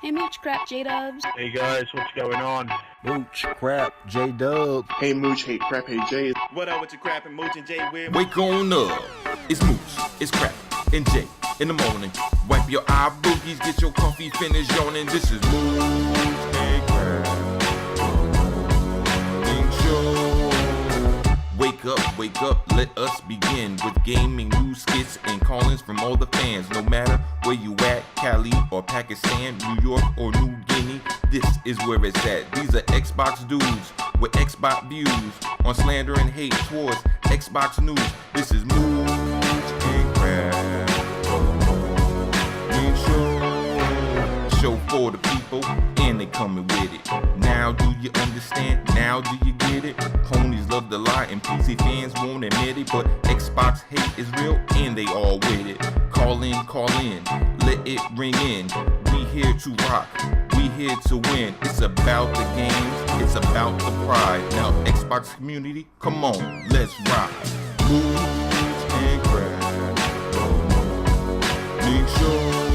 Hey, Mooch, Crap, J-Dubs. Hey guys, what's going on? Mooch, Crap, J-Dub. Hey Mooch, hey Crap, hey Jay. What up with your Crap and Mooch and Jay with? Wake on up. It's Mooch, it's Crap, and Jay in the morning. Wipe your eye boogies, get your coffee finished yawning. This is Mooch and Crap. Show. Wake up, let us begin with gaming news, skits, and call-ins from all the fans. No matter where you at, Cali or Pakistan, New York or New Guinea, this is where it's at. These are Xbox dudes with Xbox views on slander and hate towards Xbox news. This is Mooch and Crap. Show for the people, and they coming with it. Now do you understand? Now do you get it? Ponies love to lie and PC fans won't admit it, but Xbox hate is real and they all with it. Call in, let it ring in. We here to rock, we here to win. It's about the games, it's about the pride. Now Xbox community, come on, let's rock. Mooch and Crap. Big show.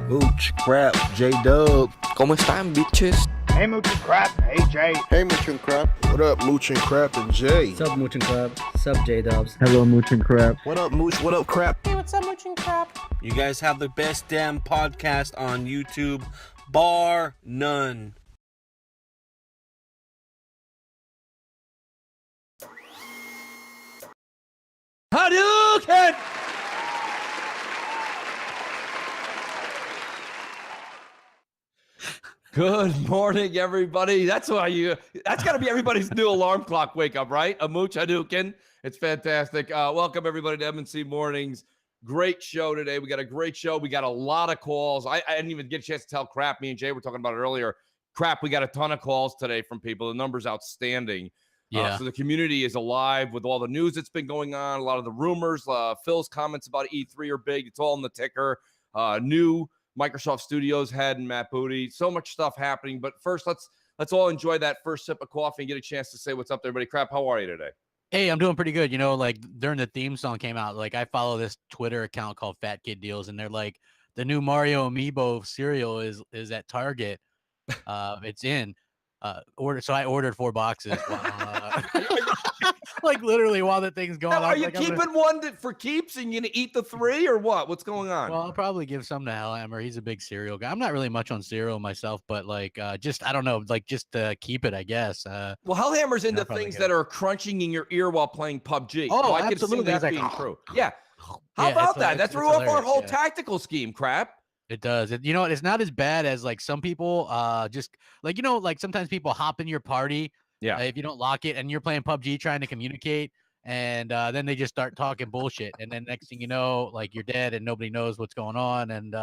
Mooch, Crap, J-Dub. ¿Cómo están, bitches? Hey Mooch and Crap, hey Jay. Hey Mooch and Crap. What up, Mooch and Crap and Jay? What's up, Mooch and Crap? What's up, J-Dubs? Hello, Mooch and Crap. What up, Mooch? What up, Crap? Hey, what's up, Mooch and Crap? You guys have the best damn podcast on YouTube, bar none. Hadouken! Good morning, everybody. That's got to be everybody's new alarm clock wake up, right? A Mooch Hadouken. It's fantastic. Welcome, everybody, to M&C Mornings. Great show today. We got a great show. We got a lot of calls. I didn't even get a chance to tell Crap. Me and Jay were talking about it earlier. Crap, we got a ton of calls today from people. The number's outstanding. Yeah. So the community is alive with all the news that's been going on, a lot of the rumors. Phil's comments about E3 are big. It's all in the ticker. New Microsoft Studios head and Matt Booty. So much stuff happening. But first, let's all enjoy that first sip of coffee and get a chance to say what's up to everybody. Crap, how are you today? Hey, I'm doing pretty good. You know, like during the theme song came out, like I follow this Twitter account called Fat Kid Deals, and they're like, the new Mario Amiibo cereal is at Target. It's in. So I ordered 4 boxes. Like literally while the thing's going on. Are you like, keeping one for keeps and you gonna eat the 3 or what? What's going on? Well, I'll probably give some to Hellhammer. He's a big cereal guy. I'm not really much on cereal myself, but like just I don't know, like just keep it, I guess. Well, Hellhammer's into things that are crunching in your ear while playing PUBG. Oh, so I absolutely. Could see that being true. Yeah. How Yeah, about that? That threw off our whole tactical scheme, Crap. It does. You know what? It's not as bad as like some people just like, you know, like sometimes people hop in your party. Yeah. If you don't lock it and you're playing PUBG trying to communicate and then they just start talking bullshit. And then next thing you know, like you're dead and nobody knows what's going on. And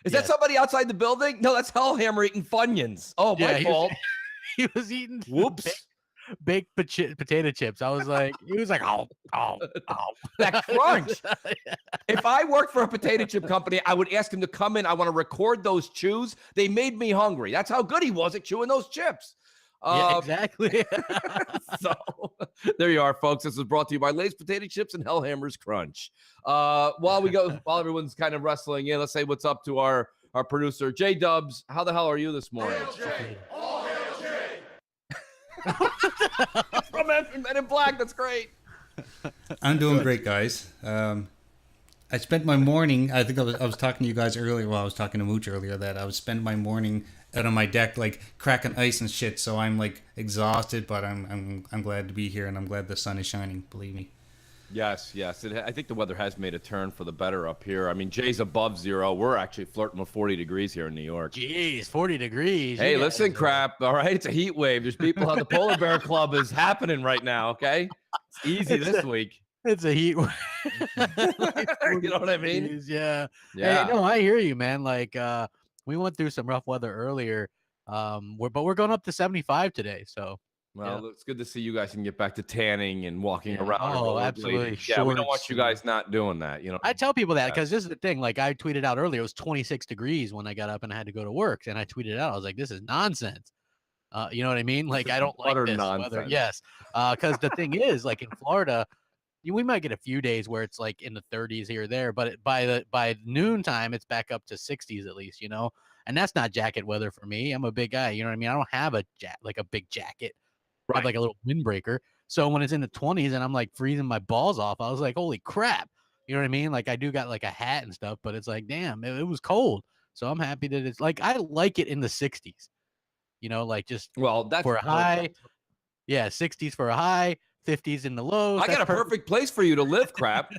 is that somebody outside the building? No, that's Hellhammer eating Funyuns. Oh, my fault. He was eating Whoops. Baked potato chips. I was like, he was like, oh. That crunch. If I worked for a potato chip company, I would ask him to come in. I want to record those chews. They made me hungry. That's how good he was at chewing those chips. Yeah, exactly. So there you are, folks. This is brought to you by Lay's Potato Chips and Hellhammer's Crunch. While everyone's kind of wrestling in, let's say what's up to our producer, J-Dubs. How the hell are you this morning? Hail Jay! All hail Jay! From Men in Black. That's great. I'm doing great, guys. I spent my morning. I think I was talking to you guys earlier. Well, I was talking to Mooch earlier that I would spend my morning out on my deck, like cracking ice and shit. So I'm like exhausted, but I'm glad to be here, and I'm glad the sun is shining. Believe me. Yes. I think the weather has made a turn for the better up here. I mean, Jay's above 0. We're actually flirting with 40 degrees here in New York. Jeez, 40 degrees. Hey, listen, Crap. All right, it's a heat wave. There's people on the Polar Bear Club is happening right now. Okay, it's easy this week. It's a heat wave. You know what I mean? Yeah. Hey, no, I hear you, man. Like, we went through some rough weather earlier, but we're going up to 75 today. So Well, it's good to see you guys can get back to tanning and walking around. Oh, absolutely. Yeah, we don't want Shorts you guys not doing that. You know, I tell people that because this is the thing. Like I tweeted out earlier, it was 26 degrees when I got up and I had to go to work, and I tweeted out, I was like, "This is nonsense." You know what I mean? Like I don't like this weather. Yes, because the thing is, like in Florida, we might get a few days where it's like in the 30s here or there, but by noontime, it's back up to 60s at least. You know, and that's not jacket weather for me. I'm a big guy. You know what I mean? I don't have a big jacket. I have like a little windbreaker. So when it's in the 20s and I'm like freezing my balls off, I was like, holy crap. You know what I mean? Like I do got like a hat and stuff, but it's like, damn, it was cold. So I'm happy that it's like, I like it in the 60s, you know, like just that's for a high. Yeah. 60s for a high, 50s in the lows. I got a perfect place for you to live, crap.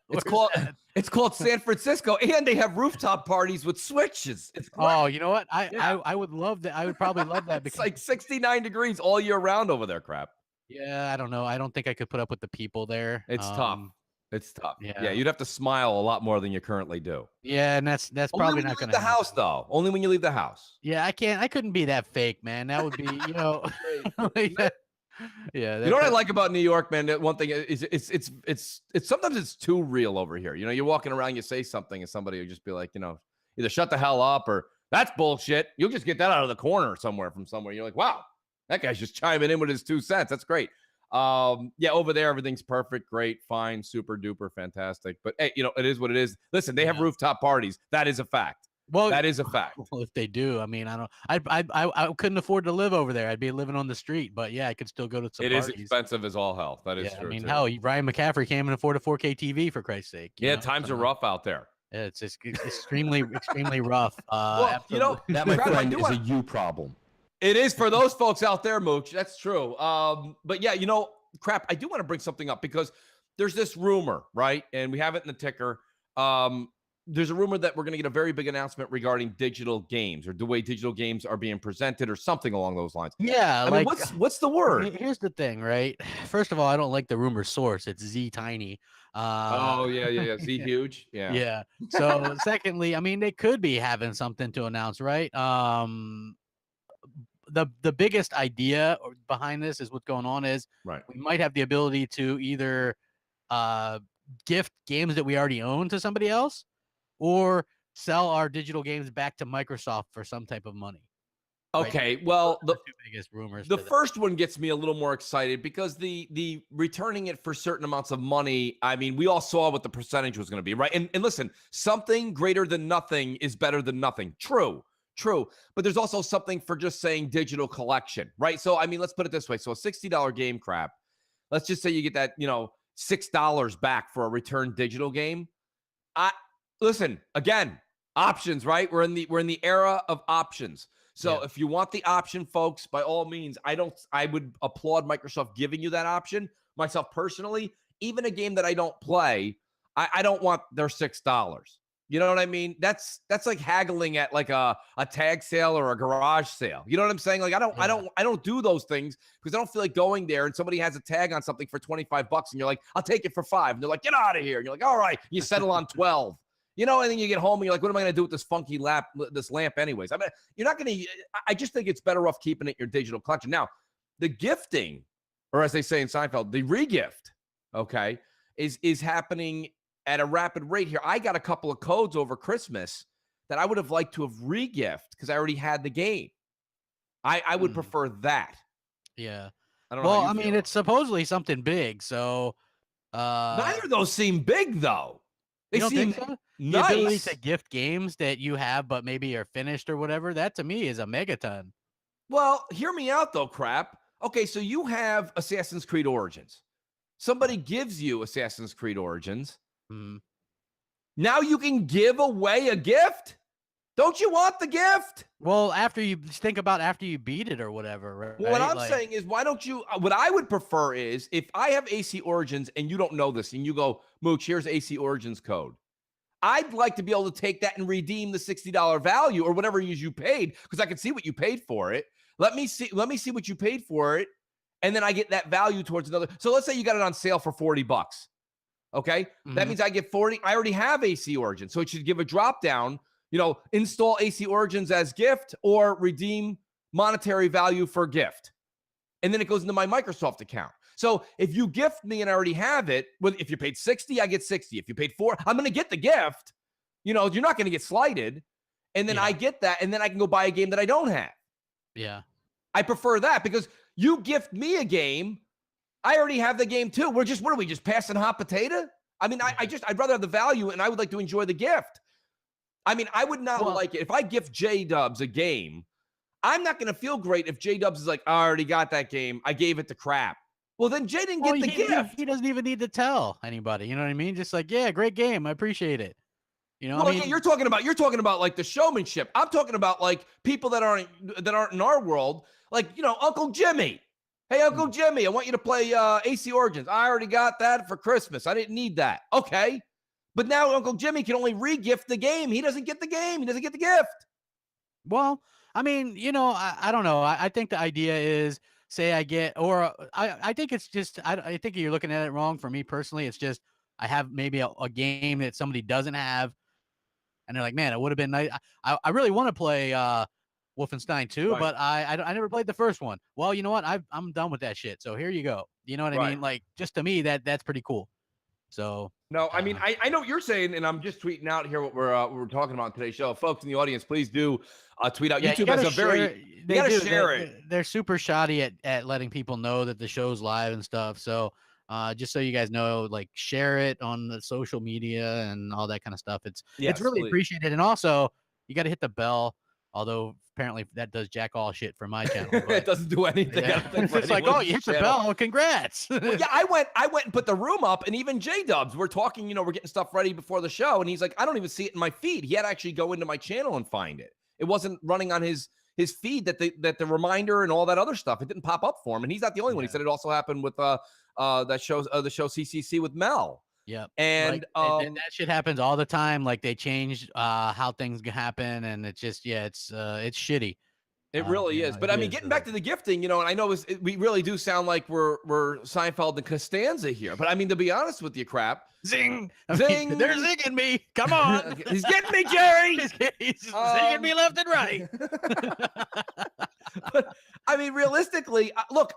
It's called San Francisco, and they have rooftop parties with switches. Oh, you know what? I would love that. I would probably love that because it's like 69 degrees all year round over there, crap. Yeah, I don't know. I don't think I could put up with the people there. It's tough. It's tough. Yeah. Yeah, you'd have to smile a lot more than you currently do. Yeah, and that's probably not going to leave the house though. Only when you leave the house. Yeah, I couldn't be that fake, man. That would be, you know. Yeah. You know what I like about New York, man? One thing is it's sometimes it's too real over here. You know, you're walking around, you say something, and somebody will just be like, you know, either shut the hell up or that's bullshit. You'll just get that out of the corner somewhere. You're like, wow, that guy's just chiming in with his 2 cents. That's great. Yeah, over there, everything's perfect, great, fine, super duper fantastic. But hey, you know, it is what it is. Listen, they have rooftop parties. That is a fact. Well, that is a fact. Well, if they do, I mean, I couldn't afford to live over there. I'd be living on the street, but yeah, I could still go to some parties. It is expensive as all hell. That is true. I mean, too. hell, Ryan McCaffrey can't even afford a 4K TV for Christ's sake. Yeah, times are rough out there. Yeah, it's extremely, extremely rough. Well, you know, that my friend is a you problem. It is for those folks out there, Mooch. That's true. But yeah, you know, crap, I do want to bring something up because there's this rumor, right? And we have it in the ticker. There's a rumor that we're going to get a very big announcement regarding digital games or the way digital games are being presented or something along those lines. Yeah. I mean, what's the word? Here's the thing, right? First of all, I don't like the rumor source. It's Z Tiny. Z Huge. Yeah. Yeah. So secondly, I mean, they could be having something to announce, right? The biggest idea behind this is what's going on is we might have the ability to either gift games that we already own to somebody else or sell our digital games back to Microsoft for some type of money. Okay, well, the two biggest rumors. The first one gets me a little more excited because the returning it for certain amounts of money, I mean, we all saw what the percentage was going to be, right? And listen, something greater than nothing is better than nothing. True. But there's also something for just saying digital collection, right? So, I mean, let's put it this way. So a $60 game, crap, let's just say you get that, you know, $6 back for a returned digital game. Listen, again, options, right? We're in the era of options. So if you want the option, folks, by all means, I would applaud Microsoft giving you that option. Myself personally, even a game that I don't play, I don't want their $6. You know what I mean? That's like haggling at like a tag sale or a garage sale. You know what I'm saying? Like I don't do those things because I don't feel like going there and somebody has a tag on something for $25 and you're like, I'll take it for $5. And they're like, get out of here. And you're like, all right, you settle on 12. You know, and then you get home and you're like, what am I going to do with this funky lamp anyways? I mean, you're not going to, I just think it's better off keeping it in your digital collection. Now, the gifting, or as they say in Seinfeld, the regift, okay, is happening at a rapid rate here. I got a couple of codes over Christmas that I would have liked to have regift because I already had the game. I would prefer that. Yeah. I don't know. Well, I mean, it's supposedly something big, so neither of those seem big though. They seem so? Nice. The ability to gift games that you have but maybe are finished or whatever, that to me is a megaton. Well, hear me out though, crap. Okay, so you have Assassin's Creed Origins. Somebody gives you Assassin's Creed Origins. Now you can give away a gift? Don't you want the gift? Well, after you beat it or whatever, right? Well, what I'm saying is, why don't you, what I would prefer is, if I have AC Origins and you don't know this, and you go, Mooch, here's AC Origins code. I'd like to be able to take that and redeem the $60 value or whatever it is you paid, because I can see what you paid for it. Let me see what you paid for it, and then I get that value towards another. So let's say you got it on sale for $40. Okay, that means I get 40. I already have AC Origins, so it should give a drop down. You know, install AC Origins as gift or redeem monetary value for gift. and then it goes into my Microsoft account. So if you gift me and I already have it, well, if you paid 60, I get 60. If you paid 4, I'm going to get the gift. You know, you're not going to get slighted. And then I get that, and then I can go buy a game that I don't have. Yeah. I prefer that because you gift me a game, I already have the game too. What are we just passing hot potato? I mean, I'd rather have the value, and I would like to enjoy the gift. I mean, I would not like it. If I gift J-Dubs a game, I'm not going to feel great if J-Dubs is like, I already got that game. I gave it to crap. Well, then Jay didn't get the gift. He doesn't even need to tell anybody. You know what I mean? Just like, yeah, great game. I appreciate it. You know, well, yeah, you're talking about like the showmanship. I'm talking about like people that aren't in our world. Like, you know, Uncle Jimmy. Hey, Uncle Jimmy, I want you to play AC Origins. I already got that for Christmas. I didn't need that. Okay. But now Uncle Jimmy can only re-gift the game. He doesn't get the game. He doesn't get the gift. Well, I mean, you know, I don't know. I think the idea is, say I get, or I think it's just, I think you're looking at it wrong. For me personally, it's just, I have maybe a game that somebody doesn't have, and they're like, man, it would have been nice. I really want to play Wolfenstein 2, but I never played the first one. Well, you know what? I'm done with that shit. So here you go. You know what I mean? Like, just to me, that's pretty cool. So no, I mean, I know what you're saying, and I'm just tweeting out here what we're talking about on today's show. Folks in the audience, please do tweet out. YouTube has a very you gotta share it. They're super shoddy at letting people know that the show's live and stuff. So just so you guys know, like, share it on the social media and all that kind of stuff. It's really appreciated. And also, you got to hit the bell. Although apparently that does jack all shit for my channel. But, it doesn't do anything. Yeah. It's like, oh, you hit the bell. Congrats. Well, yeah, I went and put the room up, and even J-Dubs, we're talking, you know, we're getting stuff ready before the show, and he's like, I don't even see it in my feed. He had to actually go into my channel and find it. It wasn't running on his feed that the reminder and all that other stuff. It didn't pop up for him, and he's not the only one. He said it also happened with the show CCC with Mel. Yeah, and that shit happens all the time. Like, they change how things happen, and it's just it's shitty. It really is. But I mean, getting back to the gifting, you know, and I know we really do sound like we're Seinfeld and Costanza here. But I mean, to be honest with you, crap. Zing! Zing! They're zinging me. Come on. He's getting me, Jerry. He's zinging me left and right. But I mean, realistically, look,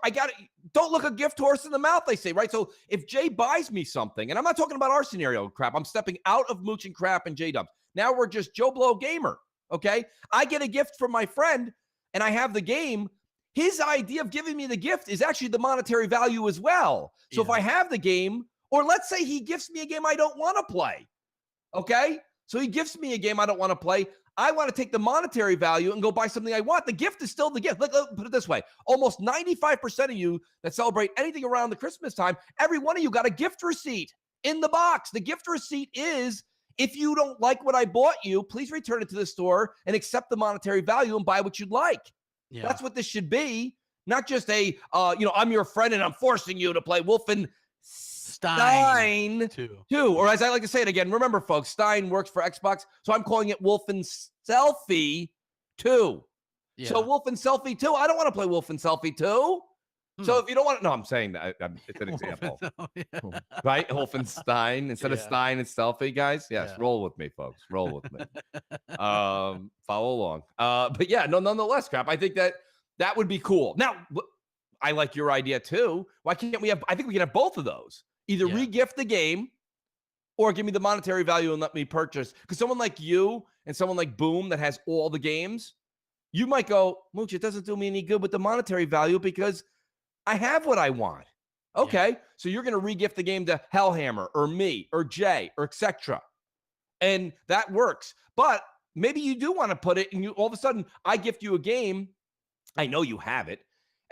don't look a gift horse in the mouth, they say, right? So if Jay buys me something, and I'm not talking about our scenario, crap. I'm stepping out of Mooch and Crap and J-Dubs. Now we're just Joe Blow Gamer, okay? I get a gift from my friend, and I have the game. His idea of giving me the gift is actually the monetary value as well. So if I have the game, or let's say he gifts me a game I don't want to play, okay? So he gifts me a game I don't want to play. I want to take the monetary value and go buy something I want. The gift is still the gift. Let's put it this way. Almost 95% of you that celebrate anything around the Christmas time, every one of you got a gift receipt in the box. The gift receipt is, if you don't like what I bought you, please return it to the store and accept the monetary value and buy what you'd like. Yeah. That's what this should be. Not just I'm your friend and I'm forcing you to play Wolfenstein 2. Or as I like to say it again, remember, folks, Stein works for Xbox, so I'm calling it Wolfenselfie 2. Yeah. So Wolfenselfie 2, I don't want to play Wolfenselfie 2. So if you don't want to, no, I'm saying that it's an example, right? Wolfenstein instead of Stein and selfie, guys. Yes, roll with me, folks. Roll with me. Follow along. But yeah, nonetheless, crap. I think that would be cool. Now, I like your idea too. Why can't we have? I think we can have both of those. Either re-gift the game, or give me the monetary value and let me purchase. Because someone like you and someone like Boom that has all the games, you might go, Mooch, it doesn't do me any good with the monetary value because I have what I want. Okay, so you're going to re-gift the game to Hellhammer or me or Jay or etc. And that works. But maybe you do want to put it, and you all of a sudden, I gift you a game. I know you have it.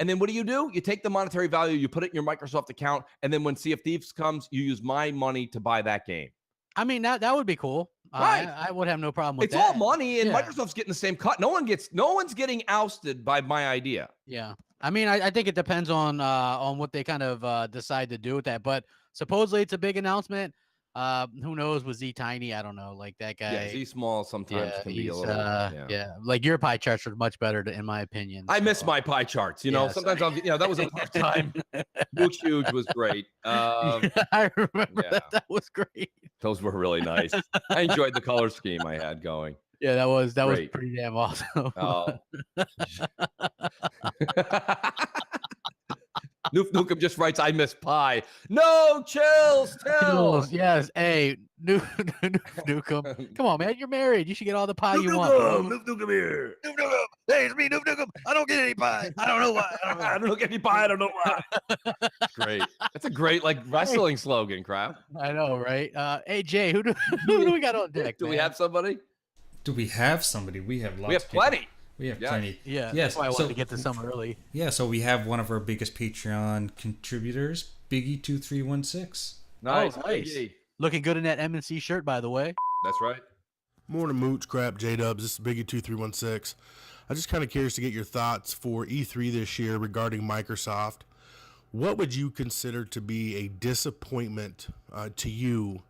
And then what do? You take the monetary value, you put it in your Microsoft account, and then when Sea of Thieves comes, you use my money to buy that game. I mean, that would be cool. Right. I would have no problem with that. It's all money, and Microsoft's getting the same cut. No one's getting ousted by my idea. Yeah. I mean, I think it depends on what they kind of decide to do with that. But supposedly it's a big announcement. Who knows with Z Tiny? I don't know. Like, that guy. Yeah, Z Small sometimes can be a little. Like, your pie charts are much better, in my opinion. I miss my pie charts. You know, sometimes that was a hard time. Mooch Huge was great. I remember that was great. Those were really nice. I enjoyed the color scheme I had going. Yeah, that was pretty damn awesome. Oh. Noof Nukem just writes, I miss pie. No, chills, Chills, yes. Hey, Nukem. Come on, man. You're married. You should get all the pie you want. Noof Nukem here. Noof Nukem. Hey, it's me, Noof Nukem. I don't get any pie. I don't know why. I don't get any pie. I don't know why. Great. That's a great wrestling slogan, crap. I know, right? Hey, Jay, who do we got on deck? Do man? we have somebody? Do we have somebody? We have lots. We have of people. plenty. We have Yeah. plenty. Yeah, Yes. that's why I wanted to get to some early. Yeah, so we have one of our biggest Patreon contributors, Biggie2316. Nice. Oh, nice. Biggie. Looking good in that M&C shirt, by the way. That's right. Morning, Mooch, Crap, J-Dubs. This is Biggie2316. I'm just kind of curious to get your thoughts for E3 this year regarding Microsoft. What would you consider to be a disappointment to you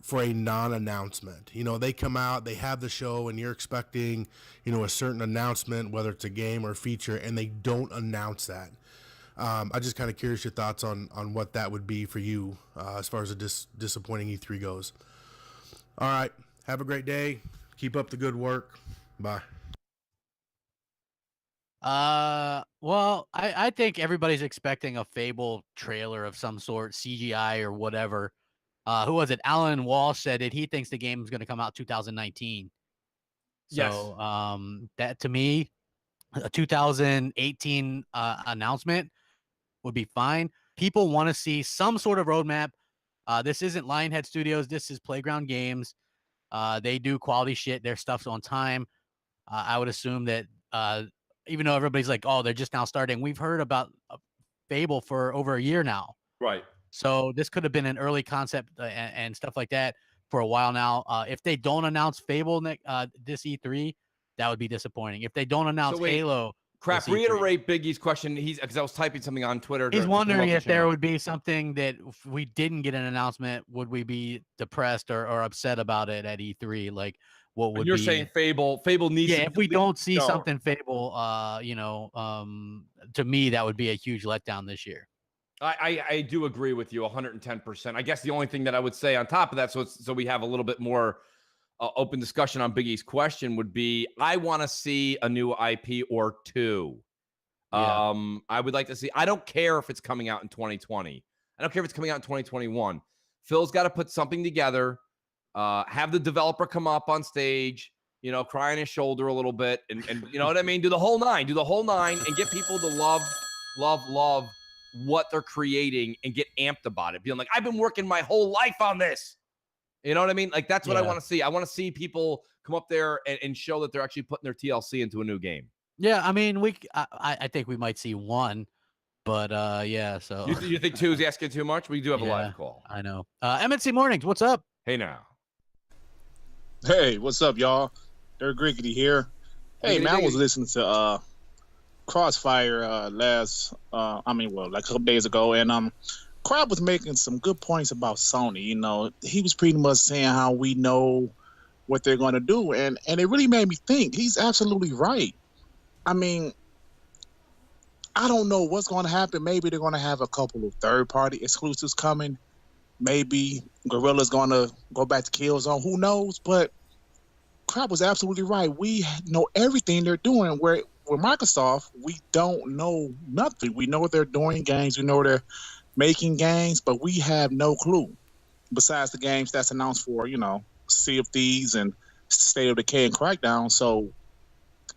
for a non-announcement? You know, they come out, they have the show, and you're expecting, a certain announcement, whether it's a game or a feature, and they don't announce that. I'm just kind of curious your thoughts on what that would be for you as far as a disappointing E3 goes. All right. Have a great day. Keep up the good work. Bye. Well, I think everybody's expecting a Fable trailer of some sort, CGI or whatever. Who was it? Alan Walsh said it. He thinks the game is going to come out 2019. So, that to me, a 2018 announcement would be fine. People want to see some sort of roadmap. This isn't Lionhead Studios. This is Playground Games. They do quality shit. Their stuff's on time. I would assume that even though everybody's like, oh, they're just now starting, we've heard about Fable for over a year now. Right. So this could have been an early concept and stuff like that for a while now. If they don't announce Fable this E3, that would be disappointing. If they don't announce Halo, Crap, reiterate Biggie's question. Because I was typing something on Twitter. He's wondering if there would be something that if we didn't get an announcement, would we be depressed or upset about it at E3? Like, what would you're be, saying Fable needs? Yeah, if we don't see something Fable, to me that would be a huge letdown this year. I do agree with you 110%. I guess the only thing that I would say on top of that, so we have a little bit more open discussion on Biggie's question, would be I want to see a new IP or two. Yeah. I would like to see. I don't care if it's coming out in 2020. I don't care if it's coming out in 2021. Phil's got to put something together. Have the developer come up on stage, cry on his shoulder a little bit, and you know what I mean? Do the whole nine, and get people to love what they're creating and get amped about it. Being like, I've been working my whole life on this. You know what I mean? Like, that's what I want to see. I want to see people come up there and show that they're actually putting their TLC into a new game. Yeah, I mean, I think we might see one, but yeah. So you think two is asking too much? We do have a live call. I know. M&C Mornings, what's up? Hey now. Hey, what's up, y'all? They're Griggity here. Hey, man, I was listening to Crossfire like a couple days ago, and Crab was making some good points about Sony. He was pretty much saying how we know what they're going to do, and it really made me think. He's absolutely right. I mean, I don't know what's going to happen. Maybe they're going to have a couple of third-party exclusives coming. Maybe Guerrilla's going to go back to Killzone. Who knows? But Crab was absolutely right. We know everything they're doing. Where Microsoft, we don't know nothing. We know what they're doing games. We know they're making games, but we have no clue. Besides the games that's announced for, Sea of Thieves and State of Decay and Crackdown. So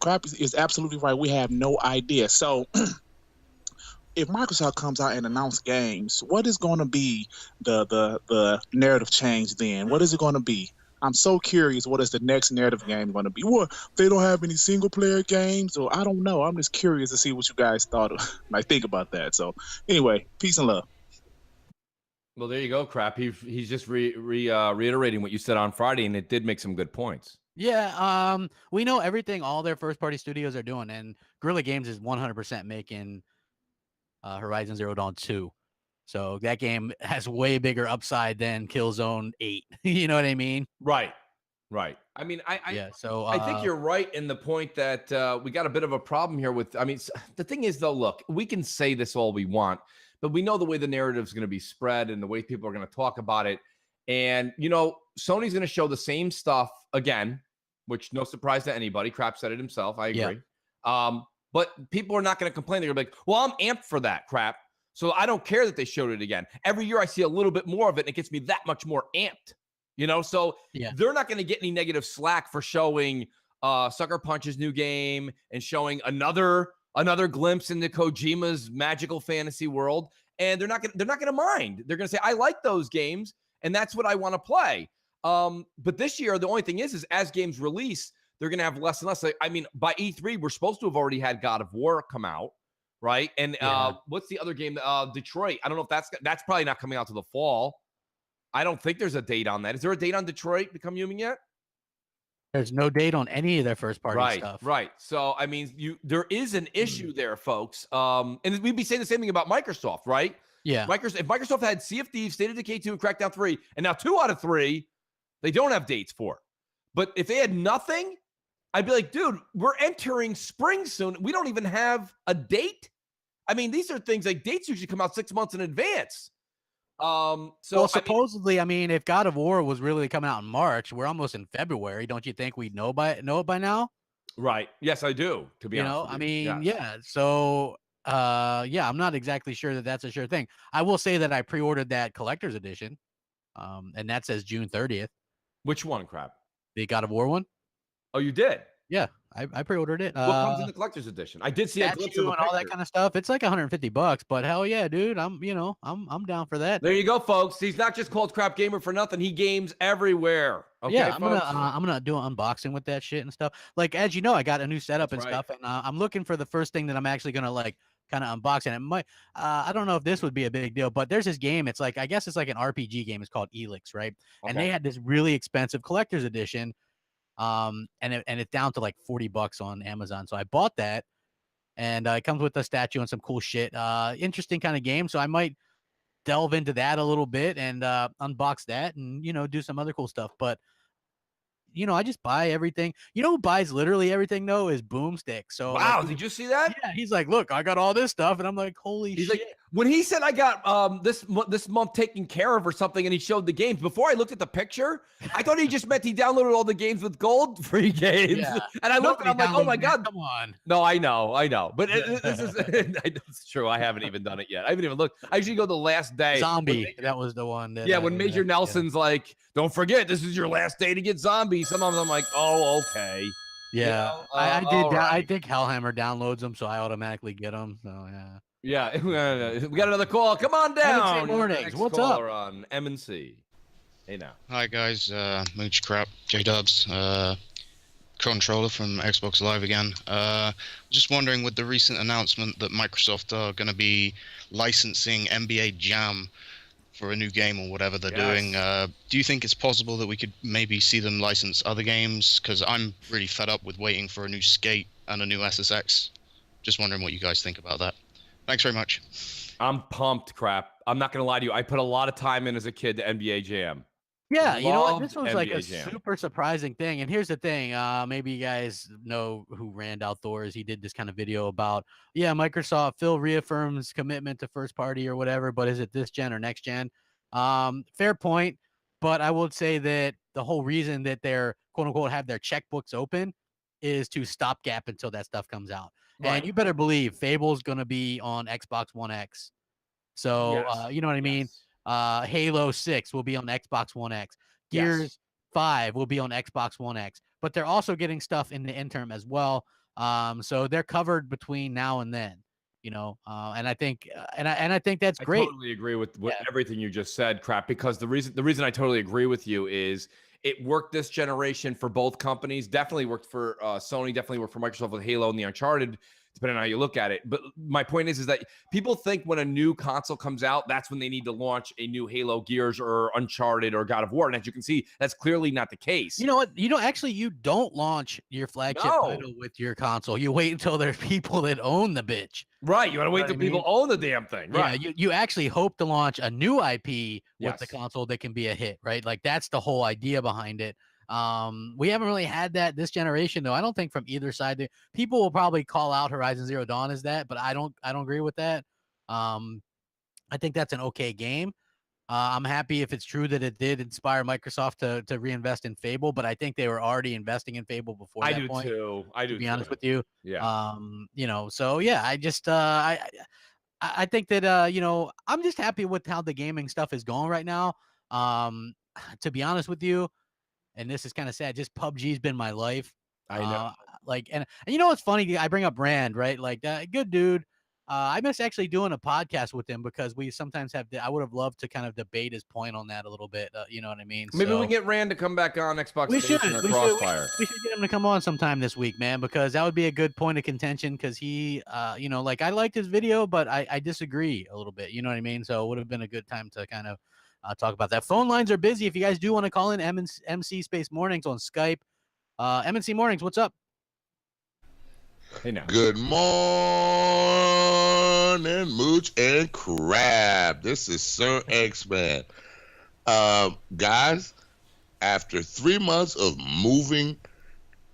Crab is absolutely right. We have no idea. So if Microsoft comes out and announces games, what is going to be the narrative change then? What is it going to be? I'm so curious. What is the next narrative game going to be? What, they don't have any single player games, or I don't know. I'm just curious to see what you guys thought of, think about that. So anyway, peace and love. Well, there you go, Crap. He's just reiterating what you said on Friday, and it did make some good points. Yeah, we know everything all their first party studios are doing, and Guerrilla Games is 100% making Horizon Zero Dawn 2. So that game has way bigger upside than Killzone 8. You know what I mean? Right. I mean, I think you're right in the point that we got a bit of a problem here with, the thing is though, look, we can say this all we want, but we know the way the narrative is going to be spread and the way people are going to talk about it. And, Sony's going to show the same stuff again, which no surprise to anybody. Crap said it himself. I agree. But people are not going to complain. They're going to be like, well, I'm amped for that crap. So I don't care that they showed it again. Every year I see a little bit more of it, and it gets me that much more amped. So they're not going to get any negative slack for showing Sucker Punch's new game and showing another glimpse into Kojima's magical fantasy world. And they're not going to mind. They're going to say, I like those games, and that's what I want to play. But this year, the only thing is as games release, they're going to have less and less. I mean, by E3, we're supposed to have already had God of War come out, right? And what's the other game? Detroit. I don't know if that's probably not coming out to the fall. I don't think there's a date on that. Is there a date on Detroit Become Human yet? There's no date on any of their first party stuff. Right. So, I mean, there is an issue there, folks. And we'd be saying the same thing about Microsoft, right? Yeah. If Microsoft had Sea of Thieves, State of Decay 2, and Crackdown 3, and now 2 out of 3, they don't have dates for. But if they had nothing, I'd be like, dude, we're entering spring soon. We don't even have a date. I mean, these are things like dates usually come out 6 months in advance. Supposedly, I mean, if God of War was really coming out in March, we're almost in February. Don't you think we'd know it by now? Right. Yes, I do. To be honest, I mean, yeah. So, I'm not exactly sure that that's a sure thing. I will say that I pre-ordered that collector's edition, and that says June 30th. Which one, crap? The God of War one. Oh, you did? Yeah, I pre-ordered it. What comes in the collector's edition? I did see a glimpse of and all that kind of stuff. It's like $150, but hell yeah, dude, I'm down for that. There you go, folks. He's not just called Crap Gamer for nothing. He games everywhere. Okay, yeah, I'm gonna do an unboxing with that shit and stuff. Like, as you know, I got a new setup and stuff, and I'm looking for the first thing that I'm actually gonna like kind of unbox. And it might, I don't know if this would be a big deal, but there's this game. It's like, I guess it's like an RPG game. It's called Elix, right? Okay. And they had this really expensive collector's edition. And it's down to like $40 on Amazon. So I bought that, and it comes with a statue and some cool shit. Interesting kind of game. So I might delve into that a little bit and unbox that and, do some other cool stuff. But, I just buy everything. You know who buys literally everything, though, is Boomstick. So wow, did you see that? Yeah, he's like, look, I got all this stuff. And I'm like, holy shit. Like, when he said I got this month taken care of or something, and he showed the games, before I looked at the picture, I thought he just meant he downloaded all the games with gold free games. Yeah. And I looked and I'm like, oh my God. Come on. No, I know. But this is it's true. I haven't even done it yet. I haven't even looked. I usually go the last day. Zombie. That was the one. When Major Nelson's like, don't forget, this is your last day to get zombies. Sometimes I'm like, oh, okay. Yeah. I did. Right. I think Hellhammer downloads them, so I automatically get them. So, yeah. Yeah, we got another call. Come on down. M&C Mornings. Next What's up? On M&C. Hey now. Hi guys, Mooch Crap, J-Dubs, controller from Xbox Live again. Just wondering, with the recent announcement that Microsoft are going to be licensing NBA Jam for a new game or whatever they're doing, do you think it's possible that we could maybe see them license other games? Because I'm really fed up with waiting for a new Skate and a new SSX. Just wondering what you guys think about that. Thanks very much. I'm pumped, crap. I'm not going to lie to you. I put a lot of time in as a kid to NBA Jam. Yeah, you know what? This was NBA like a Jam. super surprising thing. And here's the thing. Maybe you guys know who Rand Outdoors. He did this kind of video about, Microsoft, Phil reaffirms commitment to first party or whatever, but is it this gen or next gen? Fair point. But I would say that the whole reason that they're, quote unquote, have their checkbooks open is to stopgap until that stuff comes out. Right. And you better believe Fable's going to be on Xbox One X. So, you know what I mean? Halo 6 will be on Xbox One X. Gears 5 will be on Xbox One X. But they're also getting stuff in the interim as well. So they're covered between now and then. And I think I think that's great. I totally agree with everything you just said, crap. Because the reason I totally agree with you is it worked this generation for both companies. Definitely worked for Sony. Definitely worked for Microsoft with Halo and the Uncharted, depending on how you look at it. But my point is that people think when a new console comes out, that's when they need to launch a new Halo, Gears, or Uncharted, or God of War. And as you can see, that's clearly not the case. You know what? Actually, you don't launch your flagship title with your console. You wait until there's people that own the bitch. Right. You got to wait till people own the damn thing. Right. Yeah, you actually hope to launch a new IP with the console that can be a hit, right? Like, that's the whole idea behind it. We haven't really had that this generation, though. I don't think from either side. People will probably call out Horizon Zero Dawn as that, but I don't agree with that. I think that's an okay game. I'm happy if it's true that it did inspire Microsoft to reinvest in Fable, but I think they were already investing in Fable before I that do point. too. I do. To be honest with you, Yeah. So yeah, I just I think that I'm just happy with how the gaming stuff is going right now. To be honest with you, and this is kind of sad, just PUBG's been my life. I know. And you know what's funny? I bring up Rand, right? Like, good dude. I miss actually doing a podcast with him because we sometimes have. I would have loved to kind of debate his point on that a little bit. You know what I mean? Maybe we can get Rand to come back on Xbox Station or Crossfire. We should get him to come on sometime this week, man, because that would be a good point of contention. Because he, like I liked his video, but I disagree a little bit. You know what I mean? So it would have been a good time to kind of talk about that. Phone lines are busy. If you guys do want to call in, M&C Space Mornings on Skype. M&C Mornings, what's up? Hey now. Good morning, Mooch and Crab. This is Sir X-Man. Guys, after 3 months of moving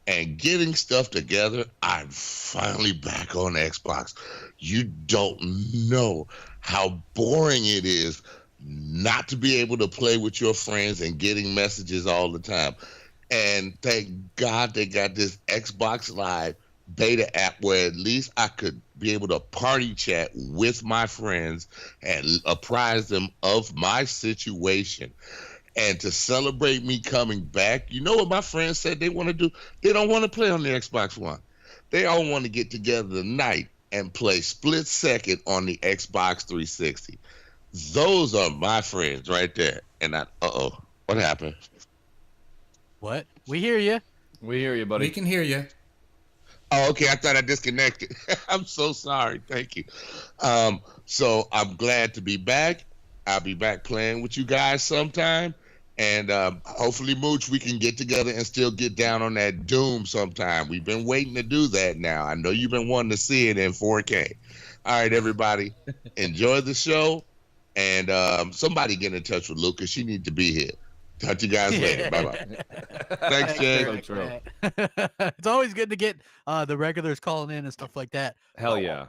and getting stuff together, I'm finally back on Xbox. You don't know how boring it is not to be able to play with your friends and getting messages all the time. And thank God they got this Xbox Live beta app where at least I could be able to party chat with my friends and apprise them of my situation. And to celebrate me coming back, you know what my friends said they want to do? They don't want to play on the Xbox One. They all want to get together tonight and play split second on the Xbox 360. Those are my friends right there. And what happened? What? We hear you. We hear you, buddy. We can hear you. Oh, okay. I thought I disconnected. I'm so sorry. Thank you. So I'm glad to be back. I'll be back playing with you guys sometime. And hopefully, Mooch, we can get together and still get down on that Doom sometime. We've been waiting to do that now. I know you've been wanting to see it in 4K. All right, everybody. Enjoy the show. And somebody get in touch with Lucas. She needs to be here. Talk to you guys later. Bye-bye. Thanks, Jay. It's always good to get the regulars calling in and stuff like that. Hell yeah.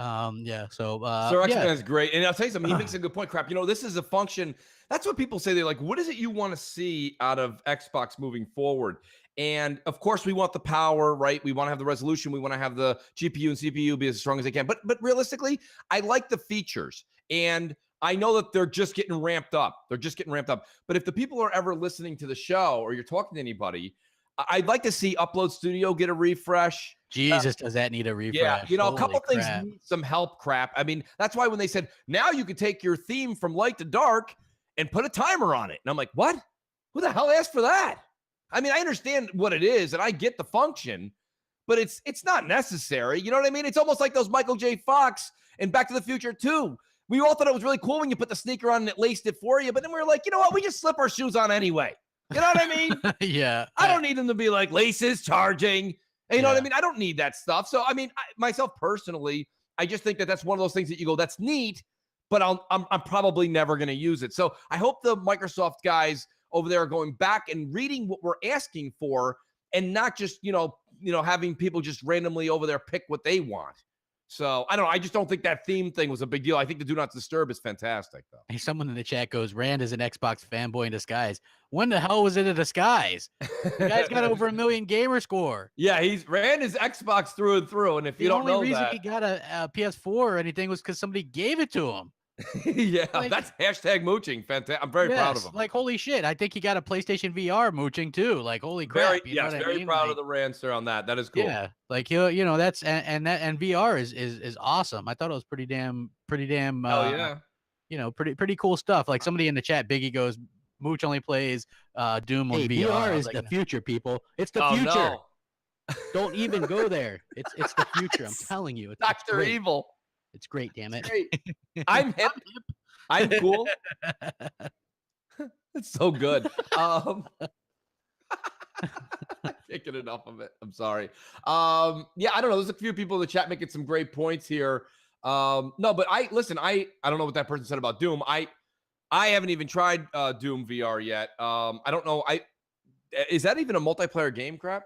Yeah. So, Sir X-Man is great. And I'll tell you something. He makes a good point, Crap. This is a function. That's what people say. They're like, what is it you want to see out of Xbox moving forward? And of course, we want the power, right? We want to have the resolution. We want to have the GPU and CPU be as strong as they can. But realistically, I like the features. And I know that they're just getting ramped up. But if the people are ever listening to the show or you're talking to anybody, I'd like to see Upload Studio get a refresh. Jesus, does that need a refresh? Yeah, a Holy couple things crap. need some help, Crap. I mean, that's why when they said, now you can take your theme from light to dark and put a timer on it. And I'm like, what? Who the hell asked for that? I mean, I understand what it is and I get the function, but it's not necessary. You know what I mean? It's almost like those Michael J. Fox and Back to the Future 2. We all thought it was really cool when you put the sneaker on and it laced it for you. But then we were like, you know what? We just slip our shoes on anyway. You know what I mean? Yeah. I don't need them to be like laces charging. You know what I mean? I don't need that stuff. So, I mean, myself personally, I just think that that's one of those things that you go, that's neat, but I'm probably never going to use it. So I hope the Microsoft guys over there are going back and reading what we're asking for and not just, having people just randomly over there pick what they want. So I don't know. I just don't think that theme thing was a big deal. I think the Do Not Disturb is fantastic, though. Hey, someone in the chat goes, Rand is an Xbox fanboy in disguise. When the hell was it a disguise? The guy's got over 1 million gamer score. Yeah, Rand is Xbox through and through. And if you don't know that, the only reason he got a PS4 or anything was because somebody gave it to him. Yeah, that's hashtag mooching. Fantastic. I'm very proud of him. Like, holy shit. I think he got a PlayStation VR mooching too. Like, holy crap. Very proud of the Randster on that. That is cool. Yeah. Like, that's, and VR is awesome. I thought it was pretty damn, pretty cool stuff. Like somebody in the chat, Biggie goes, Mooch only plays Doom on VR. VR is the future, people. It's the future. No. Don't even go there. It's the future. I'm telling you. It's Dr. Evil. It's great, damn it. I'm hip. I'm cool. It's so good. I can't get enough of it. I'm sorry. I don't know. There's a few people in the chat making some great points here. No, but I don't know what that person said about Doom. I haven't even tried Doom VR yet. I don't know. Is that even a multiplayer game, Crap?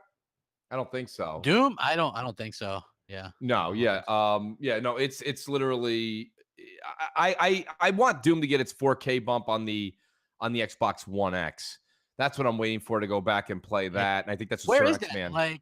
I don't think so. Doom? I don't think so. Yeah. No, yeah. No, it's literally, I want Doom to get its 4K bump on the Xbox One X. That's what I'm waiting for, to go back and play that. And I think that's what Where Sir is X that? Man. Like,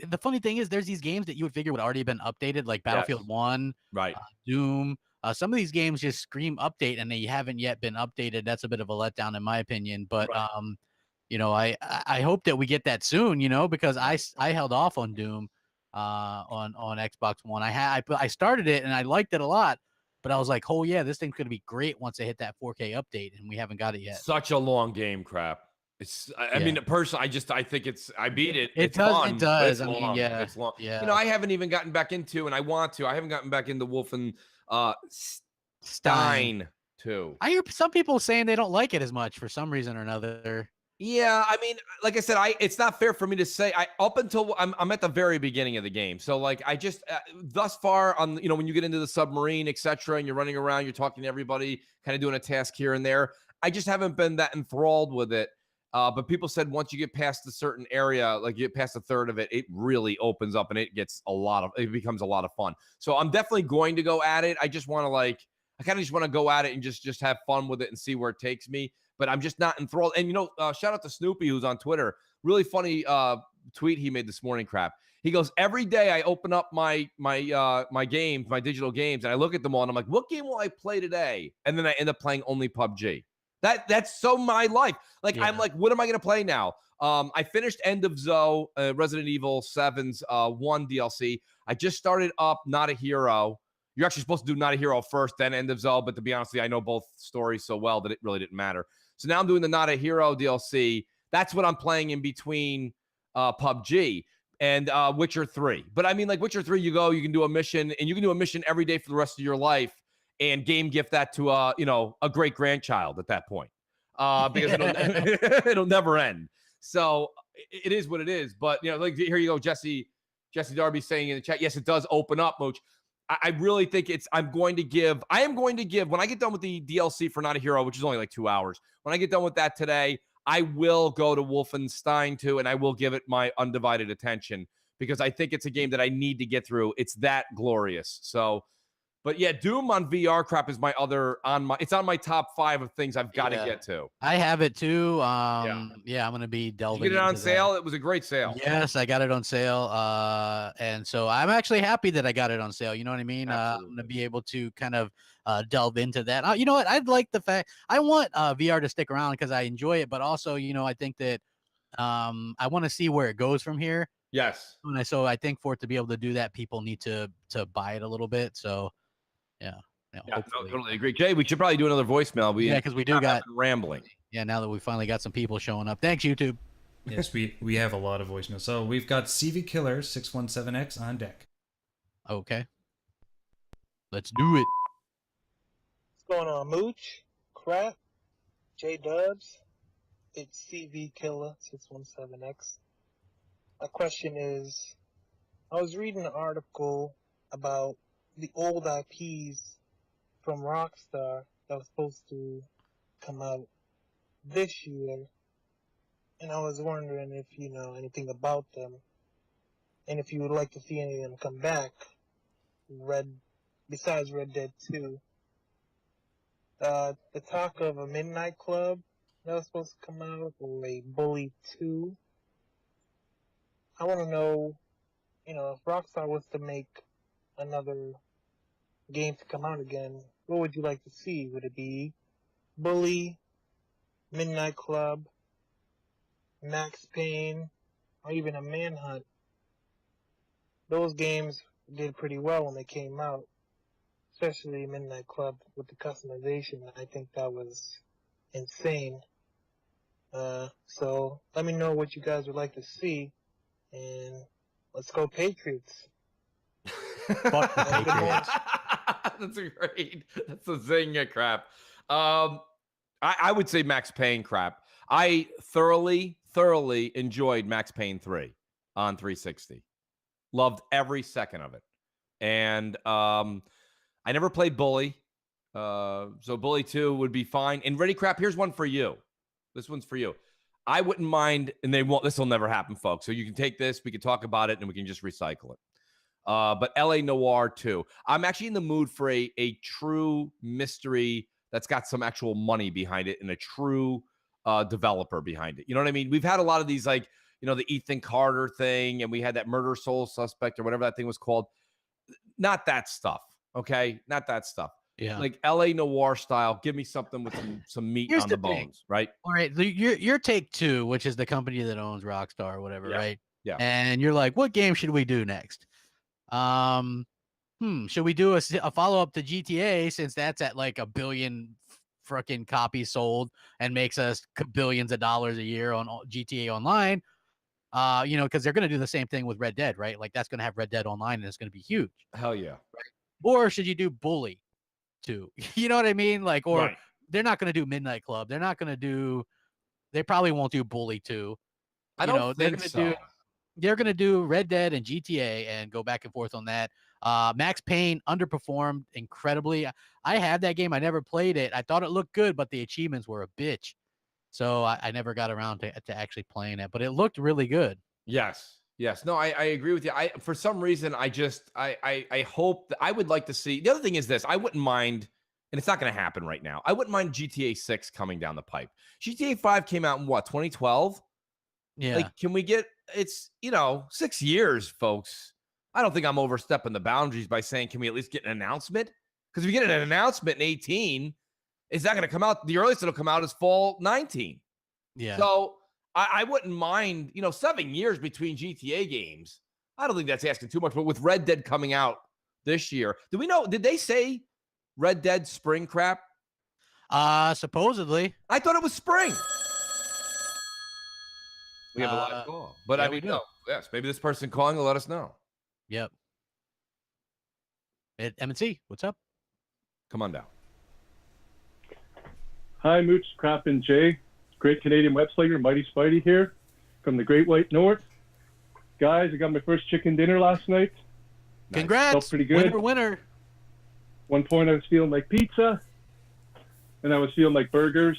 the funny thing is, there's these games that you would figure would already been updated, like Battlefield 1, right? Doom. Some of these games just scream update, and they haven't yet been updated. That's a bit of a letdown, in my opinion. But I hope that we get that soon. Because I held off on Doom, on Xbox One. I started it and I liked it a lot, but I was like, oh yeah, this thing's gonna be great once I hit that 4K update, and we haven't got it yet. Such a long game, crap. I mean, personally, I think I beat it. It's fun. It does. It's long. I mean, yeah, it's long. yeah. I haven't even gotten back into, and I want to. I haven't gotten back into Wolfenstein Stein 2. I hear some people saying they don't like it as much for some reason or another. Yeah, I mean, like I said, it's not fair for me to say. Up until I'm at the very beginning of the game, so like I just thus far on when you get into the submarine, etc., and you're running around, you're talking to everybody, kind of doing a task here and there. I just haven't been that enthralled with it. But people said once you get past a certain area, like you get past a third of it, it really opens up and it becomes a lot of fun. So I'm definitely going to go at it. I just want to I kind of just want to go at it and just have fun with it and see where it takes me. But I'm just not enthralled. And shout out to Snoopy, who's on Twitter. Really funny tweet he made this morning. Crap. He goes, every day I open up my games, my digital games, and I look at them all, and I'm like, what game will I play today? And then I end up playing only PUBG. That's so my life. I'm like, what am I going to play now? I finished End of Zoe, Resident Evil 7's 1 DLC. I just started up Not a Hero. You're actually supposed to do Not a Hero first, then End of Zoe. But to be honest with you, I know both stories so well that it really didn't matter. So now I'm doing the Not a Hero DLC. That's what I'm playing in between PUBG and Witcher 3. But I mean, like Witcher 3, you can do a mission, and you can do a mission every day for the rest of your life. And game gift that to a great grandchild at that point, because it'll never end. So it is what it is. But like here you go, Jesse Darby saying in the chat, yes, it does open up, Mooch. I really think I am going to give when I get done with the DLC for Not a Hero, which is only like 2 hours. When I get done with that today, I will go to Wolfenstein 2 and I will give it my undivided attention, because I think it's a game that I need to get through. It's that glorious. So. But yeah, Doom on VR crap is it's on my top 5 of things I've got to get to. I have it too. I'm gonna be delving. Did you get it on sale? That. It was a great sale. Yes, I got it on sale. And so I'm actually happy that I got it on sale. You know what I mean? I'm gonna be able to kind of delve into that. You know what? I'd like the fact I want VR to stick around because I enjoy it, but also, I think that I want to see where it goes from here. Yes. So I think for it to be able to do that, people need to buy it a little bit. So. Yeah, totally agree. Jay, we should probably do another voicemail. Because we do got rambling. Yeah, now that we finally got some people showing up. Thanks, YouTube. Yes, we have a lot of voicemails. So we've got CV Killer 617X on deck. Okay. Let's do it. What's going on, Mooch? Crap? J-Dubs? It's CV Killer 617X. My question is, I was reading an article about the old IPs from Rockstar that was supposed to come out this year, and I was wondering if you know anything about them, and if you would like to see any of them come back, besides Red Dead 2. The talk of a Midnight Club that was supposed to come out, or a Bully 2. I want to know, if Rockstar was to make another game to come out again, what would you like to see? Would it be Bully, Midnight Club, Max Payne, or even a Manhunt? Those games did pretty well when they came out, especially Midnight Club with the customization. I think that was insane. So let me know what you guys would like to see, and let's go Patriots. Fuck the Patriots. That's great. That's a zinger crap. I would say Max Payne crap. I thoroughly enjoyed Max Payne 3 on 360. Loved every second of it. And I never played Bully. So Bully 2 would be fine. And Ready Crap, here's one for you. This one's for you. I wouldn't mind, and this will never happen, folks. So you can take this, we can talk about it, and we can just recycle it. but LA Noir too. I'm actually in the mood for a true mystery that's got some actual money behind it and a true developer behind it. You know what I mean? We've had a lot of these, like, the Ethan Carter thing, and we had that Murder Soul Suspect or whatever that thing was called. Not that stuff, okay? Not that stuff. Yeah. Like LA Noir style. Give me something with some meat Here's on the the thing. bones, right? All right, your Take-Two, which is the company that owns Rockstar or whatever, Yeah. right? Yeah. And you're like, what game should we do next? Should we do a follow-up to GTA, since that's at like 1 billion freaking copies sold and makes us billions of dollars a year on GTA Online? Because they're going to do the same thing with Red Dead, right? Like, that's going to have Red Dead Online and it's going to be huge. Hell yeah. Or should you do Bully 2? You know what I mean? Like, or Right. they're not going to do Midnight Club. They probably won't do Bully 2. I don't think so. They're going to do Red Dead and GTA and go back and forth on that. Max Payne underperformed incredibly. I had that game. I never played it. I thought it looked good, but the achievements were a bitch. So I never got around to actually playing it, but it looked really good. Yes. No, I agree with you. For some reason, I hope that I would like to see. The other thing is this: I wouldn't mind, and it's not going to happen right now. I wouldn't mind GTA 6 coming down the pipe. GTA 5 came out in what, 2012? Yeah. Like, can we get? It's 6 years, folks. I don't think I'm overstepping the boundaries by saying, can we at least get an announcement? Because if we get an announcement in 18, it's not going to come out. The earliest it'll come out is fall 19. Yeah. So I wouldn't mind, 7 years between GTA games. I don't think that's asking too much. But with Red Dead coming out this year, did they say Red Dead spring crap? Supposedly. I thought it was spring. We have a live call. But yeah, I mean, no. Yes, maybe this person calling will let us know. Yep. M&C, what's up? Come on down. Hi, Mooch, Crap, and Jay. Great Canadian web slinger, Mighty Spidey here from the Great White North. Guys, I got my first chicken dinner last night. Congrats. Felt pretty good. Winner. One point I was feeling like pizza, and I was feeling like burgers.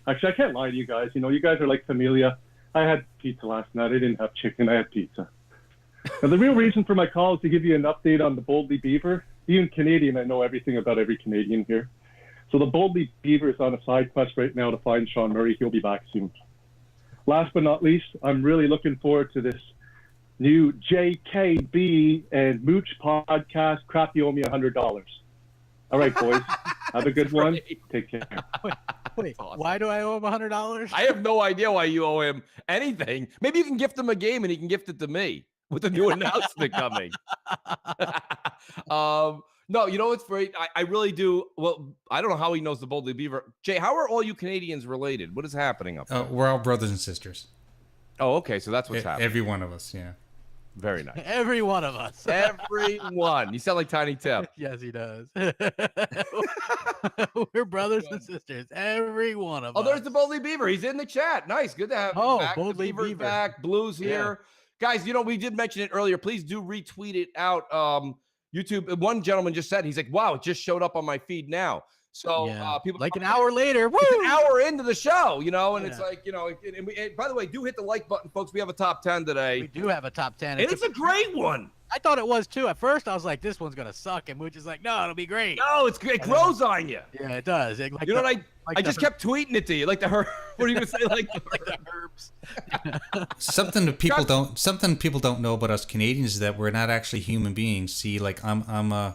Actually, I can't lie to you guys. You guys are like familia. I had pizza last night. I didn't have chicken. I had pizza. Now, the real reason for my call is to give you an update on the Boldly Beaver. Being Canadian, I know everything about every Canadian here. So the Boldly Beaver is on a side quest right now to find Sean Murray. He'll be back soon. Last but not least, I'm really looking forward to this new JKB and Mooch podcast. Crap, you owe me $100. All right, boys. Have a good one. Take care. Wait, why do I owe him $100? I have no idea why you owe him anything. Maybe you can gift him a game and he can gift it to me with a new announcement coming. No, what's great? I really do. Well, I don't know how he knows the Boldly Beaver. Jay, how are all you Canadians related? What is happening up there? We're all brothers and sisters. Oh, okay. So that's what's happening. Every one of us, yeah. Very nice. Every one of us. Everyone. You sound like Tiny Tim. Yes, he does. We're brothers and sisters. Every one of us. Oh, there's the Boldly Beaver. He's in the chat. Nice. Good to have him back. Boldly Beaver's Beaver. back. Blue's here. Guys, we did mention it earlier. Please do retweet it out. YouTube. One gentleman just said, he's like, wow, it just showed up on my feed now. So people like an hour later, woo! It's an hour into the show, and it's like, and by the way, do hit the like button, folks. We have a top 10 today. We do have a top 10. And it's a great one. I thought it was too. At first, I was like, this one's going to suck. And Mooch is like, no, it'll be great. No, it grows on you. Yeah, it does. I just kept tweeting it to you. Like the herb. What are you going to say? Like the herbs. Something people don't know about us Canadians is that we're not actually human beings. See, like I'm an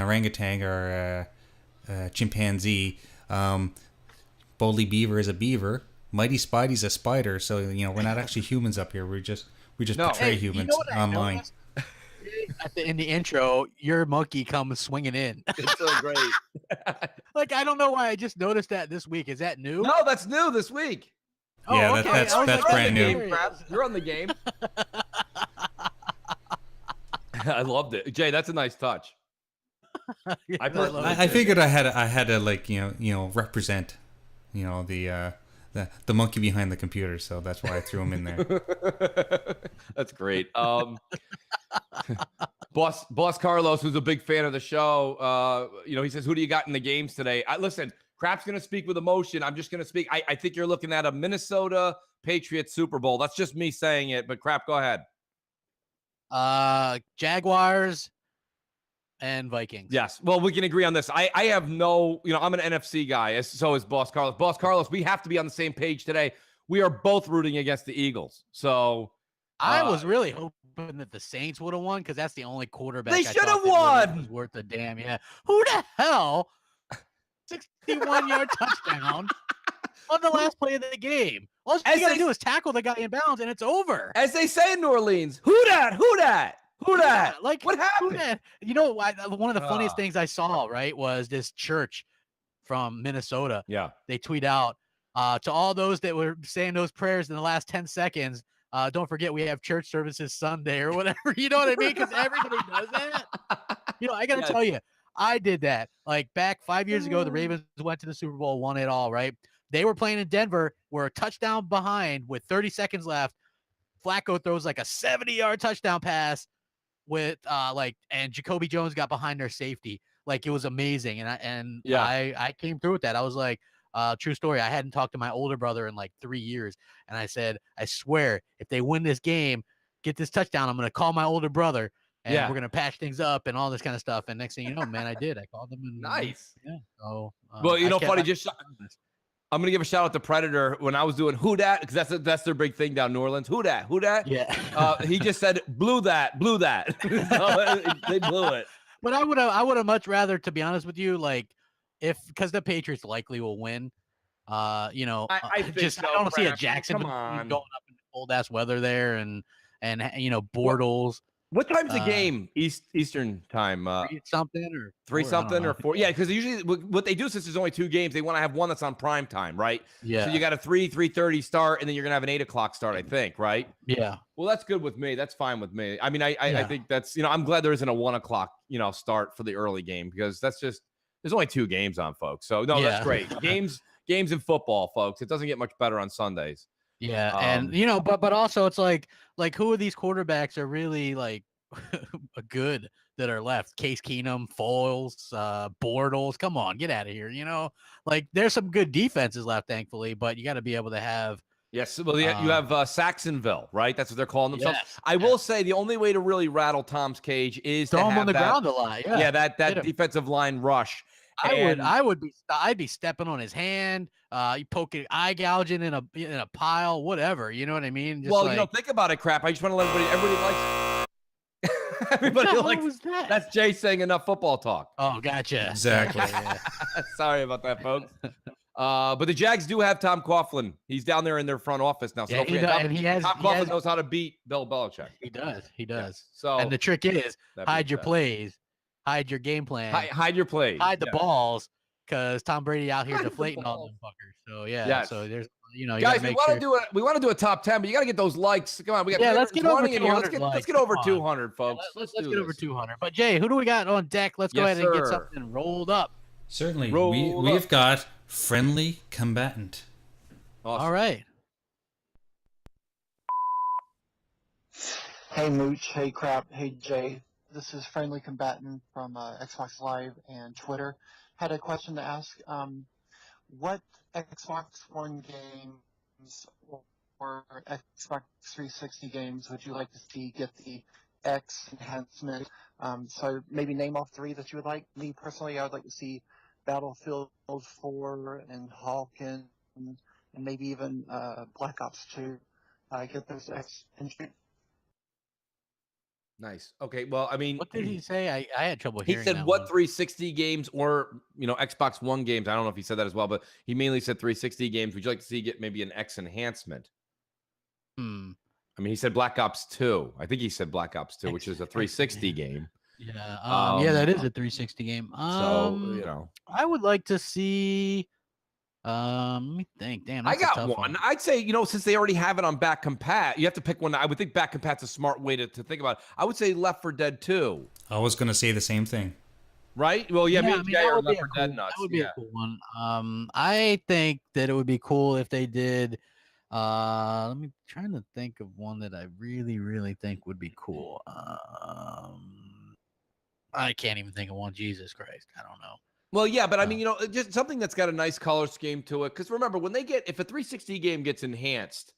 orangutan or a chimpanzee. Boldly Beaver is a beaver. Mighty Spidey's a spider. So we're not actually humans up here. We just portray humans online. In the intro, your monkey comes swinging in. It's so great. Like, I don't know why I just noticed that this week. Is that new? No, that's new this week. Yeah, okay. that's brand new. You're on the game. I loved it, Jay. That's a nice touch. I figured I had to like represent the monkey behind the computer, so that's why I threw him in there. That's great. Boss Carlos, who's a big fan of the show, he says, who do you got in the games today? Listen, Crap's going to speak with emotion. I'm just going to speak. I think you're looking at a Minnesota Patriots Super Bowl. That's just me saying it, but Crap, go ahead. Jaguars and Vikings. Yes. Well, we can agree on this. I have no, I'm an NFC guy. So is Boss Carlos. Boss Carlos, we have to be on the same page today. We are both rooting against the Eagles. So I was really hoping that the Saints would have won because that's the only quarterback they I should have thought that won. was worth a damn. Yeah. Who the hell? 61-yard touchdown on the last play of the game. All you got to do is tackle the guy in bounds, and it's over. As they say in New Orleans, who dat? Who dat? Who dat? Like, what happened? One of the funniest things I saw, right, was this church from Minnesota. Yeah. They tweet out, to all those that were saying those prayers in the last 10 seconds, don't forget we have church services Sunday or whatever. You know what I mean? Because everybody does that. I got to tell you, I did that. Like back 5 years ago, the Ravens went to the Super Bowl, won it all, right? They were playing in Denver, were a touchdown behind with 30 seconds left. Flacco throws like a 70-yard touchdown pass with and Jacoby Jones got behind their safety. Like it was amazing. And I came through with that. I was like, true story. I hadn't talked to my older brother in like 3 years. And I said, I swear, if they win this game, get this touchdown, I'm going to call my older brother and we're going to patch things up and all this kind of stuff. And next thing you know, man, I did. I called them. And, nice. Yeah. So, well, funny, I'm going to give a shout out to Predator when I was doing who dat, because that's their big thing down New Orleans. Who dat? Who dat? Yeah. He just said, blew that. So, they blew it. But I would have much rather, to be honest with you, like because the Patriots likely will win. I don't see a Jackson going up in cold ass weather there and Bortles. What time's the game? Eastern time? 3 something or 3 something or 4? Yeah, because usually what they do, since there's only 2 games, they want to have one that's on prime time, right? Yeah. So you got a 3:30 start, and then you're gonna have an 8:00 start, I think, right? Yeah. Well, that's good with me. That's fine with me. I mean, I think that's I'm glad there isn't a 1:00 start for the early game, because that's just there's only 2 games on, folks. So no, that's great. Games in football, folks. It doesn't get much better on Sundays. Yeah, and but also it's like who of these quarterbacks are really like good that are left? Case Keenum, Foles, Bortles. Come on, get out of here. Like there's some good defenses left, thankfully, but you got to be able to have. Yes, well, you have Saxonville, right? That's what they're calling themselves. Yes, I will say the only way to really rattle Tom's cage is throw to him have on the ground a lot. Yeah, that defensive line rush. I'd be stepping on his hand, poking, eye gouging in a pile, whatever. You know what I mean? Just think about it, crap. I just want to let everybody likes. Everybody likes that. That's Jay saying enough football talk. Oh, gotcha. Exactly. Sorry about that, folks. But the Jags do have Tom Coughlin. He's down there in their front office now. So Tom Coughlin knows how to beat Bill Belichick. He does. Yeah. So, and the trick is hide your plays. Hide your game plan. Hide your plays. Hide the balls, because Tom Brady out here deflating all them fuckers. So so there's guys, we want to do a top 10, but you got to get those likes. Come on, we got let's get over 200. Let's get over 200, folks. Let's get over 200. But Jay, who do we got on deck? Let's go ahead and get something rolled up. Certainly, we've got Friendly Combatant. Awesome. All right. Hey Mooch, hey Crap, hey Jay. This is Friendly Combatant from Xbox Live and Twitter. Had a question to ask. What Xbox One games or Xbox 360 games would you like to see get the X enhancement? So maybe name off 3 that you would like. Me personally, I would like to see Battlefield 4 and Hawken and maybe even Black Ops 2 get those X enhancements. Nice. Okay. Well, I mean, what did he say? I had trouble hearing. He said that what one. 360 games or Xbox One games. I don't know if he said that as well, but he mainly said 360 games. Would you like to see get maybe an X enhancement? I mean, he said Black Ops 2. I think he said Black Ops 2, which is a 360 game. Yeah. Yeah, that is a 360 game. So I would like to see. Let me think. Damn, I got one. I'd say, since they already have it on back compat, you have to pick one. I would think back compat's a smart way to think about it. I would say Left 4 Dead 2. I was going to say the same thing. Right? Well, me and Jay are Left 4 Dead nuts. That would be a cool one. I think that it would be cool if they did. Let me trying to think of one that I really, really think would be cool. I can't even think of one. Jesus Christ, I don't know. Well, yeah, but I mean, just something that's got a nice color scheme to it. Because remember, if a 360 game gets enhanced,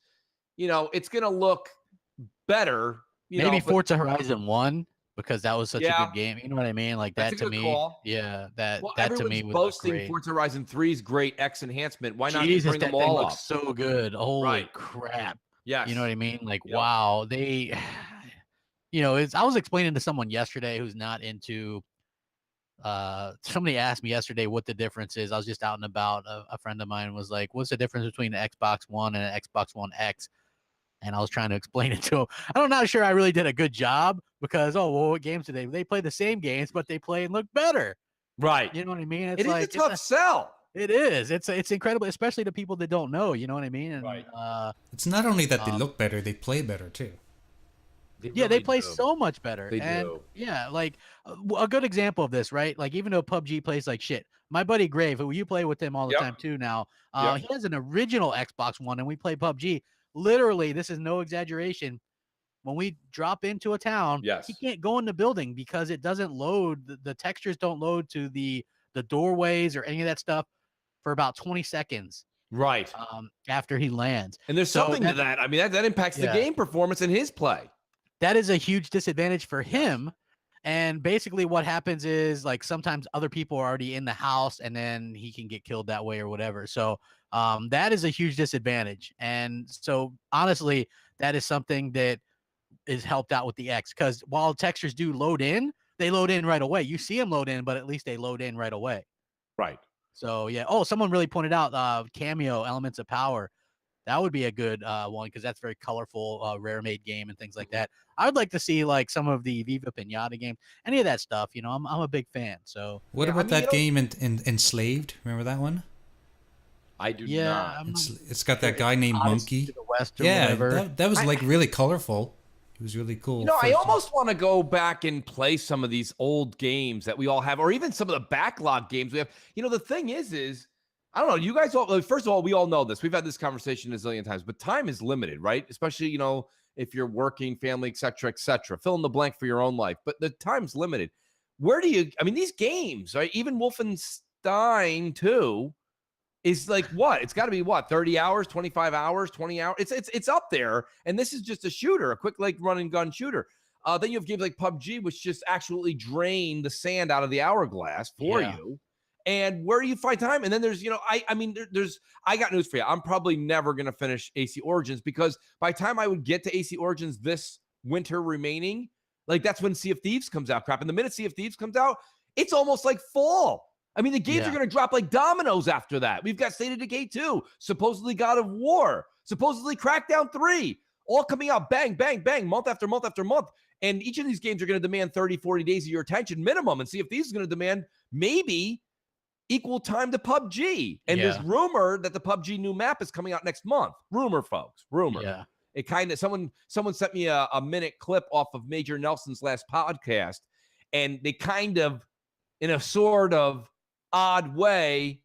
it's going to look better Maybe Forza Horizon 1 because that was such a Yeah. good game. You know what I mean? Like That's that a to good me. call. Yeah, that to everyone's me was boasting great. Forza Horizon 3's great X enhancement. Why not Jesus, bring them that thing all looks up? so good. Holy Right. crap. Yes. You know what I mean? Like, Yep. wow. They, I was explaining to someone yesterday who's not into, somebody asked me yesterday what the difference is. I was just out and about. A friend of mine was like, what's the difference between an Xbox One and an Xbox One X? And I was trying to explain it to him. I'm not sure I really did a good job because, what games do they play the same games, but they play and look better. Right. You know what I mean? It's It is like, a tough sell. It is. It's incredible, especially to people that don't know. You know what I mean? And, It's not only that they look better; they play better too. they play so much better. They and do. Yeah, like a good example of this, right? Like even though PUBG plays like shit, my buddy Grave, who you play with him all the time too now, he has an original Xbox One, and we play PUBG. Literally, this is no exaggeration. When we drop into a town, he can't go in the building because it doesn't load. The textures don't load to the doorways or any of that stuff for about 20 seconds. Right. After he lands. And there's something to that. I mean, that impacts the game performance in his play. That is a huge disadvantage for him. And basically what happens is like sometimes other people are already in the house and then he can get killed that way or whatever. So that is a huge disadvantage. And so honestly, that is something that is helped out with the X, because while textures do load in, they load in right away. You see them load in, but at least they load in right away. Right. So yeah. Oh, someone really pointed out Cameo Elements of Power. That would be a good one because that's very colorful, rare made game and things like that. I would like to see like some of the Viva Pinata games, any of that stuff. I'm a big fan. So What about that game in Enslaved? Remember that one? I do not. It's got that guy named Odyssey Monkey. to the West or Yeah, whatever. that was like really colorful. It was really cool. I almost want to go back and play some of these old games that we all have, or even some of the backlog games we have. The thing is I don't know. You guys all, first of all, we all know this. We've had this conversation a zillion times, but time is limited, right? Especially, if you're working, family, et cetera, fill in the blank for your own life, but the time's limited. These games, right? Even Wolfenstein 2 is like what? It's got to be what? 30 hours, 25 hours, 20 hours. It's up there. And this is just a shooter, a quick like run and gun shooter. Then you have games like PUBG, which just absolutely drain the sand out of the hourglass for you. And where do you find time? And then there's, I got news for you. I'm probably never going to finish AC Origins because by the time I would get to AC Origins this winter remaining, like that's when Sea of Thieves comes out, crap. And the minute Sea of Thieves comes out, it's almost like fall. I mean, the games are going to drop like dominoes after that. We've got State of Decay 2, supposedly God of War, supposedly Crackdown 3, all coming out bang, bang, bang, month after month after month. And each of these games are going to demand 30, 40 days of your attention minimum. And Sea of Thieves is going to demand maybe equal time to PUBG. And there's rumor that the PUBG new map is coming out next month. Rumor, folks. Rumor. Yeah. It kind of, someone sent me a minute clip off of Major Nelson's last podcast, and they kind of, in a sort of odd way,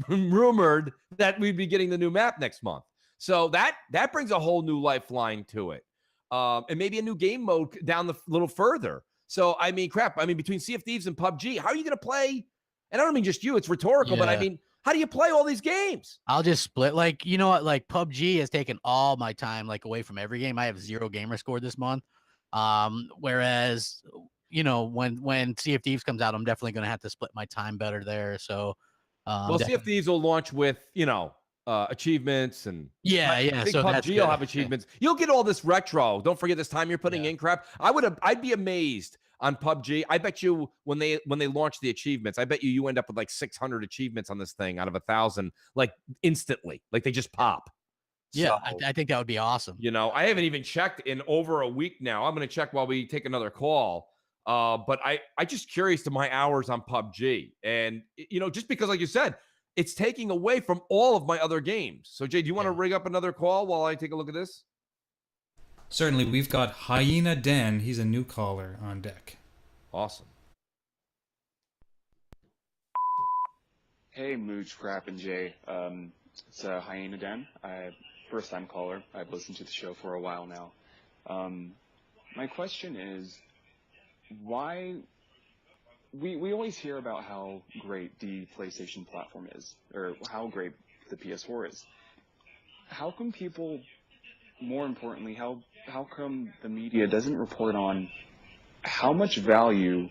rumored that we'd be getting the new map next month. So that brings a whole new lifeline to it. And maybe a new game mode down the little further. So, between Sea of Thieves and PUBG, how are you going to play? And I don't mean just you, it's rhetorical, but how do you play all these games? I'll just split. Like, you know what? Like PUBG has taken all my time, like away from every game. I have 0 gamer score this month. Whereas, when Sea of Thieves comes out, I'm definitely going to have to split my time better there. So, Sea of Thieves will launch with, achievements and I think so PUBG will have achievements. You'll get all this retro. Don't forget this time you're putting in crap. I'd be amazed on PUBG. I bet you when they launch the achievements, I bet you end up with like 600 achievements on this thing out of 1,000, like instantly, like they just pop. Yeah, So, I think that would be awesome. I haven't even checked in over a week now. I'm going to check while we take another call. But I just curious to my hours on PUBG. And, just because, like you said, it's taking away from all of my other games. So, Jay, do you want to rig up another call while I take a look at this? Certainly. We've got Hyena Den. He's a new caller on deck. Awesome. Hey, Mooch, Crap, and Jay. It's Hyena Den. First-time caller. I've listened to the show for a while now. My question is, why... We always hear about how great the PlayStation platform is, or how great the PS4 is. How come people more importantly, how come the media doesn't report on how much value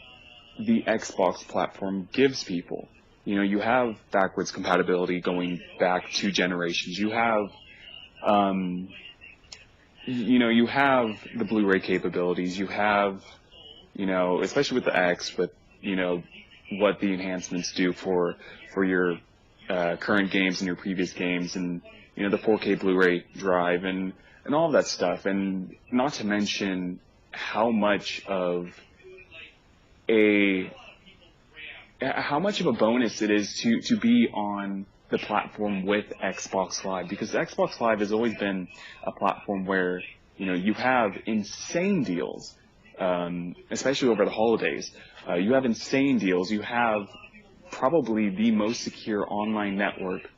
the Xbox platform gives people? You know, you have backwards compatibility going back 2 generations. You have, you have the Blu-ray capabilities. You have, especially with the X, with, what the enhancements do for your current games and your previous games, and, the 4K Blu-ray drive and all of that stuff. And not to mention how much of a bonus it is to be on the platform with Xbox Live, because Xbox Live has always been a platform where you have insane deals, especially over the holidays. You have insane deals. You have probably the most secure online network,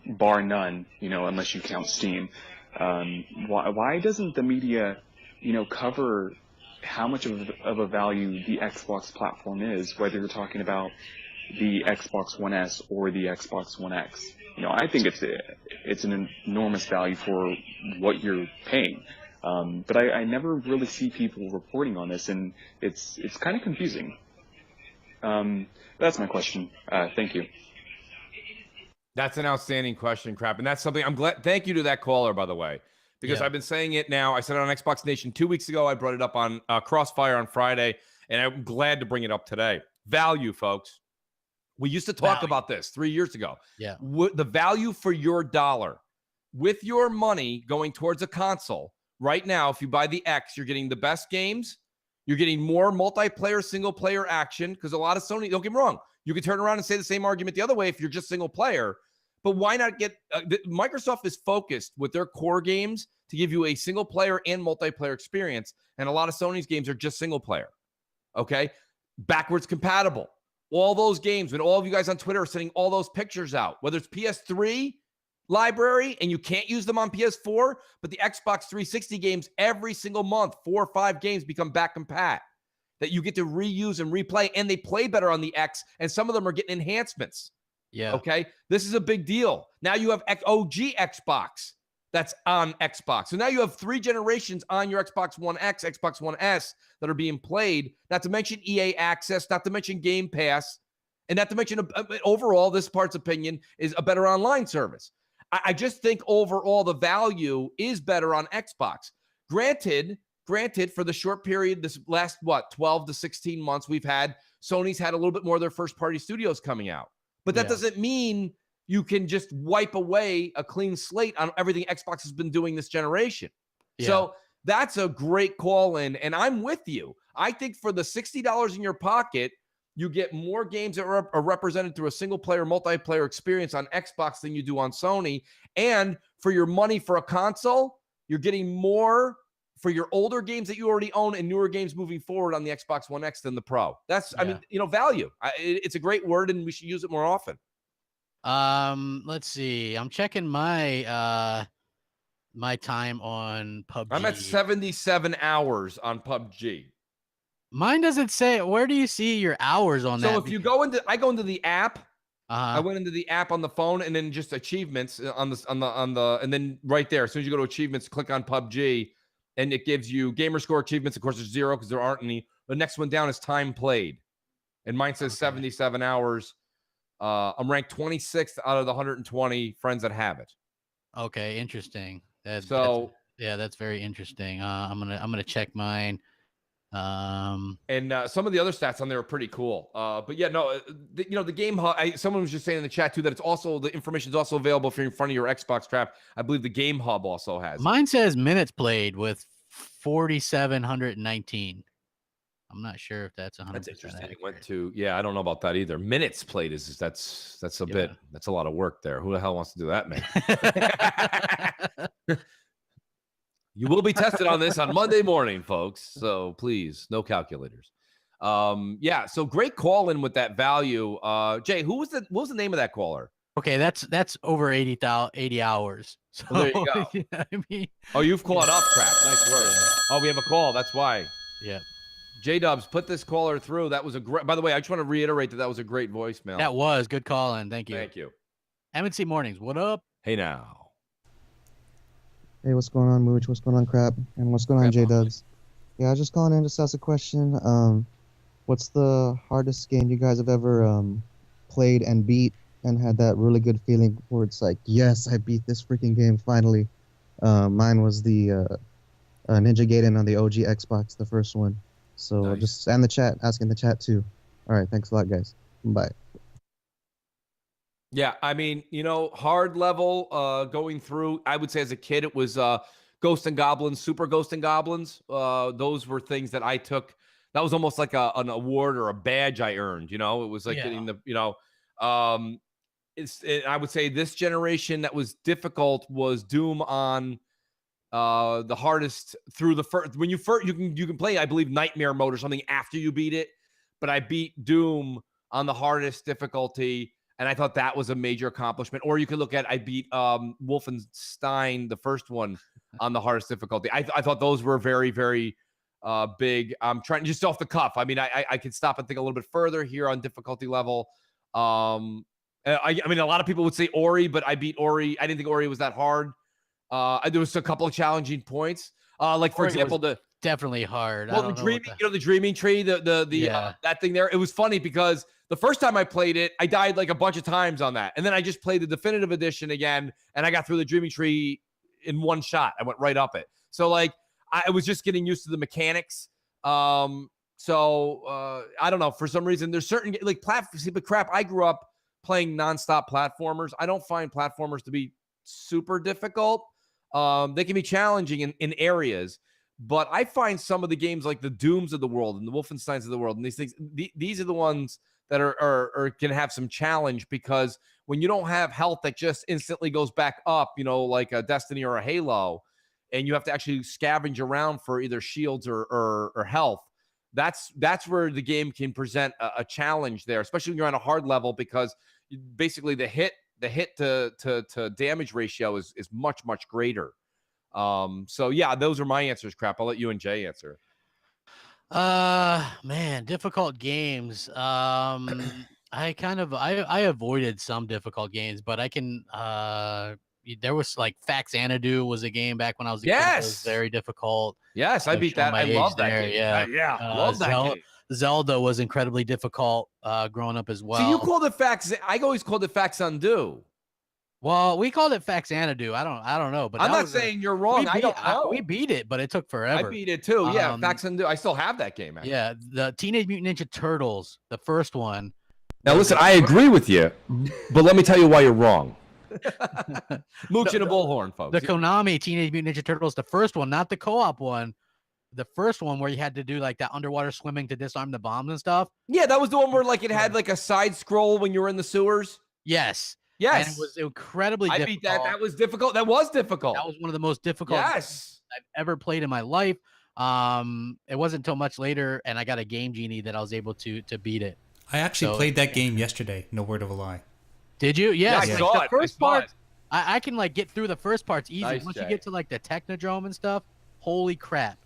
bar none, unless you count Steam. Why doesn't the media, cover how much of a value the Xbox platform is, whether you're talking about the Xbox One S or the Xbox One X? I think it's an enormous value for what you're paying. But I never really see people reporting on this, and it's kind of confusing. That's my question. Thank you. That's an outstanding question, Crap. And that's something I'm glad. Thank you to that caller, by the way, because I've been saying it now. I said it on Xbox Nation 2 weeks ago. I brought it up on Crossfire on Friday, and I'm glad to bring it up today. Value, folks. We used to talk about this 3 years ago. Yeah. The value for your dollar with your money going towards a console. Right now, if you buy the X, you're getting the best games. You're getting more multiplayer, single-player action, because a lot of Sony, don't get me wrong, you could turn around and say the same argument the other way if you're just single-player, but why not get Microsoft is focused with their core games to give you a single-player and multiplayer experience, and a lot of Sony's games are just single-player, okay? Backwards compatible. All those games, when all of you guys on Twitter are sending all those pictures out, whether it's PS3 library and you can't use them on PS4, but the Xbox 360 games every single month, 4 or 5 games become back compat that you get to reuse and replay, and they play better on the X, and some of them are getting enhancements. Yeah. Okay. This is a big deal. Now you have OG Xbox that's on Xbox. So now you have 3 generations on your Xbox One X, Xbox One S that are being played, not to mention EA Access, not to mention Game Pass, and not to mention overall, this part's opinion is a better online service. I just think overall the value is better on Xbox. Granted, for the short period, this last, 12 to 16 months, Sony's had a little bit more of their first-party studios coming out. But that doesn't mean you can just wipe away a clean slate on everything Xbox has been doing this generation. Yeah. So that's a great call in, and I'm with you. I think for the $60 in your pocket, you get more games that are represented through a single-player, multiplayer experience on Xbox than you do on Sony. And for your money for a console, you're getting more for your older games that you already own and newer games moving forward on the Xbox One X than the Pro. That's, I mean, value. It's a great word, and we should use it more often. Let's see. I'm checking my my time on PUBG. I'm at 77 hours on PUBG. Mine doesn't say. Where do you see your hours on that? So if you go into, I go into the app. I went into the app on the phone, and then just achievements on the, and then right there, as soon as you go to achievements, click on PUBG, and it gives you gamer score achievements. Of course, there's 0 because there aren't any. The next one down is time played, and mine says 77 hours. I'm ranked 26th out of the 120 friends that have it. Okay, interesting. That's very interesting. I'm gonna check mine. And some of the other stats on there are pretty cool. But yeah, no, the game hub. Someone was just saying in the chat too that it's also, the information is also available if you're in front of your Xbox Trap. I believe the game hub also has. Mine says minutes played with 4,719. I'm not sure if that's 100%. That's interesting. It went to, I don't know about that either. Minutes played that's a lot of work there. Who the hell wants to do that, man? You will be tested on this on Monday morning, folks. So please, no calculators. So great call in with that value. Jay, what was the name of that caller? Okay, that's over 80 hours. So well, there you go. Yeah, I mean, you've caught up, Crap. Nice work. Oh, we have a call. That's why. Yeah. J-Dubs, put this caller through. That was a great, by the way, I just want to reiterate that was a great voicemail. That was good call in. Thank you. Thank you. M&C Mornings, what up? Hey now. Hey, what's going on, Mooch? What's going on, Crap? And what's going on, J-Dubs? Yeah, I was just calling in to ask a question. What's the hardest game you guys have ever played and beat and had that really good feeling where it's like, yes, I beat this freaking game finally? Mine was the Ninja Gaiden on the OG Xbox, the first one. So just and the chat, asking the chat too. All right, thanks a lot, guys. Bye. Yeah, I mean, hard level going through, I would say as a kid, it was Ghost and Goblins, Super Ghost and Goblins. Those were things that I took. That was almost like an award or a badge I earned, It was like getting the, I would say this generation that was difficult was Doom on the hardest through the first. When you can play, I believe, Nightmare mode or something after you beat it. But I beat Doom on the hardest difficulty. And I thought that was a major accomplishment. Or you could look at, I beat Wolfenstein, the first one, on the hardest difficulty. I thought those were very, very big. I'm trying just off the cuff. I mean, I could stop and think a little bit further here on difficulty level. I mean, a lot of people would say Ori, but I beat Ori. I didn't think Ori was that hard. There was a couple of challenging points. Like, for example, definitely hard. Well, the dreaming tree, that thing there. It was funny because the first time I played it, I died like a bunch of times on that. And then I just played the definitive edition again, and I got through the dreaming tree in one shot. I went right up it. So like I was just getting used to the mechanics. I don't know. For some reason, there's certain like but crap. I grew up playing nonstop platformers. I don't find platformers to be super difficult. They can be challenging in areas. But I find some of the games like the Dooms of the world and the Wolfensteins of the world and these things, these are the ones that are can have some challenge, because when you don't have health that just instantly goes back up, like a Destiny or a Halo, and you have to actually scavenge around for either shields or health, that's where the game can present a challenge there, especially when you're on a hard level, because basically the hit to damage ratio is much, much greater. So yeah, those are my answers, Crap. I'll let you and Jay answer. Man, difficult games. I avoided some difficult games, but I can there was like Fax Anadu was a game back when I was a kid that was very difficult. Yes, I beat that. I love that game. Yeah. Love that game. Zelda was incredibly difficult growing up as well. So you called it Fax. I always called it Fax Undo. Well, we called it Fax Anadu. I don't know, but I'm not saying you're wrong. I don't know. We beat it, but it took forever. I beat it too. Yeah, Fax Undo. I still have that game. Actually. Yeah, the Teenage Mutant Ninja Turtles, the first one. Now listen, I agree with you, but let me tell you why you're wrong. Mooch and a bullhorn, folks. The Konami Teenage Mutant Ninja Turtles, the first one, not the co-op one. The first one where you had to do like that underwater swimming to disarm the bombs and stuff. Yeah, that was the one where like it had like a side scroll when you were in the sewers. Yes. Yes. And it was incredibly difficult. I beat that. That was difficult. That was difficult. That was one of the most difficult games I've ever played in my life. It wasn't until much later, and I got a Game Genie that I was able to beat it. I actually played that game yesterday. No word of a lie. Did you? Yes. Yeah, I saw the first part, I can like get through the first parts easy. Nice, Once Jay. you get to like the Technodrome and stuff, holy crap.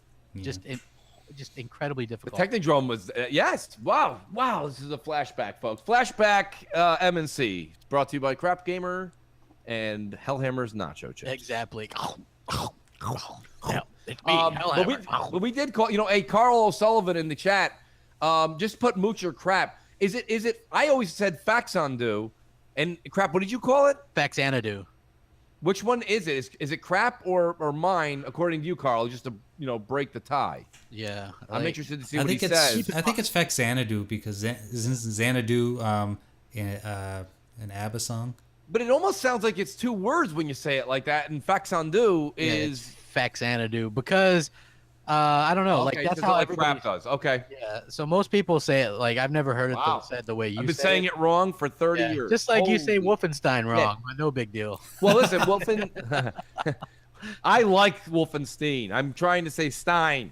Just incredibly difficult. The Technodrome was yes. Wow. This is a flashback, folks. Flashback M&C. It's brought to you by Crap Gamer and Hellhammer's Nacho Chips. Exactly. It's me, but we did call. Hey, Carl O'Sullivan in the chat. Just put Mooch or Crap. Is it? I always said Fax Undo, and Crap. What did you call it? Fax Anadu. Which one is it? Is it Crap or mine? According to you, Carl, just to break the tie. Yeah, I'm interested to see what he says. I think it's Fax Xanadu, because isn't Xanadu an ABBA song? But it almost sounds like it's two words when you say it like that. And Fax Undo is Fax Anadu, because I don't know, okay, like that's how Crap does. Okay. Yeah. So most people say it like I've never heard it said the way you. I've been say saying it wrong for 30 years. Just like you say Wolfenstein wrong, but no big deal. Well, listen, I like Wolfenstein. I'm trying to say Stein.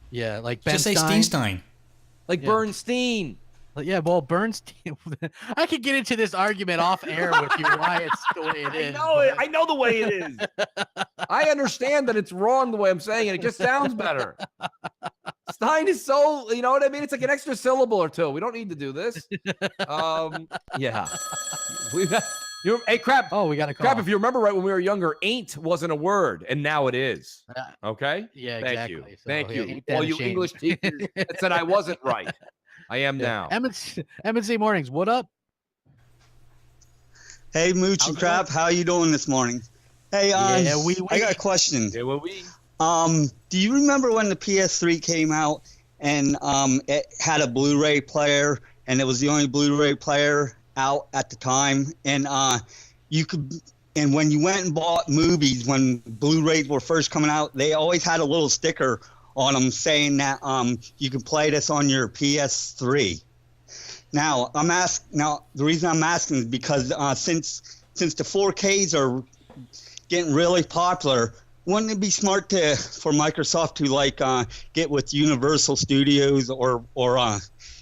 Yeah, like Ben Just say Stein. Steenstein. Like Bernstein. Yeah, well, Bernstein. I could get into this argument off air with you why it's the way it is. I know the way it is. I understand that it's wrong the way I'm saying it. It just sounds better. Stein is so, you know what I mean? It's like an extra syllable or two. We don't need to do this. Yeah. Hey, Crap. Oh, we got a call. Crap, if you remember right when we were younger, ain't wasn't a word, and now it is. Okay? Yeah, Thank exactly. you. So, Thank yeah, you. ain't that All a you shame? English teachers that said I wasn't right. I am now. M&C Mornings, what up? Hey, Mooch and Crap, how you doing this morning? Hey, I got a question. Yeah, we. Do you remember when the PS3 came out and it had a Blu-ray player, and it was the only Blu-ray player out at the time, and you could, and when you went and bought movies when Blu-rays were first coming out, they always had a little sticker on them saying that you can play this on your PS3. Now the reason I'm asking is because since the 4Ks are getting really popular, wouldn't it be smart for Microsoft to get with Universal Studios or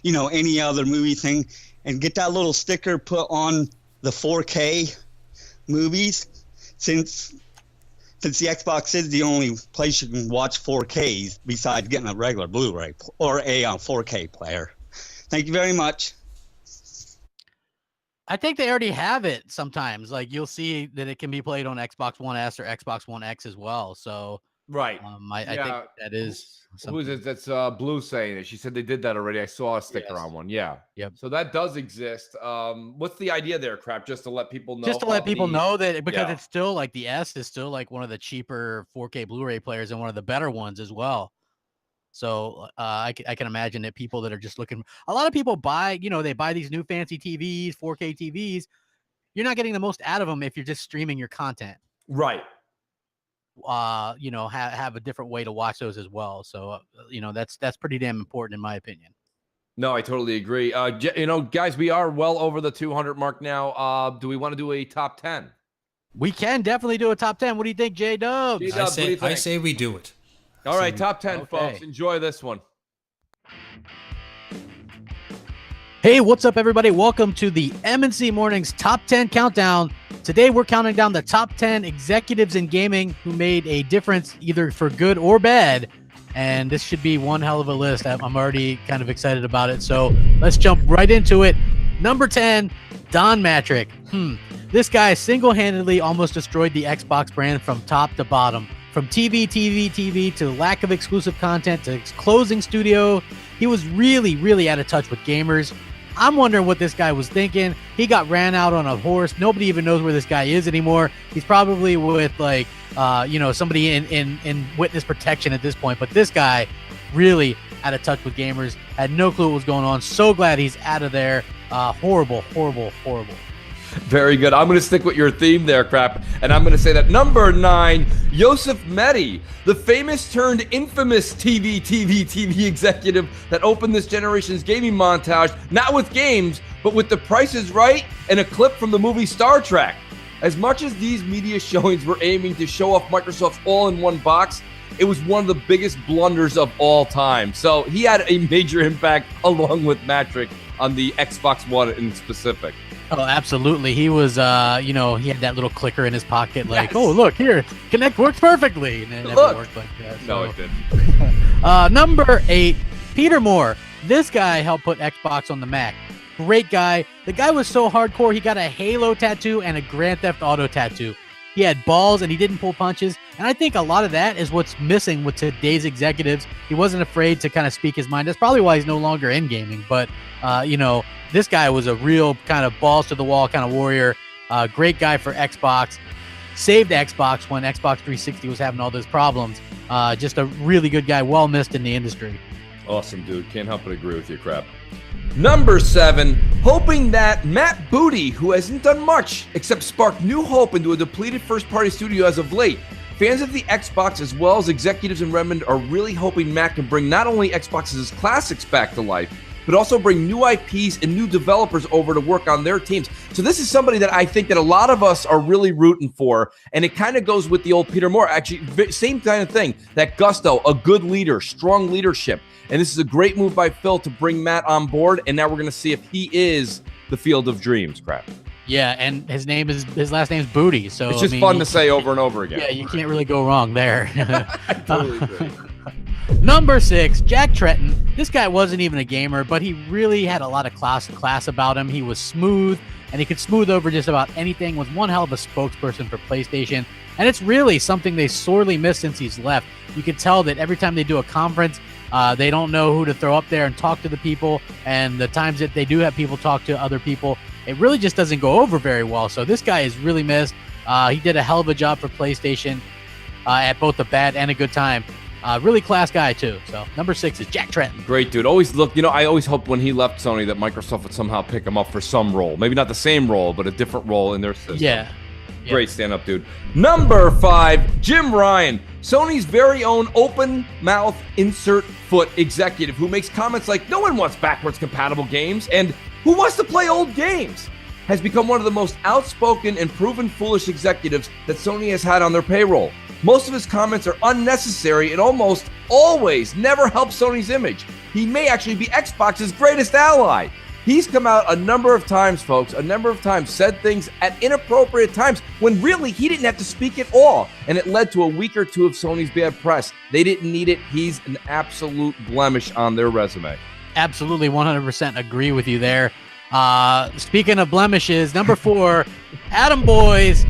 any other movie thing and get that little sticker put on the 4K movies, since the Xbox is the only place you can watch 4Ks besides getting a regular Blu-ray or a 4K player. Thank you very much. I think they already have it sometimes. Like, you'll see that it can be played on Xbox One S or Xbox One X as well. So, right. I think that is Who is it? That's Blue saying it. She said they did that already. I saw a sticker on one. Yeah. Yep. So that does exist. What's the idea there, Crap? Just to let people know. Just to let people know that, because Yeah. it's still like the S is still like one of the cheaper 4K Blu-ray players and one of the better ones as well. So I can imagine that people that are just looking, a lot of people buy, they buy these new fancy TVs, 4K TVs. You're not getting the most out of them if you're just streaming your content. Right. Have a different way to watch those as well. So, that's pretty damn important in my opinion. No, I totally agree. Guys, we are well over the 200 mark now. Do we want to do a top 10? We can definitely do a top 10. What do you think, J-Dubs? J-Dubs, what do you think? I say we do it. All right, top 10, Okay. folks. Enjoy this one. Hey, what's up, everybody? Welcome to the M&C Mornings Top 10 Countdown. Today, we're counting down the top 10 executives in gaming who made a difference either for good or bad. And this should be one hell of a list. I'm already kind of excited about it. So let's jump right into it. Number 10, Don Matrick. This guy single-handedly almost destroyed the Xbox brand from top to bottom. From TV to lack of exclusive content to closing studio, he was really, really out of touch with gamers. I'm wondering what this guy was thinking. He got ran out on a horse. Nobody even knows where this guy is anymore. He's probably with somebody in witness protection at this point. But this guy really out of touch with gamers, had no clue what was going on. So glad he's out of there. Horrible. Very good. I'm going to stick with your theme there, Crap. And I'm going to say that number 9, Yosef Mehdi, the famous turned infamous TV executive that opened this generation's gaming montage, not with games, but with The Price is Right and a clip from the movie Star Trek. As much as these media showings were aiming to show off Microsoft's all-in-one box, it was one of the biggest blunders of all time. So he had a major impact along with Matrick on the Xbox One in specific. Oh, absolutely. He was, he had that little clicker in his pocket, like, Yes. oh, look, here, Connect works perfectly. And it never worked like that. No, so. it didn't. Number 8, Peter Moore. This guy helped put Xbox on the map. Great guy. The guy was so hardcore, he got a Halo tattoo and a Grand Theft Auto tattoo. He had balls and he didn't pull punches. And I think a lot of that is what's missing with today's executives. He wasn't afraid to kind of speak his mind. That's probably why he's no longer in gaming. But, this guy was a real kind of balls to the wall kind of warrior. Great guy for Xbox. Saved Xbox when Xbox 360 was having all those problems. Just a really good guy. Well missed in the industry. Awesome, dude. Can't help but agree with you, Crap. Number 7, hoping that Matt Booty, who hasn't done much except spark new hope into a depleted first-party studio as of late. Fans of the Xbox as well as executives in Redmond are really hoping Matt can bring not only Xbox's classics back to life, but also bring new IPs and new developers over to work on their teams. So this is somebody that I think that a lot of us are really rooting for, and it kind of goes with the old Peter Moore. Actually, same kind of thing. That gusto, a good leader, strong leadership. And this is a great move by Phil to bring Matt on board, and now we're going to see if he is the Field of Dreams, Crap. Yeah, and his last name is Booty. So it's just fun to say over and over again. Yeah, you can't really go wrong there. I totally agree. Number 6, Jack Tretton. This guy wasn't even a gamer, but he really had a lot of class about him. He was smooth, and he could smooth over just about anything, was one hell of a spokesperson for PlayStation. And it's really something they sorely missed since he's left. You can tell that every time they do a conference, they don't know who to throw up there and talk to the people. And the times that they do have people talk to other people, it really just doesn't go over very well. So this guy is really missed. He did a hell of a job for PlayStation at both a bad and a good time. Really class guy, too. So number 6 is Jack Tretton. Great dude. Always look, I always hoped when he left Sony that Microsoft would somehow pick him up for some role. Maybe not the same role, but a different role in their system. Yeah. Great stand-up dude. Number 5, Jim Ryan, Sony's very own open-mouth insert foot executive who makes comments like, no one wants backwards compatible games, and who wants to play old games? Has become one of the most outspoken and proven foolish executives that Sony has had on their payroll. Most of his comments are unnecessary and almost always never help Sony's image. He may actually be Xbox's greatest ally. He's come out a number of times, folks, said things at inappropriate times when really he didn't have to speak at all, and it led to a week or two of Sony's bad press. They didn't need it. He's an absolute blemish on their resume. Absolutely, 100% agree with you there. Speaking of blemishes, number 4, Adam Boyes.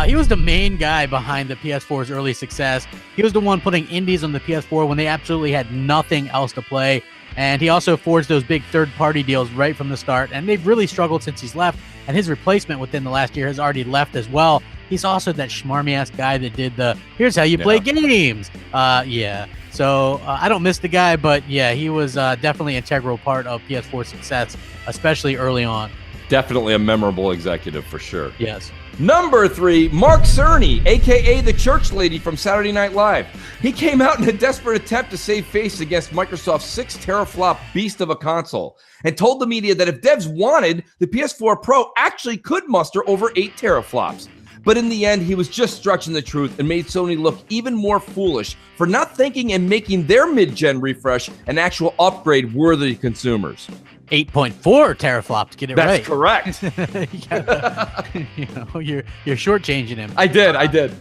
He was the main guy behind the PS4's early success. He was the one putting indies on the PS4 when they absolutely had nothing else to play. And he also forged those big third-party deals right from the start. And they've really struggled since he's left. And his replacement within the last year has already left as well. He's also that schmarmy-ass guy that did the, here's how you play games. Yeah. So I don't miss the guy, but yeah, he was definitely an integral part of PS4's success, especially early on. Definitely a memorable executive for sure. Yes. Number 3, Mark Cerny, a.k.a. the church lady from Saturday Night Live. He came out in a desperate attempt to save face against Microsoft's 6 teraflop beast of a console and told the media that if devs wanted, the PS4 Pro actually could muster over 8 teraflops. But in the end, he was just stretching the truth and made Sony look even more foolish for not thinking and making their mid-gen refresh an actual upgrade worthy to consumers. 8.4 teraflops, get it right. That's correct. You're shortchanging him. I did.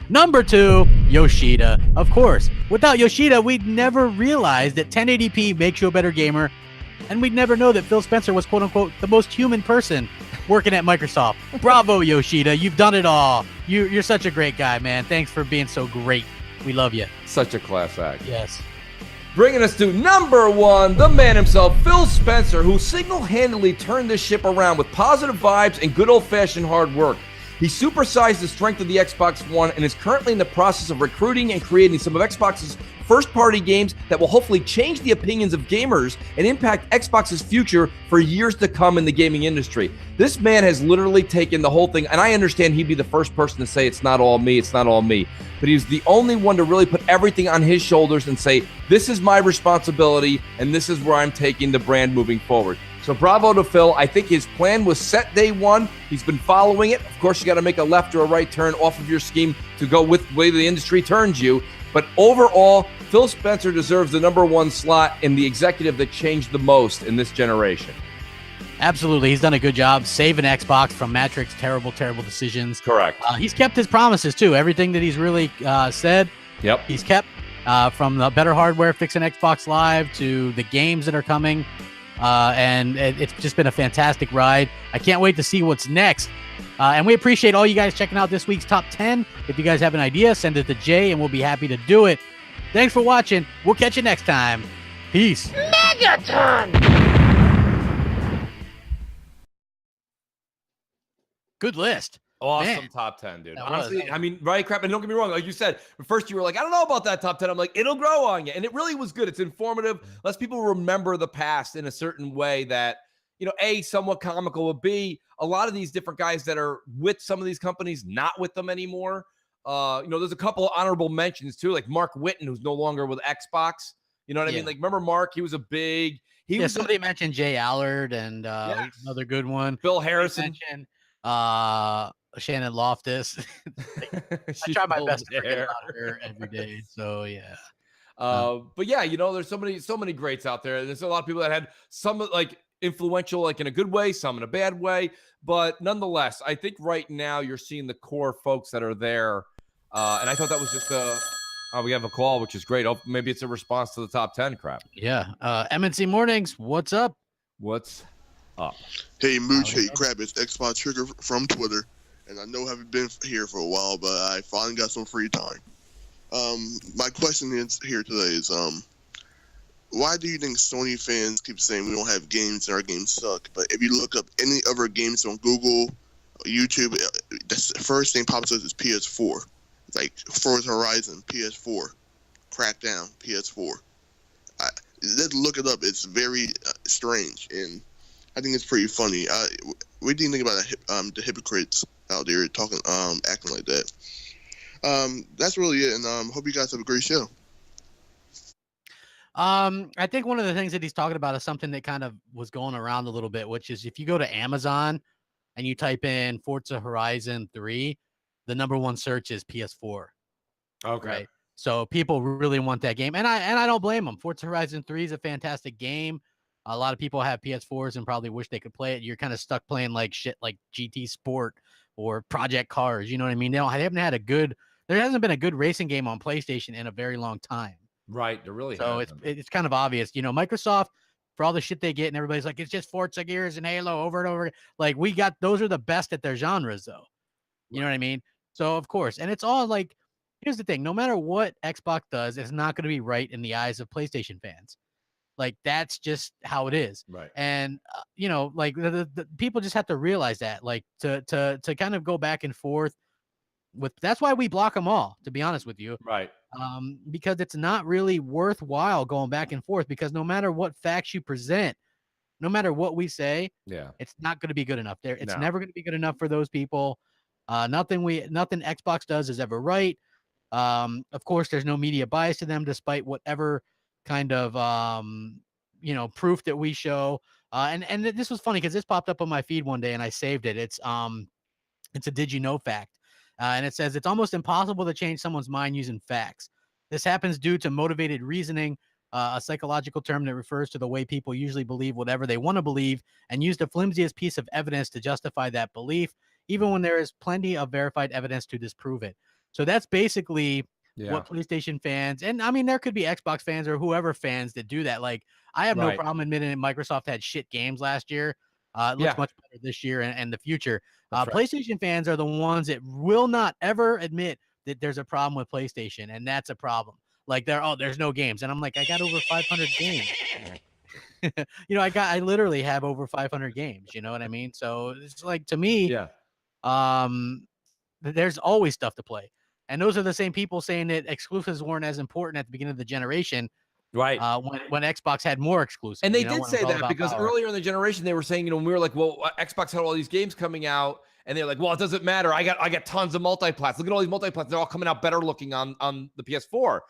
Number 2, Yoshida. Of course. Without Yoshida, we'd never realize that 1080p makes you a better gamer, and we'd never know that Phil Spencer was quote-unquote the most human person working at Microsoft. Bravo, Yoshida. You've done it all. You're such a great guy, man. Thanks for being so great. We love you. Such a class act. Yes. Bringing us to number 1, the man himself, Phil Spencer, who single-handedly turned this ship around with positive vibes and good old-fashioned hard work. He supersized the strength of the Xbox One and is currently in the process of recruiting and creating some of Xbox's first-party games that will hopefully change the opinions of gamers and impact Xbox's future for years to come in the gaming industry. This man has literally taken the whole thing, and I understand he'd be the first person to say it's not all me, but he's the only one to really put everything on his shoulders and say, this is my responsibility, and this is where I'm taking the brand moving forward. So bravo to Phil. I think his plan was set day one. He's been following it. Of course, you got to make a left or a right turn off of your scheme to go with the way the industry turns you. But overall, Phil Spencer deserves the number 1 slot in the executive that changed the most in this generation. Absolutely. He's done a good job saving Xbox from Matrix's terrible decisions. Correct. He's kept his promises, too. Everything that he's really said, yep, he's kept. From the better hardware fixing Xbox Live to the games that are coming. And it's just been a fantastic ride. I can't wait to see what's next. And we appreciate all you guys checking out this week's Top 10. If you guys have an idea, send it to Jay, and we'll be happy to do it. Thanks for watching. We'll catch you next time. Peace. Megaton! Good list. Awesome. Man. Top 10, dude. That Honestly, was. I mean, right, crap. And don't get me wrong. Like you said, at first you were like, I don't know about that top 10. I'm like, it'll grow on you. And it really was good. It's informative. Lets people remember the past in a certain way that, A, somewhat comical, but B, a lot of these different guys that are with some of these companies, not with them anymore. There's a couple of honorable mentions too, like Mark Whitten, who's no longer with Xbox. You know what I mean? Like, remember Mark? He was a big. Somebody mentioned Jay Allard and another good one. Phil Harrison. Shannon Loftus. I try my best to forget about her every day. So yeah. But yeah, there's so many greats out there. There's a lot of people that had some like influential, like in a good way, some in a bad way. But nonetheless, I think right now you're seeing the core folks that are there. And I thought that was just Oh, we have a call, which is great. Oh, maybe it's a response to the top 10 crap. Yeah. M&C Mornings, what's up? What's up? Hey, Mooch. Hey, Crab. It's Xbox Trigger from Twitter. And I know I haven't been here for a while, but I finally got some free time. My question is here today is, why do you think Sony fans keep saying we don't have games and our games suck? But if you look up any other games on Google, YouTube, the first thing pops up is PS4. It's like Forza Horizon, PS4. Crackdown, PS4. Let's look it up. It's very strange, and I think it's pretty funny. What do you think about the hypocrites out there talking, acting like that? That's really it, and hope you guys have a great show. I think one of the things that he's talking about is something that kind of was going around a little bit, which is if you go to Amazon and you type in Forza Horizon 3, the #1 search is PS4. Okay. Right? So people really want that game. And I don't blame them. Forza Horizon 3 is a fantastic game. A lot of people have PS4s and probably wish they could play it. You're kind of stuck playing like shit like GT Sport or Project Cars. You know what I mean? There hasn't been a good racing game on PlayStation in a very long time. Right. There really So hasn't. it's kind of obvious. You know, Microsoft, for all the shit they get, and everybody's like, it's just Forza Gears and Halo over and over. Like, those are the best at their genres, though. You know what I mean? So, of course. And it's all like, here's the thing. No matter what Xbox does, it's not going to be right in the eyes of PlayStation fans. Like, that's just how it is. Right. And, you know, like, the people just have to realize that. Like, to kind of go back and forth that's why we block them all, to be honest with you. Right. Because it's not really worthwhile going back and forth, because no matter what facts you present, no matter what we say, it's not going to be good enough there. It's never going to be good enough for those people. Nothing Xbox does is ever right. Of course, there's no media bias to them, despite whatever kind of, proof that we show. And this was funny because this popped up on my feed one day and I saved it. It's a did you know fact. And it says it's almost impossible to change someone's mind using facts. This happens due to motivated reasoning, a psychological term that refers to the way people usually believe whatever they want to believe and use the flimsiest piece of evidence to justify that belief, even when there is plenty of verified evidence to disprove it. So that's basically what PlayStation fans, and I mean, there could be Xbox fans or whoever fans that do that. Like, I have no problem admitting that Microsoft had shit games last year. It looks much better this year and the future. PlayStation fans are the ones that will not ever admit that there's a problem with PlayStation, and that's a problem. Like, there's no games, and I'm like, I got over 500 games. I literally have over 500 games. You know what I mean? So it's like, to me, there's always stuff to play, and those are the same people saying that exclusives weren't as important at the beginning of the generation. Right. When Xbox had more exclusives. And they did say that because earlier in the generation, they were saying, when we were like, well, Xbox had all these games coming out, and they're like, well, it doesn't matter. I got tons of multiplats. Look at all these multiplats. They're all coming out better looking on the PS4.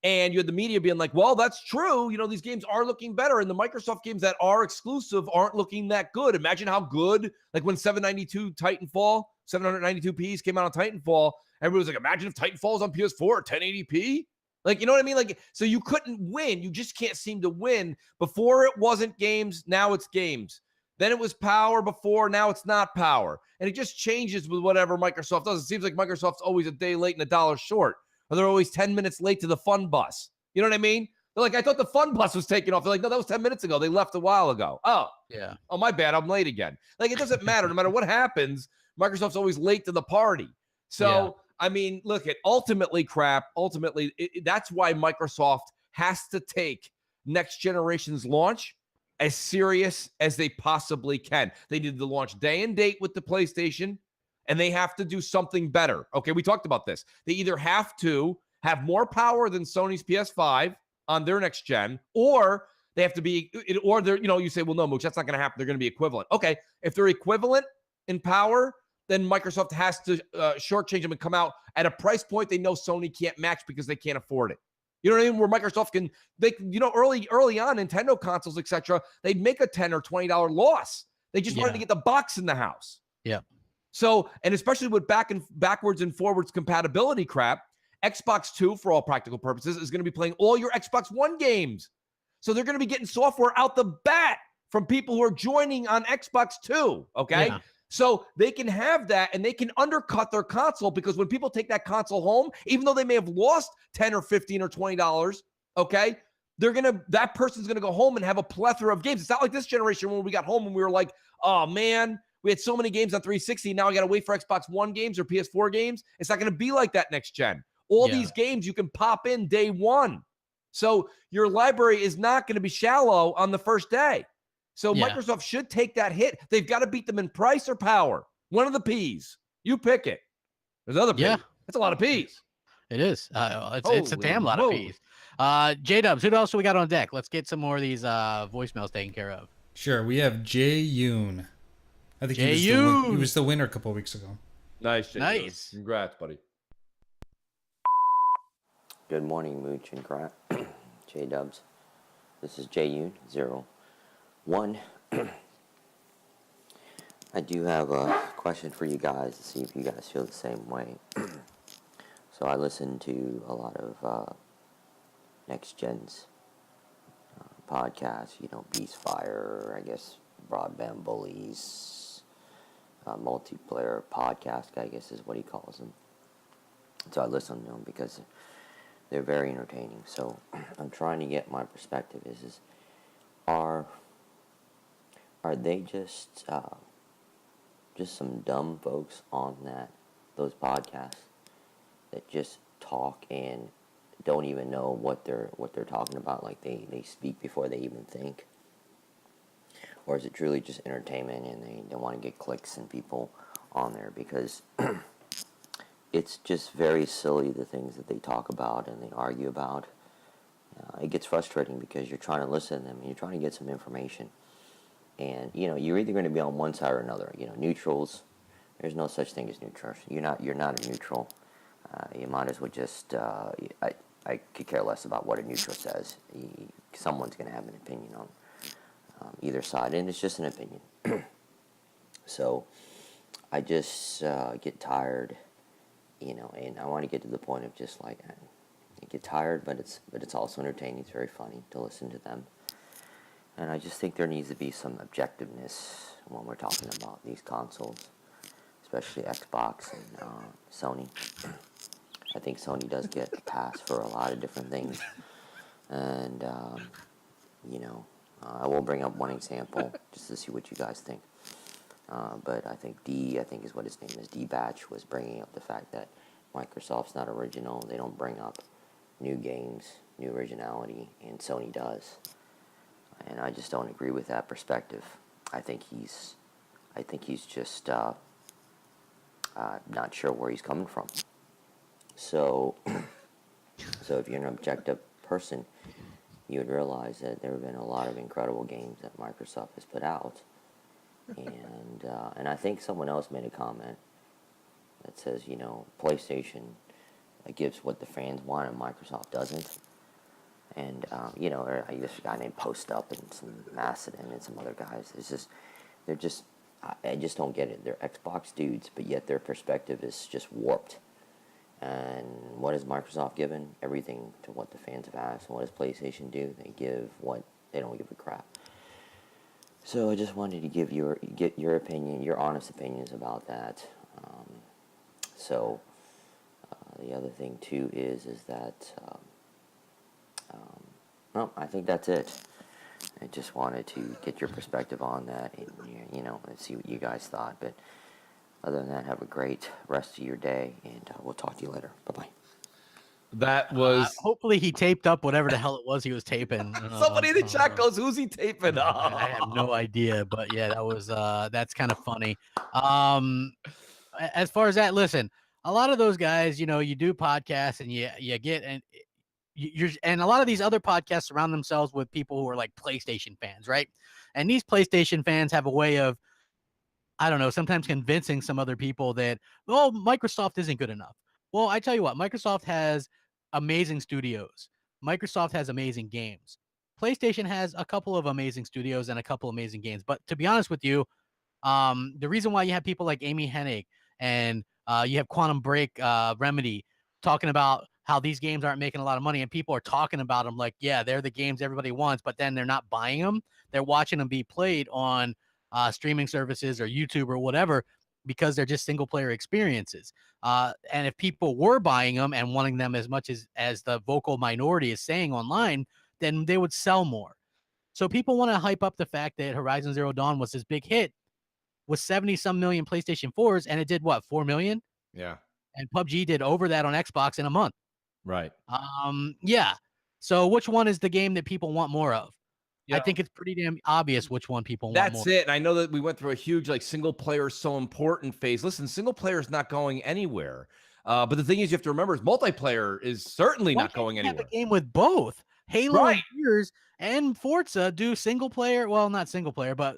And you had the media being like, well, that's true. These games are looking better. And the Microsoft games that are exclusive aren't looking that good. Imagine how good, like when 792Ps came out on Titanfall, everybody was like, imagine if Titanfall was on PS4 at 1080p. Like, you know what I mean? Like, so you couldn't win. You just can't seem to win. Before it wasn't games. Now it's games. Then it was power before. Now it's not power. And it just changes with whatever Microsoft does. It seems like Microsoft's always a day late and $1 short. Or they're always 10 minutes late to the fun bus. You know what I mean? They're like, I thought the fun bus was taking off. They're like, no, that was 10 minutes ago. They left a while ago. Oh, yeah. Oh, my bad. I'm late again. Like, it doesn't matter. No matter what happens, Microsoft's always late to the party. So, I mean, look, ultimately, that's why Microsoft has to take next generation's launch as serious as they possibly can. They did the launch day and date with the PlayStation, and they have to do something better. Okay, we talked about this. They either have to have more power than Sony's PS5 on their next gen, or they have to be, or they're, you say, well, no, Mooch, that's not going to happen. They're going to be equivalent. Okay, if they're equivalent in power, then Microsoft has to shortchange them and come out at a price point they know Sony can't match because they can't afford it. You know what I mean? Where Microsoft early on, Nintendo consoles, etc., they'd make a $10 or $20 loss. They just wanted to get the box in the house. Yeah. So, and especially with backwards and forwards compatibility crap, Xbox 2, for all practical purposes, is going to be playing all your Xbox One games. So they're going to be getting software out the bat from people who are joining on Xbox 2. Okay. Yeah. So they can have that and they can undercut their console, because when people take that console home, even though they may have lost 10 or 15 or $20, okay, that person's gonna go home and have a plethora of games. It's not like this generation when we got home and we were like, oh man, we had so many games on 360. Now I got to wait for Xbox One games or PS4 games. It's not going to be like that next gen. All these games you can pop in day one. So your library is not going to be shallow on the first day. So Microsoft should take that hit. They've got to beat them in price or power. One of the P's. You pick it. There's another P. That's a lot of P's. It is. It's a damn lot of P's. J-Dubs, who else do we got on deck? Let's get some more of these voicemails taken care of. Sure. We have Jay Yoon. I think he was the winner a couple of weeks ago. Nice, Jay. Nice. Congrats, buddy. Good morning, Mooch and Crap. J-Dubs. This is Jay Yoon, 01. I do have a question for you guys to see if you guys feel the same way. So I listen to a lot of Next Gen's podcasts, Beastfire, I guess Broadband Bullies, multiplayer podcast, I guess is what he calls them. So I listen to them because they're very entertaining. So I'm trying to get my perspective is are they just some dumb folks on those podcasts that just talk and don't even know what they're talking about, like they speak before they even think? Or is it truly just entertainment and they don't want to get clicks and people on there? Because it's just very silly, the things that they talk about and they argue about. It gets frustrating because you're trying to listen to them and you're trying to get some information. And, you're either going to be on one side or another. Neutrals, there's no such thing as neutrals. You're not a neutral. You might as well just, I could care less about what a neutral says. Someone's going to have an opinion on either side, and it's just an opinion. So I just get tired, and I want to get to the point of just like I get tired, but it's also entertaining. It's very funny to listen to them, and I just think there needs to be some objectiveness when we're talking about these consoles, especially Xbox and Sony. I think Sony does get a pass for a lot of different things, and I will bring up one example just to see what you guys think. But I think is what his name is, D-Batch, was bringing up the fact that Microsoft's not original. They don't bring up new games, new originality, and Sony does. And I just don't agree with that perspective. I think he's just not sure where he's coming from. So if you're an objective person, you would realize that there have been a lot of incredible games that Microsoft has put out. And I think someone else made a comment that says, PlayStation gives what the fans want and Microsoft doesn't. And, this guy named Post Up and some Macedon and some other guys. I just don't get it. They're Xbox dudes, but yet their perspective is just warped. And what has Microsoft given? Everything to what the fans have asked. And what does PlayStation do? They don't give a crap. So I just wanted to get your opinion, your honest opinions about that. The other thing too is that I think that's it. I just wanted to get your perspective on that, and let's see what you guys thought. But other than that, have a great rest of your day, and we'll talk to you later. Bye-bye. That was... hopefully he taped up whatever the hell it was he was taping. Somebody in the chat goes, who's he taping? I have no idea, but yeah, that's kind of funny. As far as that, listen, a lot of those guys, you do podcasts and you get, and and a lot of these other podcasts surround themselves with people who are like PlayStation fans, right? And these PlayStation fans have a way of, I don't know, sometimes convincing some other people that, Microsoft isn't good enough. Well, I tell you what, Microsoft has amazing studios. Microsoft has amazing games. PlayStation has a couple of amazing studios and a couple amazing games. But to be honest with you, the reason why you have people like Amy Hennig and you have Quantum Break Remedy talking about how these games aren't making a lot of money, and people are talking about them like, yeah, they're the games everybody wants, but then they're not buying them. They're watching them be played on streaming services or YouTube or whatever, because they're just single player experiences. And if people were buying them and wanting them as much as the vocal minority is saying online, then they would sell more. So people want to hype up the fact that Horizon Zero Dawn was this big hit with 70 some million PlayStation 4s, and it did what, 4 million? Yeah. And PUBG did over that on Xbox in a month. Right. Yeah. So which one is the game that people want more of? You I know, think it's pretty damn obvious which one people want That's more. it. And I know that we went through a huge like single player is so important phase. Listen, single player is not going anywhere. But the thing is, you have to remember is multiplayer is certainly Why not can't going you have anywhere. a game with both? Halo Right. and Gears and Forza do single player. Well, not single player, but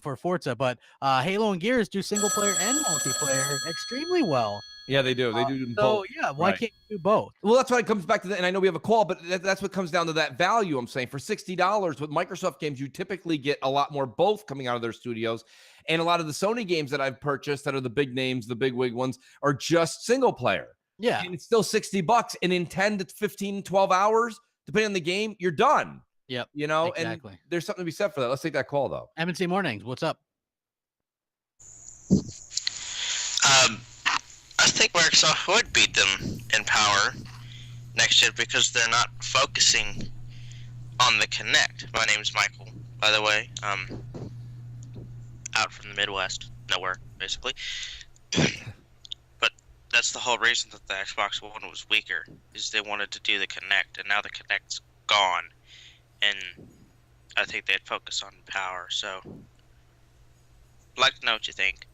for Forza, but Halo and Gears do single player and multiplayer extremely well. Yeah, they do. They do them So both. yeah, why Right. can't you do both? Well, that's why it comes back to that. And I know we have a call, but that's what comes down to that value. I'm saying for $60 with Microsoft games, you typically get a lot more both coming out of their studios. And a lot of the Sony games that I've purchased that are the big names, the big wig ones, are just single player. Yeah. And it's still $60. And in 10 to 15, 12 hours, depending on the game, you're done. Yep. You know, exactly. and there's something to be said for that. Let's take that call, though. M&C Mornings, what's up? I think Microsoft would beat them in power next year because they're not focusing on the Kinect. My name's Michael, by the way. Out from the Midwest, nowhere basically. But that's the whole reason that the Xbox One was weaker, is they wanted to do the Kinect, and now the Kinect's gone, and I think they'd focus on power. So, I'd like to know what you think.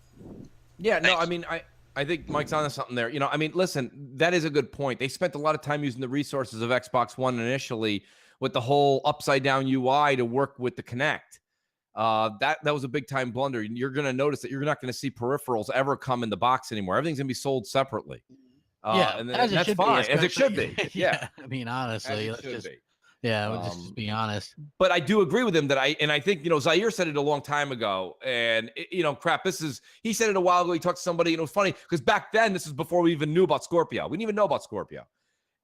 Yeah, no, I mean, I think Mike's onto something there. You know, I mean, listen, that is a good point. They spent a lot of time using the resources of Xbox One initially with the whole upside down UI to work with the Kinect. That was a big time blunder. You're going to notice that you're not going to see peripherals ever come in the box anymore. Everything's going to be sold separately. Yeah, and as it that's should be, fine, as it should be. especially- Yeah, I mean, honestly, As it let's should be. let's just be honest. But I do agree with him that I think, you know, Zaire said it a long time ago, and you know, he said it a while ago. He talked to somebody, and it was funny because back then, this is before we even knew about Scorpio. We didn't even know about Scorpio.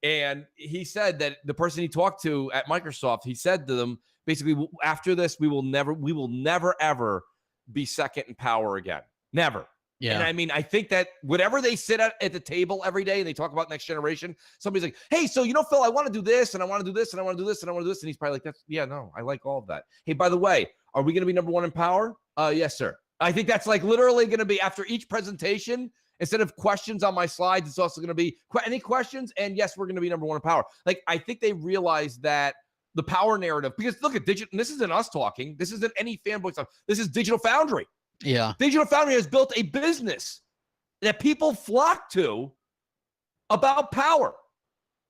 And he said that the person he talked to at Microsoft, he said to them, basically, after this, we will never ever be second in power again. Never. Yeah. And I mean, I think that whatever they sit at the table every day and they talk about next generation, somebody's like, hey, so, you know, Phil, I want to do this and I want to do this and I want to do this and I want to do this. And he's probably like, no, I like all of that. Hey, by the way, are we going to be number one in power? Yes, sir. I think that's like literally going to be after each presentation, instead of questions on my slides, it's also going to be any questions. And yes, we're going to be number one in power. Like, I think they realize that the power narrative, because look at digital, and this isn't us talking. This isn't any fanboy stuff. This is Digital Foundry. Yeah. Digital Foundry has built a business that people flock to about power.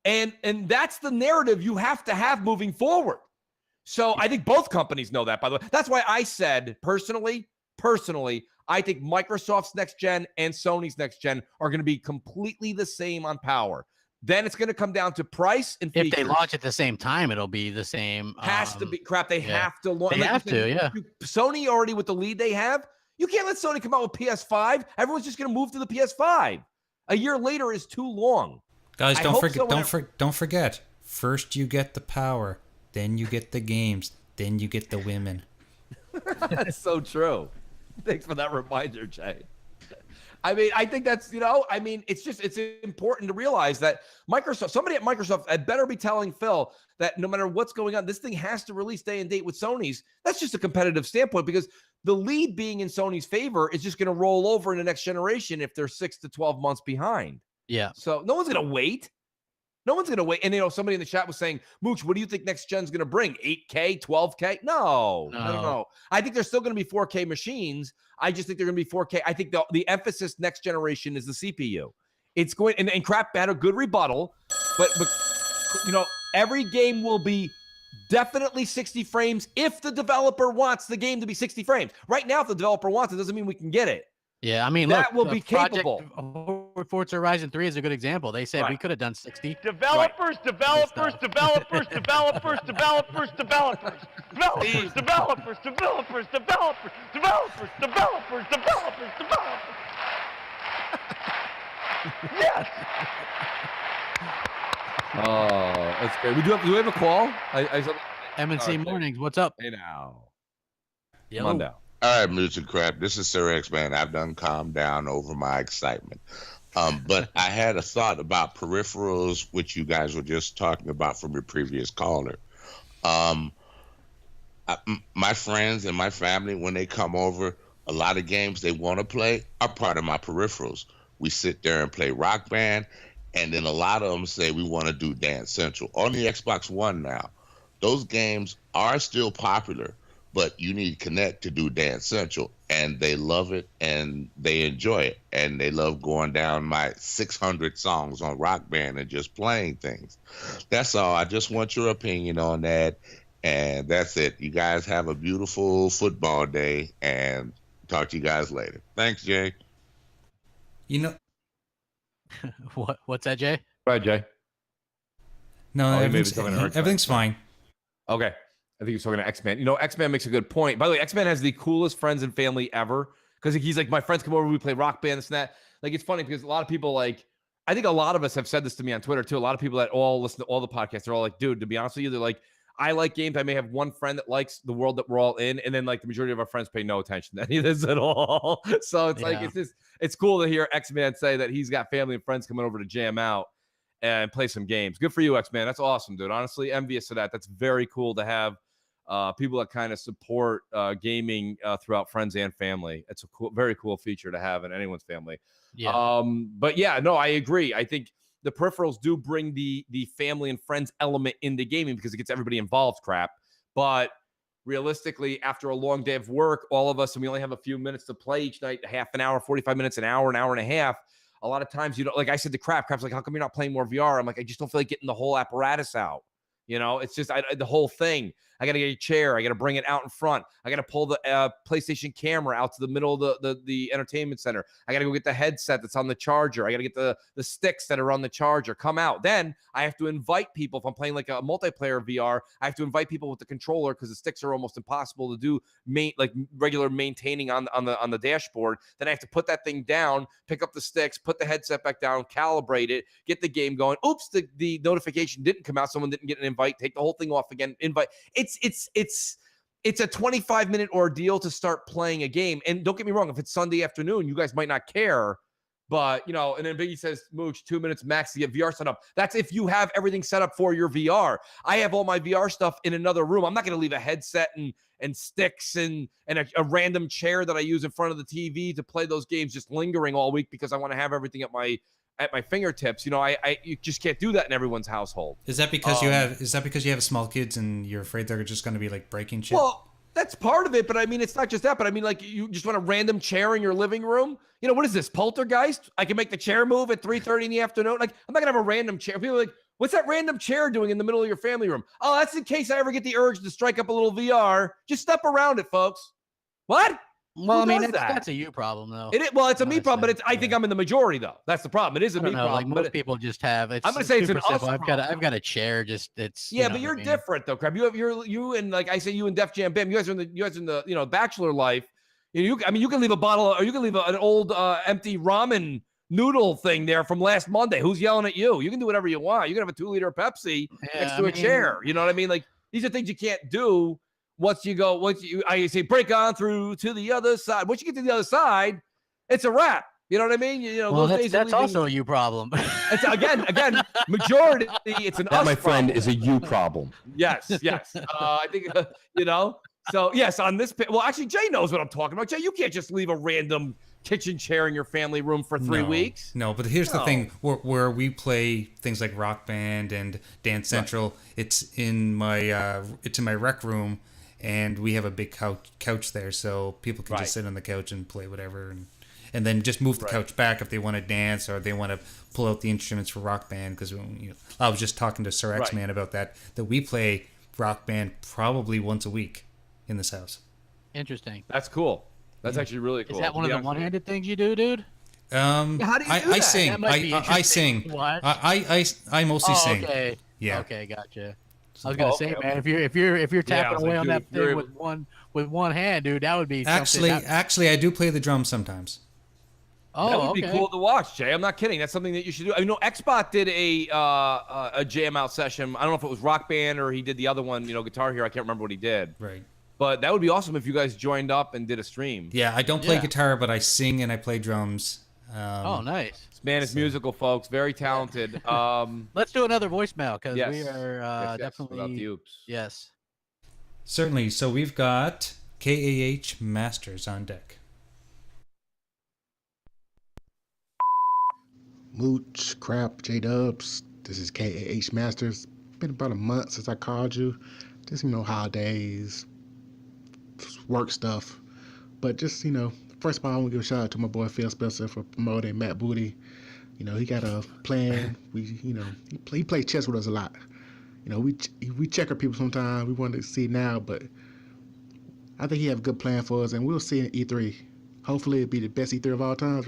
And that's the narrative you have to have moving forward. So I think both companies know that, by the way. That's why I said personally, I think Microsoft's next gen and Sony's next gen are going to be completely the same on power. Then it's going to come down to price and features. If they launch at the same time, it'll be the same. Has to be crap. They have to launch. They have to, yeah. Sony already with the lead they have. You can't let Sony come out with PS5. Everyone's just going to move to the PS5. A year later is too long. Guys, don't forget. First you get the power, then you get the games, then you get the women. That's so true. Thanks for that reminder, Jay. I mean, I think that's, you know, I mean, it's important to realize that somebody at Microsoft had better be telling Phil that no matter what's going on, this thing has to release day and date with Sony's. That's just a competitive standpoint, because the lead being in Sony's favor is just going to roll over in the next generation if they're 6 to 12 months behind. Yeah. So no one's going to wait. No one's going to wait. And, you know, somebody in the chat was saying, Mooch, what do you think next gen's going to bring? 8K, 12K? No. I think there's still going to be 4K machines. I just think they're going to be 4K. I think the emphasis next generation is the CPU. It's going, and Crap had a good rebuttal, but you know, every game will be definitely 60 frames if the developer wants the game to be 60 frames. Right now, if the developer wants it, doesn't mean we can get it. Yeah, I mean, that look, will be Project capable. Forza Horizon 3 is a good example. They said we could have done 60. Developers. Yes. Oh, that's great. Do we have a call? M&C Mornings, what's up? Hey now. Yo. Come on down. All right, Music Crap. This is Sir X Man. I've done calmed down over my excitement. But I had a thought about peripherals, which you guys were just talking about from your previous caller. Um, my friends and my family, when they come over, a lot of games they want to play are part of my peripherals. We sit there and play Rock Band, and then a lot of them say we want to do Dance Central on the Xbox One now. Those games are still popular, but you need Connect to do Dance Central, and they love it and they enjoy it, and they love going down my 600 songs on Rock Band and just playing things. That's all. I just want your opinion on that, and that's it. You guys have a beautiful football day, and talk to you guys later. Thanks, Jay. You know, What's that, Jay? Go ahead, Jay. no, Oh, he may be everything's, talking to X-Man. everything's fine. Okay. I think he's talking to X-Man. You know, X-Man makes a good point. By the way, X-Man has the coolest friends and family ever because he's like, my friends come over, we play Rock Band, this and that. Like, it's funny because a lot of people, like, I think a lot of us have said this to me on Twitter, too. A lot of people that all listen to all the podcasts, they're all like, dude, to be honest with you, they're like, I like games. I may have one friend that likes the world that we're all in. And then, like, the majority of our friends pay no attention to any of this at all. So it's like, it's cool to hear X-Man say that he's got family and friends coming over to jam out and play some games. Good for you, X-Man. That's awesome, dude. Honestly, envious of that. That's very cool to have people that kind of support gaming throughout friends and family. It's a cool, very cool feature to have in anyone's family. Yeah. But yeah, no, I agree. I think the peripherals do bring the family and friends element into gaming because it gets everybody involved. Crap, but realistically, after a long day of work, all of us, and we only have a few minutes to play each night, half an hour, 45 minutes, an hour and a half. A lot of times, you know, like I said to Crap's like, how come you're not playing more VR? I'm like, I just don't feel like getting the whole apparatus out. You know, it's just the whole thing. I got to get a chair. I got to bring it out in front. I got to pull the PlayStation camera out to the middle of the entertainment center. I got to go get the headset that's on the charger. I got to get the sticks that are on the charger. Come out. Then I have to invite people. If I'm playing like a multiplayer VR, I have to invite people with the controller because the sticks are almost impossible to do like regular maintaining on the dashboard. Then I have to put that thing down, pick up the sticks, put the headset back down, calibrate it, get the game going. Oops, the notification didn't come out. Someone didn't get an invite. Take the whole thing off again. Invite. It's a 25-minute ordeal to start playing a game. And don't get me wrong, if it's Sunday afternoon, you guys might not care. But, you know, and then Biggie says, Mooch, 2 minutes max to get VR set up. That's if you have everything set up for your VR. I have all my VR stuff in another room. I'm not going to leave a headset and sticks and a random chair that I use in front of the TV to play those games just lingering all week because I want to have everything at my fingertips. You know, you just can't do that in everyone's household. Is that because you have small kids and you're afraid they're just going to be like breaking shit? Well, that's part of it, but I mean, it's not just that. But I mean, like, you just want a random chair in your living room. You know, what is this, Poltergeist? I can make the chair move at 3:30 in the afternoon. Like, I'm not gonna have a random chair. People are like, what's that random chair doing in the middle of your family room? Oh, that's in case I ever get the urge to strike up a little VR. Just step around it, folks. What? Well, Who I mean, does that? that's a you problem, though. Well, it's a me problem, but I think I'm in the majority, though. That's the problem. It is a me problem. Like most people just have. I'm gonna say it's an us simple. I've problem. got a chair. Just it's. Yeah, you know but you're what I mean? different though, Crab. You and like I say, you and Def Jam Bam. You guys are in the bachelor life. You can leave a bottle, or you can leave an old empty ramen noodle thing there from last Monday. Who's yelling at you? You can do whatever you want. You can have a 2-liter Pepsi next to a chair. You know what I mean? Like, these are things you can't do. I say break on through to the other side. Once you get to the other side, it's a wrap. You know what I mean? Well, that's also a you problem. It's again, majority. It's an that, us my friend, problem. is a you problem. Yes. I think So yes, on this. Well, actually, Jay knows what I'm talking about. Jay, you can't just leave a random kitchen chair in your family room for 3 weeks. No, but here's the thing: where we play things like Rock Band and Dance Central, it's in my rec room. And we have a big couch there, so people can just sit on the couch and play whatever, and then just move the couch back if they want to dance or they want to pull out the instruments for Rock Band. Because I was just talking to Sir X Man about that we play Rock Band probably once a week in this house. Interesting. That's cool. That's actually really cool. Is that one of the one-handed things you do, dude? How do you do I that? sing. I sing. What? I mostly sing. Okay. Yeah. Okay, gotcha. I was gonna say, man, if you're tapping away on that thing with one hand, dude, that would be actually I do play the drums sometimes. Oh, that would be cool to watch, Jay. I'm not kidding. That's something that you should do. I know Xbot did a jam out session. I don't know if it was Rock Band or he did the other one, Guitar Hero. I can't remember what he did. Right. But that would be awesome if you guys joined up and did a stream. Yeah, I don't play guitar, but I sing and I play drums. Oh, nice. This man is musical, folks. Very talented. Let's do another voicemail because yes. we are Yes, definitely without the oops. Yes. Certainly. So we've got KAH Masters on deck. Mooch, Crap, J-Dubs. This is KAH Masters. Been about a month since I called you. Just, holidays, work stuff. But just, first of all, I want to give a shout out to my boy Phil Spencer for promoting Matt Booty. He got a plan. He plays chess with us a lot. We check our people sometimes. We want to see now, but I think he have a good plan for us, and we'll see in E3. Hopefully, it'll be the best E3 of all times,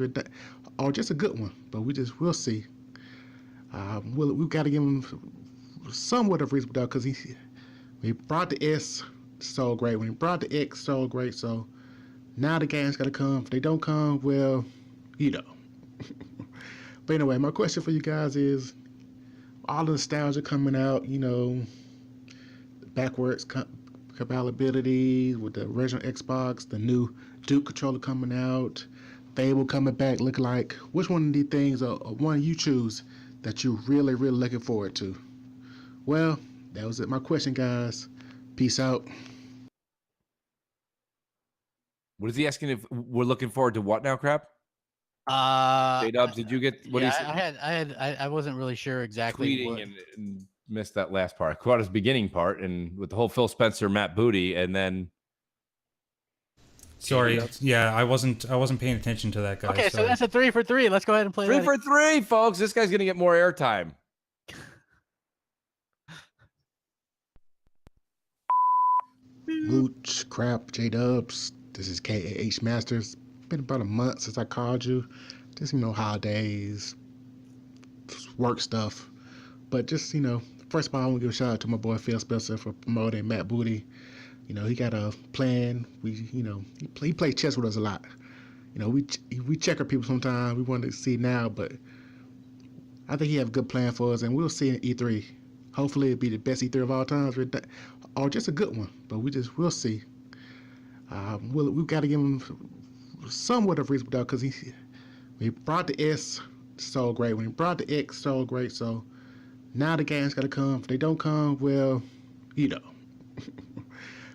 or just a good one. But we'll see. We've got to give him somewhat of reasonable doubt because he brought the S, so great. When he brought the X, so great. So now the game's got to come. If they don't come, well, But anyway, my question for you guys is, all the nostalgia coming out, backwards compatibility with the original Xbox, the new Duke controller coming out, Fable coming back, looking like, which one of these things are one you choose that you're really, really looking forward to? Well, that was it. My question, guys. Peace out. What is he asking if we're looking forward to what now, Crap? J-Dubs, did you get what I wasn't really sure exactly. Tweeting and missed that last part. I caught his beginning part, and with the whole Phil Spencer, Matt Booty, and then. Sorry, yeah, I wasn't paying attention to that guy. Okay, so that's a 3 for 3. Let's go ahead and play 3 for 3, folks. This guy's gonna get more airtime. Mooch, Crap, J-Dubs. This is KAH Masters. Been about a month since I called you. Just, holidays, work stuff. But just, first of all, I want to give a shout out to my boy Phil Spencer for promoting Matt Booty. He got a plan. He plays chess with us a lot. We check our people sometimes. We want to see now, but I think he have a good plan for us, and we'll see in E3. Hopefully, it'll be the best E3 of all times, or just a good one. But we'll see. We've got to give him somewhat of reasonable doubt because he brought the S, so great. When he brought the X, so great. So now the game's got to come. If they don't come, well,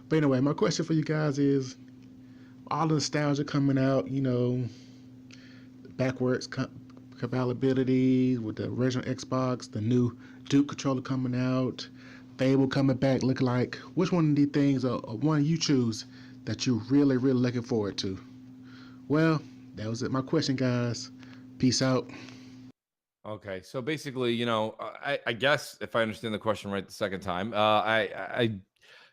But anyway, my question for you guys is, all the nostalgia coming out, backwards compatibility with the original Xbox, the new Duke controller coming out, Fable coming back, looking like, which one of these things are one you choose that you're really, really looking forward to? Well, that was it. My question, guys. Peace out. Okay, so basically, I guess if I understand the question right the second time,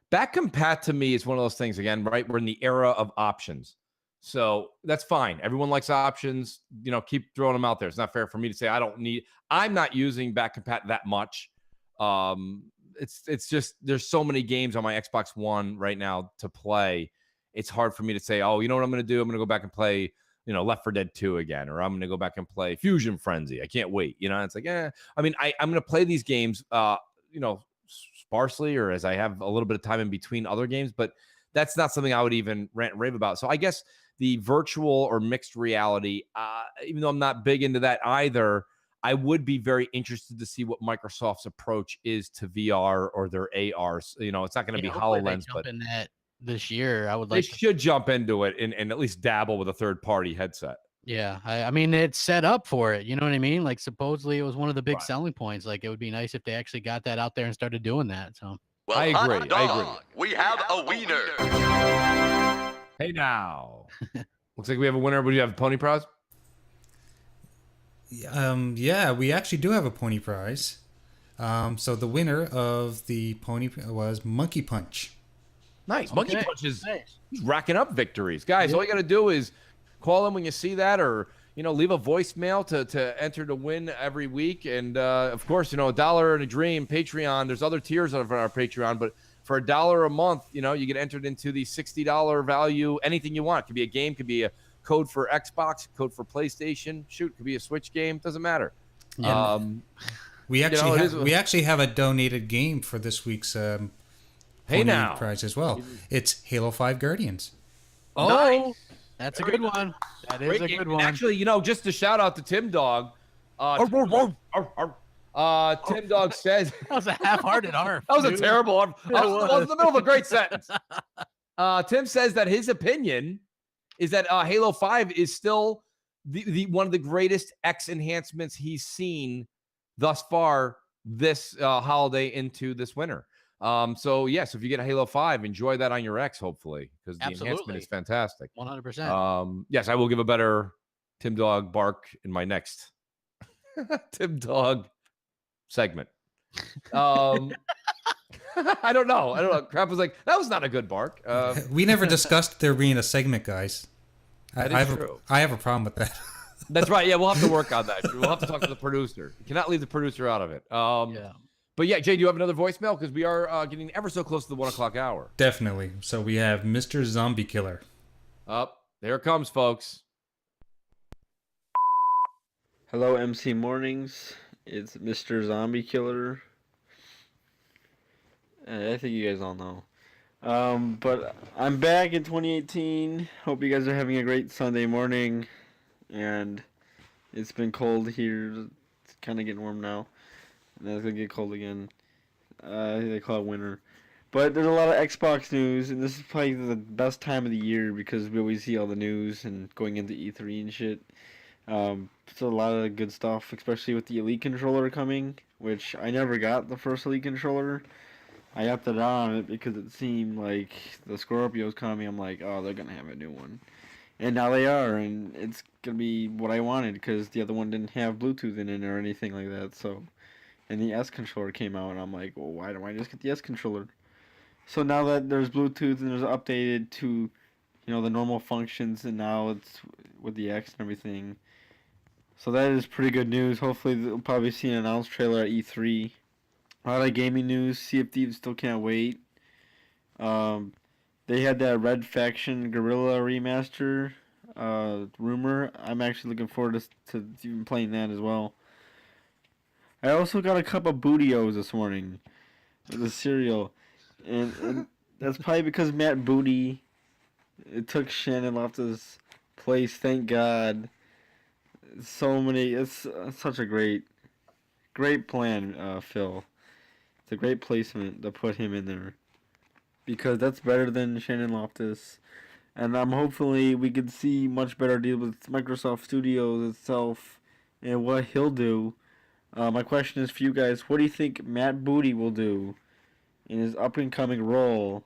back compat to me is one of those things, again, right? We're in the era of options. So that's fine. Everyone likes options. Keep throwing them out there. It's not fair for me to say I'm not using back compat that much. It's just there's so many games on my Xbox One right now to play. It's hard for me to say, oh, you know what I'm going to do? I'm going to go back and play, Left 4 Dead 2 again, or I'm going to go back and play Fusion Frenzy. I can't wait. It's like, I'm going to play these games, sparsely, or as I have a little bit of time in between other games, but that's not something I would even rant and rave about. So I guess the virtual or mixed reality, even though I'm not big into that either, I would be very interested to see what Microsoft's approach is to VR or their AR. It's not going to be HoloLens, but in that this year, I would they like. should jump into it and at least dabble with a third-party headset. Yeah, I mean, it's set up for it. You know what I mean? Like, supposedly it was one of the big selling points. Like, it would be nice if they actually got that out there and started doing that. So, well, I agree. I agree. We have a wiener. Hey, now. Looks like we have a winner. Would you have pony prize? Yeah, we actually do have a pony prize. So the winner of the pony was Monkey Punch. Nice. Monkey Punch is racking up victories. Guys, all you got to do is call in when you see that, or leave a voicemail to enter to win every week. And of course, $1 and a dream Patreon. There's other tiers of our Patreon, but for $1 a month, you get entered into the $60 value. Anything you want. It could be a game, could be a code for Xbox, code for PlayStation. Shoot, could be a Switch game. Doesn't matter. Yeah. We actually have a donated game for this week's Hey pony now. prize as well. It's Halo 5 Guardians. Oh, Nice. that's a good one. That is a good one. Actually, just a shout out to Tim Dog. Tim Dog says that was a half-hearted arf. That was dude. a terrible arf. It I was in the middle of a great sentence. was. Tim says that his opinion is that Halo 5 is still the one of the greatest X enhancements he's seen thus far this holiday into this winter. So yes, if you get a Halo 5, enjoy that on your X, hopefully, because the enhancement is fantastic. 100%. Yes, I will give a better Tim Dog bark in my next Tim Dog segment. I don't know. Crap was like, that was not a good bark. We never discussed there being a segment, guys. I have a problem with that. That's right. Yeah, we'll have to work on that. We'll have to talk to the producer. You cannot leave the producer out of it. But yeah, Jay, do you have another voicemail? Because we are getting ever so close to the 1 o'clock hour. Definitely. So we have Mr. Zombie Killer. There it comes, folks. Hello, M&C Mornings. It's Mr. Zombie Killer. I think you guys all know. But I'm back in 2018. Hope you guys are having a great Sunday morning. And it's been cold here. It's kind of getting warm now. And then it's going to get cold again. They call it winter. But there's a lot of Xbox news. And this is probably the best time of the year because we always see all the news and going into E3 and shit. So a lot of good stuff, especially with the Elite controller coming, which I never got the first Elite controller. I opted on it because it seemed like the Scorpio's coming. I'm like, oh, they're gonna have a new one, and now they are, and it's gonna be what I wanted because the other one didn't have Bluetooth in it or anything like that. So, and the S controller came out, and I'm like, well, why don't I just get the S controller? So now that there's Bluetooth and there's updated to, the normal functions, and now it's with the X and everything. So that is pretty good news. Hopefully, we'll probably see an announced trailer at E3. A lot of gaming news. Sea of Thieves still can't wait. They had that Red Faction Guerrilla remaster rumor. I'm actually looking forward to even playing that as well. I also got a cup of Booty-O's this morning. The cereal. And that's probably because Matt Booty took Shannon Loftus' place. Thank God. It's such a great plan, Phil. It's a great placement to put him in there. Because that's better than Shannon Loftus. And hopefully we could see much better deal with Microsoft Studios itself and what he'll do. My question is for you guys, what do you think Matt Booty will do in his up-and-coming role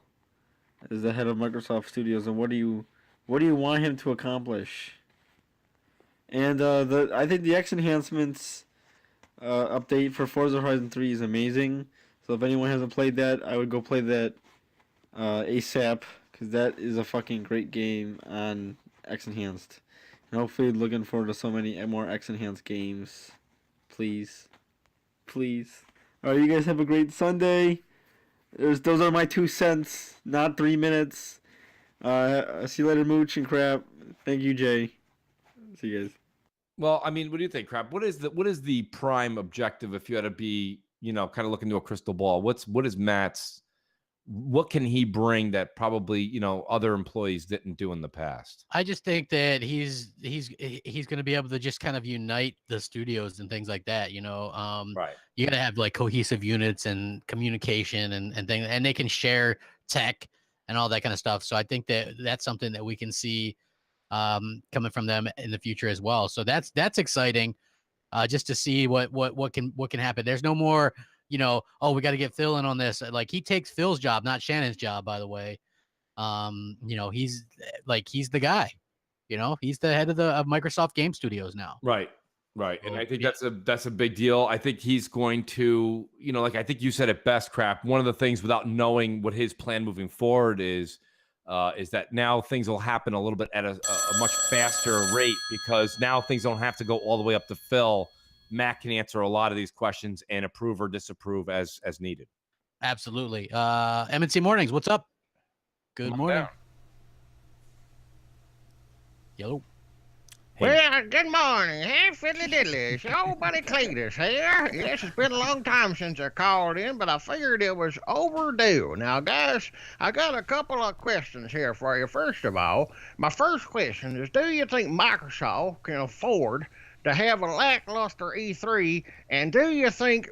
as the head of Microsoft Studios, and what do you want him to accomplish? And I think the X enhancements update for Forza Horizon 3 is amazing. So if anyone hasn't played that, I would go play that ASAP, because that is a fucking great game on X Enhanced. And hopefully looking forward to so many more X Enhanced games. Please. Alright, you guys have a great Sunday. Those are my 2 cents, not 3 minutes. See you later, Mooch and Crap. Thank you, Jay. See you guys. Well, I mean, what do you think, Crap? What is the prime objective if you had to be, kind of look into a crystal ball? What can he bring that probably, other employees didn't do in the past? I just think that he's going to be able to just kind of unite the studios and things like that. Right. You got to have like cohesive units and communication and things, and they can share tech and all that kind of stuff. So I think that's something that we can see coming from them in the future as well. So that's exciting, just to see what can happen. There's no more, we got to get Phil in on this. Like, he takes Phil's job, not Shannon's job, by the way. He's the guy. He's the head of Microsoft Game Studios now. Right. And I think that's a big deal. I think he's going to, I think you said it best, Crap. One of the things, without knowing what his plan moving forward is that now things will happen a little bit at a much faster rate, because now things don't have to go all the way up to Phil. Matt can answer a lot of these questions and approve or disapprove as needed. Absolutely. M&C Mornings, what's up? Good morning. Down. Yellow. Well, good morning. Hey, fiddly diddly. It's your old buddy Cletus here. Yes, it's been a long time since I called in, but I figured it was overdue. Now, guys, I got a couple of questions here for you. First of all, my first question is, do you think Microsoft can afford to have a lackluster E3? And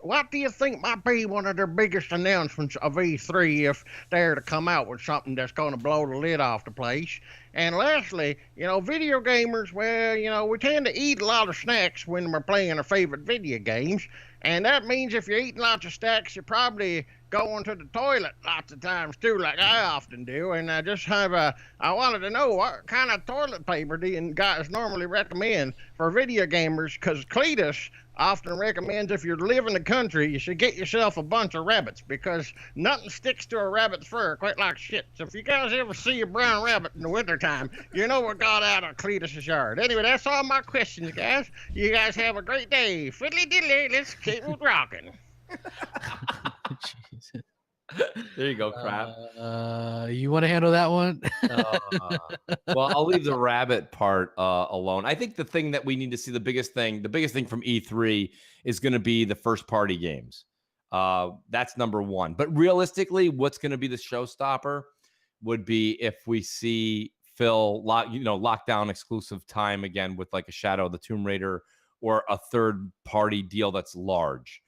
what do you think might be one of their biggest announcements of E3 if they're to come out with something that's going to blow the lid off the place? And lastly, video gamers, well, we tend to eat a lot of snacks when we're playing our favorite video games. And that means if you're eating lots of snacks, you're probably going to the toilet lots of times too, like I often do. And I wanted to know what kind of toilet paper do you guys normally recommend for video gamers? Because Cletus often recommends if you live in the country, you should get yourself a bunch of rabbits because nothing sticks to a rabbit's fur quite like shit. So if you guys ever see a brown rabbit in the wintertime, you know what got out of Cletus's yard. Anyway, that's all my questions, guys. You guys have a great day. Fiddly diddly, let's keep it rocking. There you go, crap. You want to handle that one? Well, I'll leave the rabbit part alone. I think the thing that we need to see, the biggest thing from E3 is going to be the first party games. That's number one. But realistically, what's going to be the showstopper would be if we see Phil lock down exclusive time again with like a Shadow of the Tomb Raider or a third party deal that's large.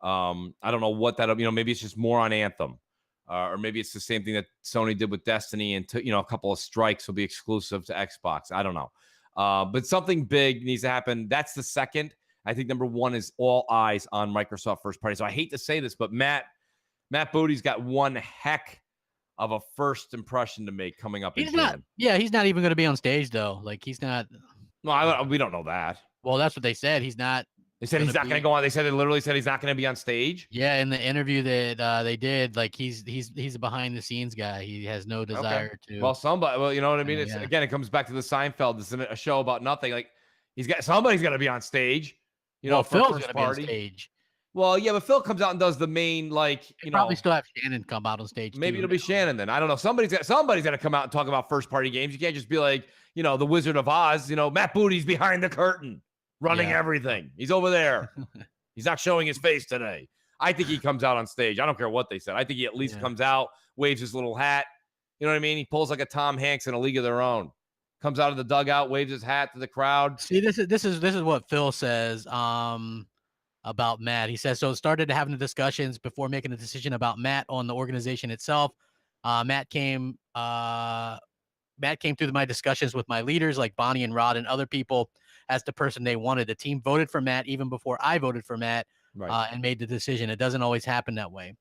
I don't know what that, maybe it's just more on Anthem. Or maybe it's the same thing that Sony did with Destiny and a couple of strikes will be exclusive to Xbox. I don't know. But something big needs to happen. That's the second. I think number one is all eyes on Microsoft first party. So I hate to say this, but Matt Booty's got one heck of a first impression to make coming up. He's not even going to be on stage though. Like he's not. No, we don't know that. Well, that's what they said. He's not. They said he's not going to go on. They literally said he's not going to be on stage. Yeah, in the interview that they did, like he's a behind the scenes guy. He has no desire to. Well, you know what I mean. It's again, it comes back to the Seinfeld. It's a show about nothing. Like somebody's got to be on stage. Phil's going to be on stage. Well, yeah, but Phil comes out and does the main probably still have Shannon come out on stage. Maybe it'll be Shannon then. I don't know. Somebody's got to come out and talk about first party games. You can't just be like the Wizard of Oz. Matt Booty's behind the curtain. Running everything. He's over there. He's not showing his face today. I think he comes out on stage. I don't care what they said. I think he at least comes out, waves his little hat. You know what I mean? He pulls like a Tom Hanks in A League of Their Own. Comes out of the dugout, waves his hat to the crowd. See, this is what Phil says about Matt. He says, so it started having the discussions before making a decision about Matt on the organization itself. Matt came through my discussions with my leaders like Bonnie and Rod and other people as the person they wanted. The team voted for Matt even before I voted for Matt and made the decision. It doesn't always happen that way.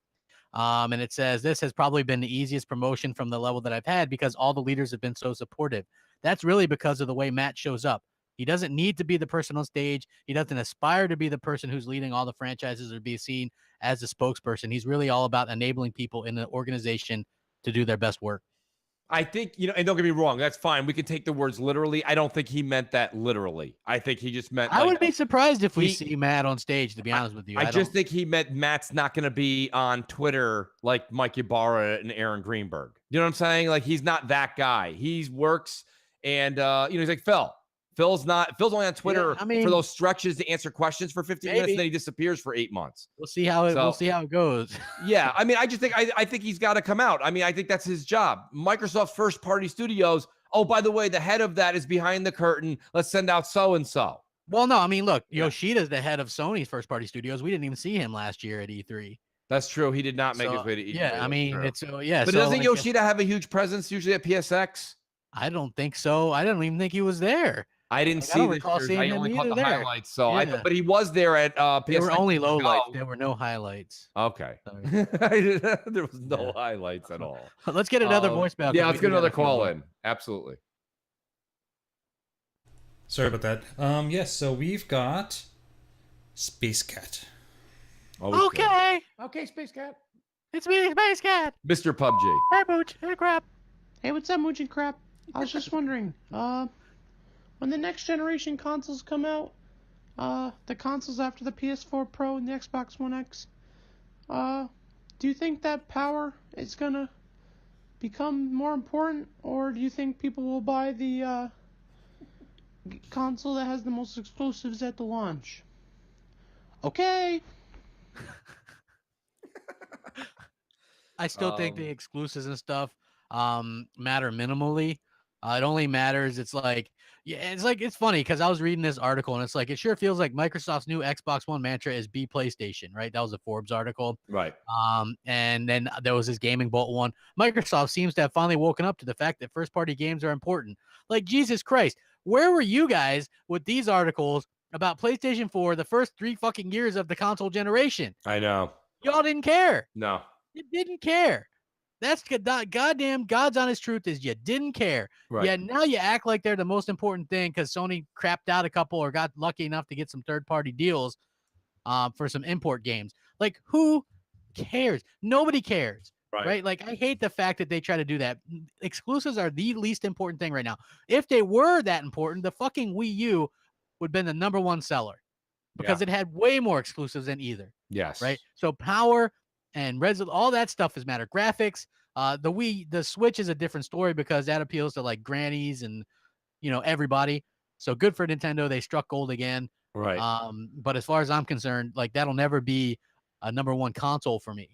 And it says, this has probably been the easiest promotion from the level that I've had because all the leaders have been so supportive. That's really because of the way Matt shows up. He doesn't need to be the person on stage. He doesn't aspire to be the person who's leading all the franchises or be seen as the spokesperson. He's really all about enabling people in the organization to do their best work. I think, and don't get me wrong, that's fine. We can take the words literally. I don't think he meant that literally. I think he just meant. I would be surprised if we see Matt on stage, to be honest with you. I just think he meant Matt's not going to be on Twitter like Mike Ybarra and Aaron Greenberg. You know what I'm saying? Like, he's not that guy. He works and, he's like Phil. Phil's only on Twitter for those stretches to answer questions for 15 minutes, and then he disappears for 8 months. We'll see how it goes. Yeah, I just think I think he's got to come out. I think that's his job. Microsoft's first party studios. Oh, by the way, the head of that is behind the curtain. Let's send out so and so. Well, no, look, Yoshida's the head of Sony's first party studios. We didn't even see him last year at E3. That's true. He did not make his way to E3. Yeah, But doesn't Yoshida have a huge presence usually at PSX? I don't think so. I don't even think he was there. I didn't see the I only caught the highlights. So but he was there at PSX. There were only lowlights. There were no highlights. Okay. There was no highlights at all. Let's get another voicemail. Yeah, let's get another call in. Absolutely. Sorry about that. Yes, so we've got Space Cat. Okay. Okay, Space Cat. It's me, Space Cat. Mr. PUBG. Hey, Mooch. Hey, Crap. Hey, what's up, Mooch and Crap? I was just wondering, when the next generation consoles come out, the consoles after the PS4 Pro and the Xbox One X, do you think that power is gonna become more important, or do you think people will buy the console that has the most exclusives at the launch. Okay. I still think the exclusives and stuff matter minimally. It only matters. It's like it's funny because I was reading this article and it's like it sure feels like Microsoft's new Xbox One mantra is be PlayStation, right? That was a Forbes article. Right. And then there was this Gaming Bolt one. Microsoft seems to have finally woken up to the fact that first party games are important. Like Jesus Christ, where were you guys with these articles about PlayStation 4 the first 3 fucking years of the console generation? I know. Y'all didn't care. No. You didn't care. That's goddamn God's honest truth is you didn't care. Right. Yeah, now you act like they're the most important thing because Sony crapped out a couple or got lucky enough to get some third-party deals for some import games. Like, who cares? Nobody cares. Right? Like, I hate the fact that they try to do that. Exclusives are the least important thing right now. If they were that important, the fucking Wii U would have been the number one seller because it had way more exclusives than either. Yes. Right? So power and all that stuff is matter. Graphics, the Switch is a different story because that appeals to like grannies and everybody. So good for Nintendo. They struck gold again. Right. But as far as I'm concerned, like that'll never be a number one console for me.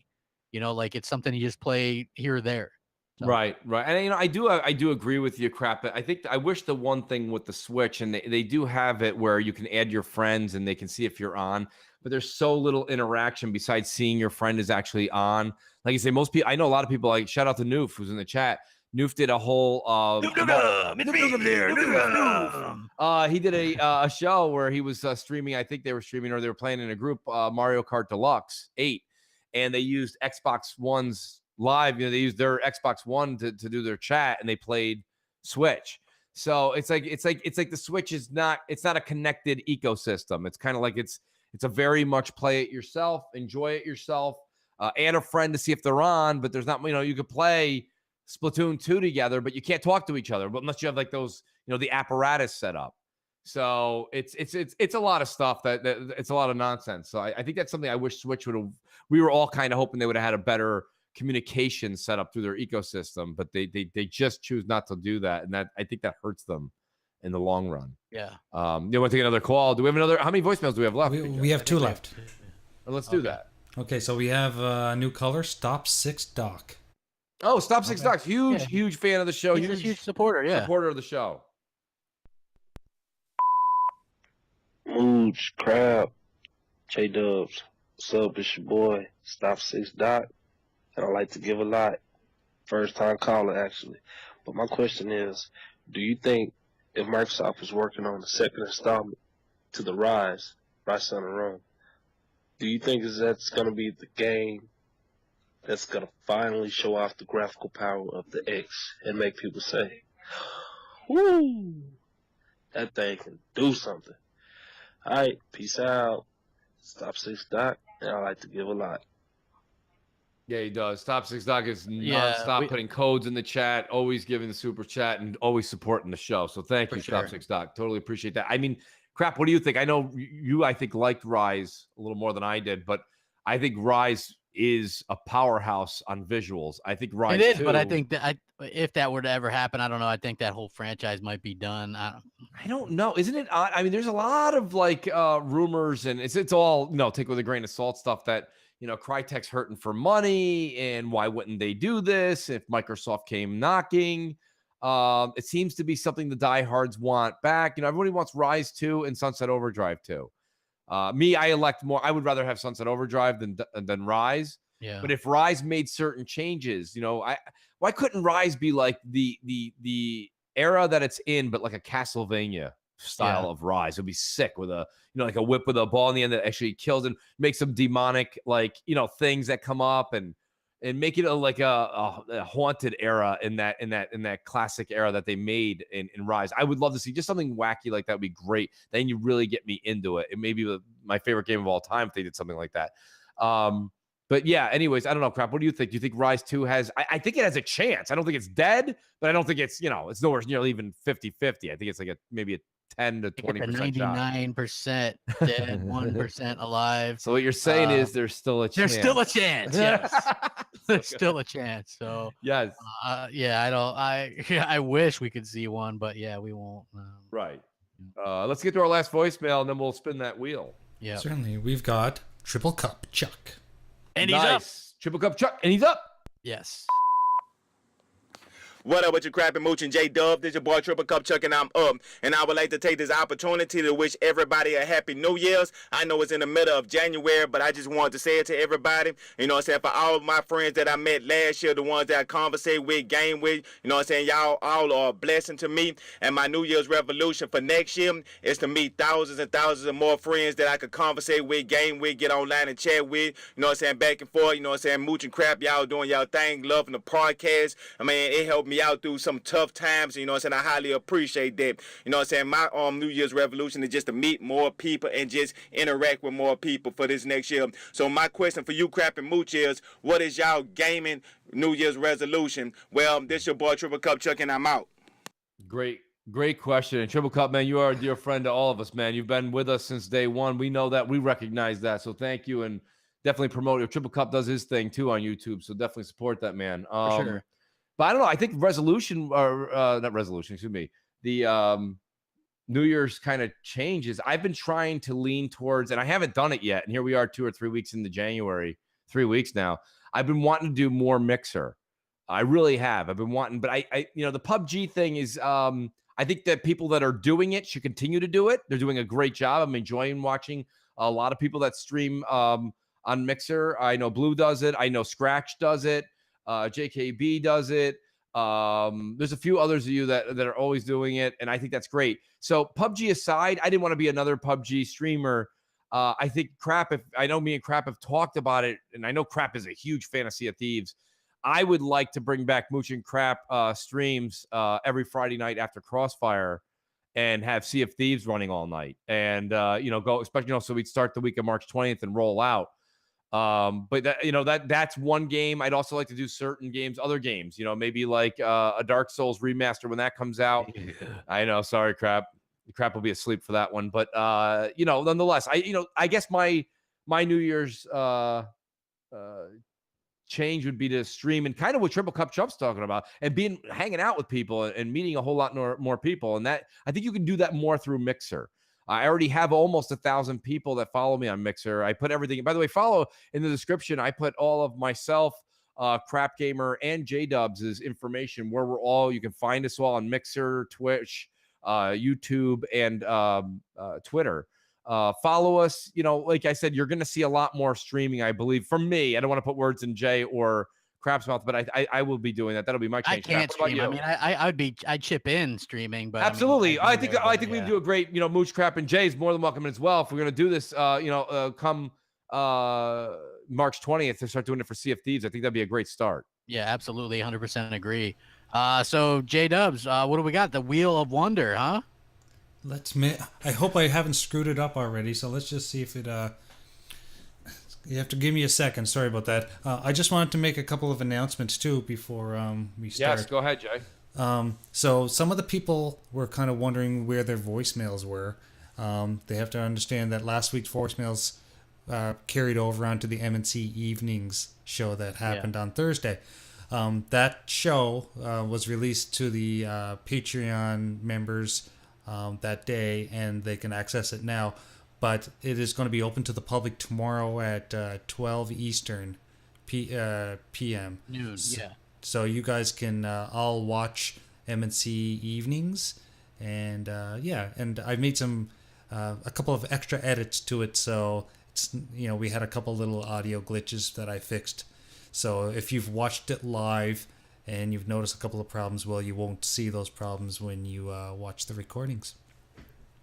Like it's something you just play here or there. So. Right. And I do agree with you, Crap. I think I wish the one thing with the Switch, and they do have it where you can add your friends and they can see if you're on, but there's so little interaction besides seeing your friend is actually on. Like you say, most people, I know a lot of people, like shout out to Noof who's in the chat. Noof did a whole he did a show where he was streaming. I think they were streaming or they were playing in a group Mario Kart Deluxe 8, and they used Xbox One's live. They used their Xbox One to do their chat, and they played Switch. So it's like the Switch is not a connected ecosystem. It's kind of like it's a very much play it yourself, enjoy it yourself, add a friend to see if they're on, but there's not, you could play Splatoon 2 together, but you can't talk to each other, but unless you have like those, the apparatus set up. So it's a lot of stuff that it's a lot of nonsense. So I think that's something I wish Switch we were all kind of hoping they would have had a better communication set up through their ecosystem, but they just choose not to do that, and that I think that hurts them in the long run. Yeah. You want to take another call? Do we have another? How many voicemails do we have left? We have 2 left. Let's do that. Okay, so we have a new caller, Stop 6 Doc. Oh, Stop 6 Doc, huge fan of the show. He's a huge supporter. Yeah, supporter of the show. Mooch, Crab, J Dubs, what's up? It's your boy, Stop 6 Doc, and I like to give a lot. First time caller, actually. But my question is, do you think if Microsoft is working on the second installment to the Rise on the Run, do you think that's going to be the game that's going to finally show off the graphical power of the X and make people say, woo, that thing can do something? All right, peace out. Stop 6 Doc, and I like to give a lot. Yeah, he does. Stop 6 Doc is nonstop putting codes in the chat, always giving the super chat, and always supporting the show. So thank you, Stop 6 Doc. Totally appreciate that. I mean, Crap, what do you think? I know you, I think, liked Rise a little more than I did, but I think Rise is a powerhouse on visuals. I think Rise it is, 2, but I think that if that were to ever happen, I don't know. I think that whole franchise might be done. I don't know. Isn't it odd? I mean, there's a lot of like rumors, and it's all take with a grain of salt stuff that Crytek's hurting for money, and why wouldn't they do this if Microsoft came knocking? It seems to be something the diehards want back. Everybody wants Rise 2 and Sunset Overdrive 2. I elect more. I would rather have Sunset Overdrive than Rise. Yeah. But if Rise made certain changes, why couldn't Rise be like the era that it's in, but like a Castlevania style of Rise? It'd be sick with a like a whip with a ball in the end that actually kills and makes some demonic things that come up and make it like a haunted era in that classic era that they made in Rise. I would love to see just something wacky like that. Would be great. Then you really get me into it. It may be my favorite game of all time if they did something like that. But yeah, anyways, I don't know, Crap. What do you think? Do you think Rise 2 has I think it has a chance. I don't think it's dead, but I don't think it's it's nowhere near even 50-50. I think it's like maybe a 10 to 20% shot. 99% dead, 1% alive. So what you're saying is there's still a chance. There's still a chance. Yes. There's still a chance. So yes. I wish we could see one, but yeah, we won't. Right. Let's get to our last voicemail, and then we'll spin that wheel. Yeah. Certainly. We've got Triple Cup Chuck. And he's up. Triple Cup Chuck, and he's up. Yes. What up with your crappy mooch and J-Dub? This your boy Triple Cup Chuck and I'm up. And I would like to take this opportunity to wish everybody a happy New Year's. I know it's in the middle of January, but I just wanted to say it to everybody. You know what I'm saying? For all of my friends that I met last year, the ones that I conversate with, game with, you know what I'm saying? Y'all all are a blessing to me. And my New Year's resolution for next year is to meet thousands and thousands of more friends that I could conversate with, game with, get online and chat with. You know what I'm saying? Back and forth. You know what I'm saying? Mooch and crap, y'all doing y'all thing, loving the podcast. I mean, it helped me out through some tough times, you know what I'm saying? I highly appreciate that. You know what I'm saying? My New Year's resolution is just to meet more people and just interact with more people for this next year. So my question for you, Crap and Mooch, is what is y'all gaming New Year's resolution? Well, this your boy Triple Cup Chuck and I'm out. Great question. And Triple Cup, man, you are a dear friend to all of us, man. You've been with us since day one. We know that. We recognize that. So thank you, and definitely promote it. Triple Cup does his thing too on YouTube, so definitely support that, man. For sure. But I don't know. I think not resolution, excuse me. The New Year's kind of changes. I've been trying to lean towards, and I haven't done it yet. And here we are 2 or 3 weeks into January, 3 weeks now. I've been wanting to do more Mixer. I really have. I've been wanting, but I the PUBG thing is, I think that people that are doing it should continue to do it. They're doing a great job. I'm enjoying watching a lot of people that stream on Mixer. I know Blue does it. I know Scratch does it. JKB does it. There's a few others of you that are always doing it, and I think that's great. So PUBG aside, I didn't want to be another PUBG streamer. I think I know me and Crap have talked about it, and I know Crap is a huge fan of Sea of Thieves. I would like to bring back Mooch and Crap streams every Friday night after Crossfire and have Sea of Thieves running all night, and go, especially so we'd start the week of March 20th and roll out. But that's one game. I'd also like to do certain games, other games, maybe like a Dark Souls remaster when that comes out. Yeah. I know, sorry, Crap will be asleep for that one, but nonetheless, I guess my New Year's change would be to stream, and kind of what Triple Cup Chump's talking about, and hanging out with people and meeting a whole lot more people, and that I think you can do that more through Mixer. I already have almost 1,000 people that follow me on Mixer. I put everything. By the way, follow in the description. I put all of myself, Crap Gamer, and J-Dubs' information where we're all. You can find us all on Mixer, Twitch, YouTube, and Twitter. Follow us. Like I said, you're going to see a lot more streaming, I believe. From me, I don't want to put words in Jay or Crap's mouth, but I will be doing that. That'll be my change. I can't stream. I mean, I'd chip in streaming, but absolutely. I think we do a great, Mooch, Crap, and Jay's more than welcome as well. If we're gonna do this, come March 20th to start doing it for Sea of Thieves, I think that'd be a great start. Yeah, absolutely, 100% agree. So J-Dubs, what do we got? The Wheel of Wonder, huh? I hope I haven't screwed it up already. So let's just see if it. You have to give me a second. Sorry about that. I just wanted to make a couple of announcements too before we start. Yes, go ahead, Jay. So some of the people were kind of wondering where their voicemails were. They have to understand that last week's voicemails carried over onto the M&C Evenings show that happened on Thursday. That show was released to the Patreon members that day, and they can access it now. But it is going to be open to the public tomorrow at 12 Eastern p.m. Noon, yeah. So you guys can all watch M&C Evenings. And and I made a couple of extra edits to it. So, we had a couple little audio glitches that I fixed. So if you've watched it live and you've noticed a couple of problems, well, you won't see those problems when you watch the recordings.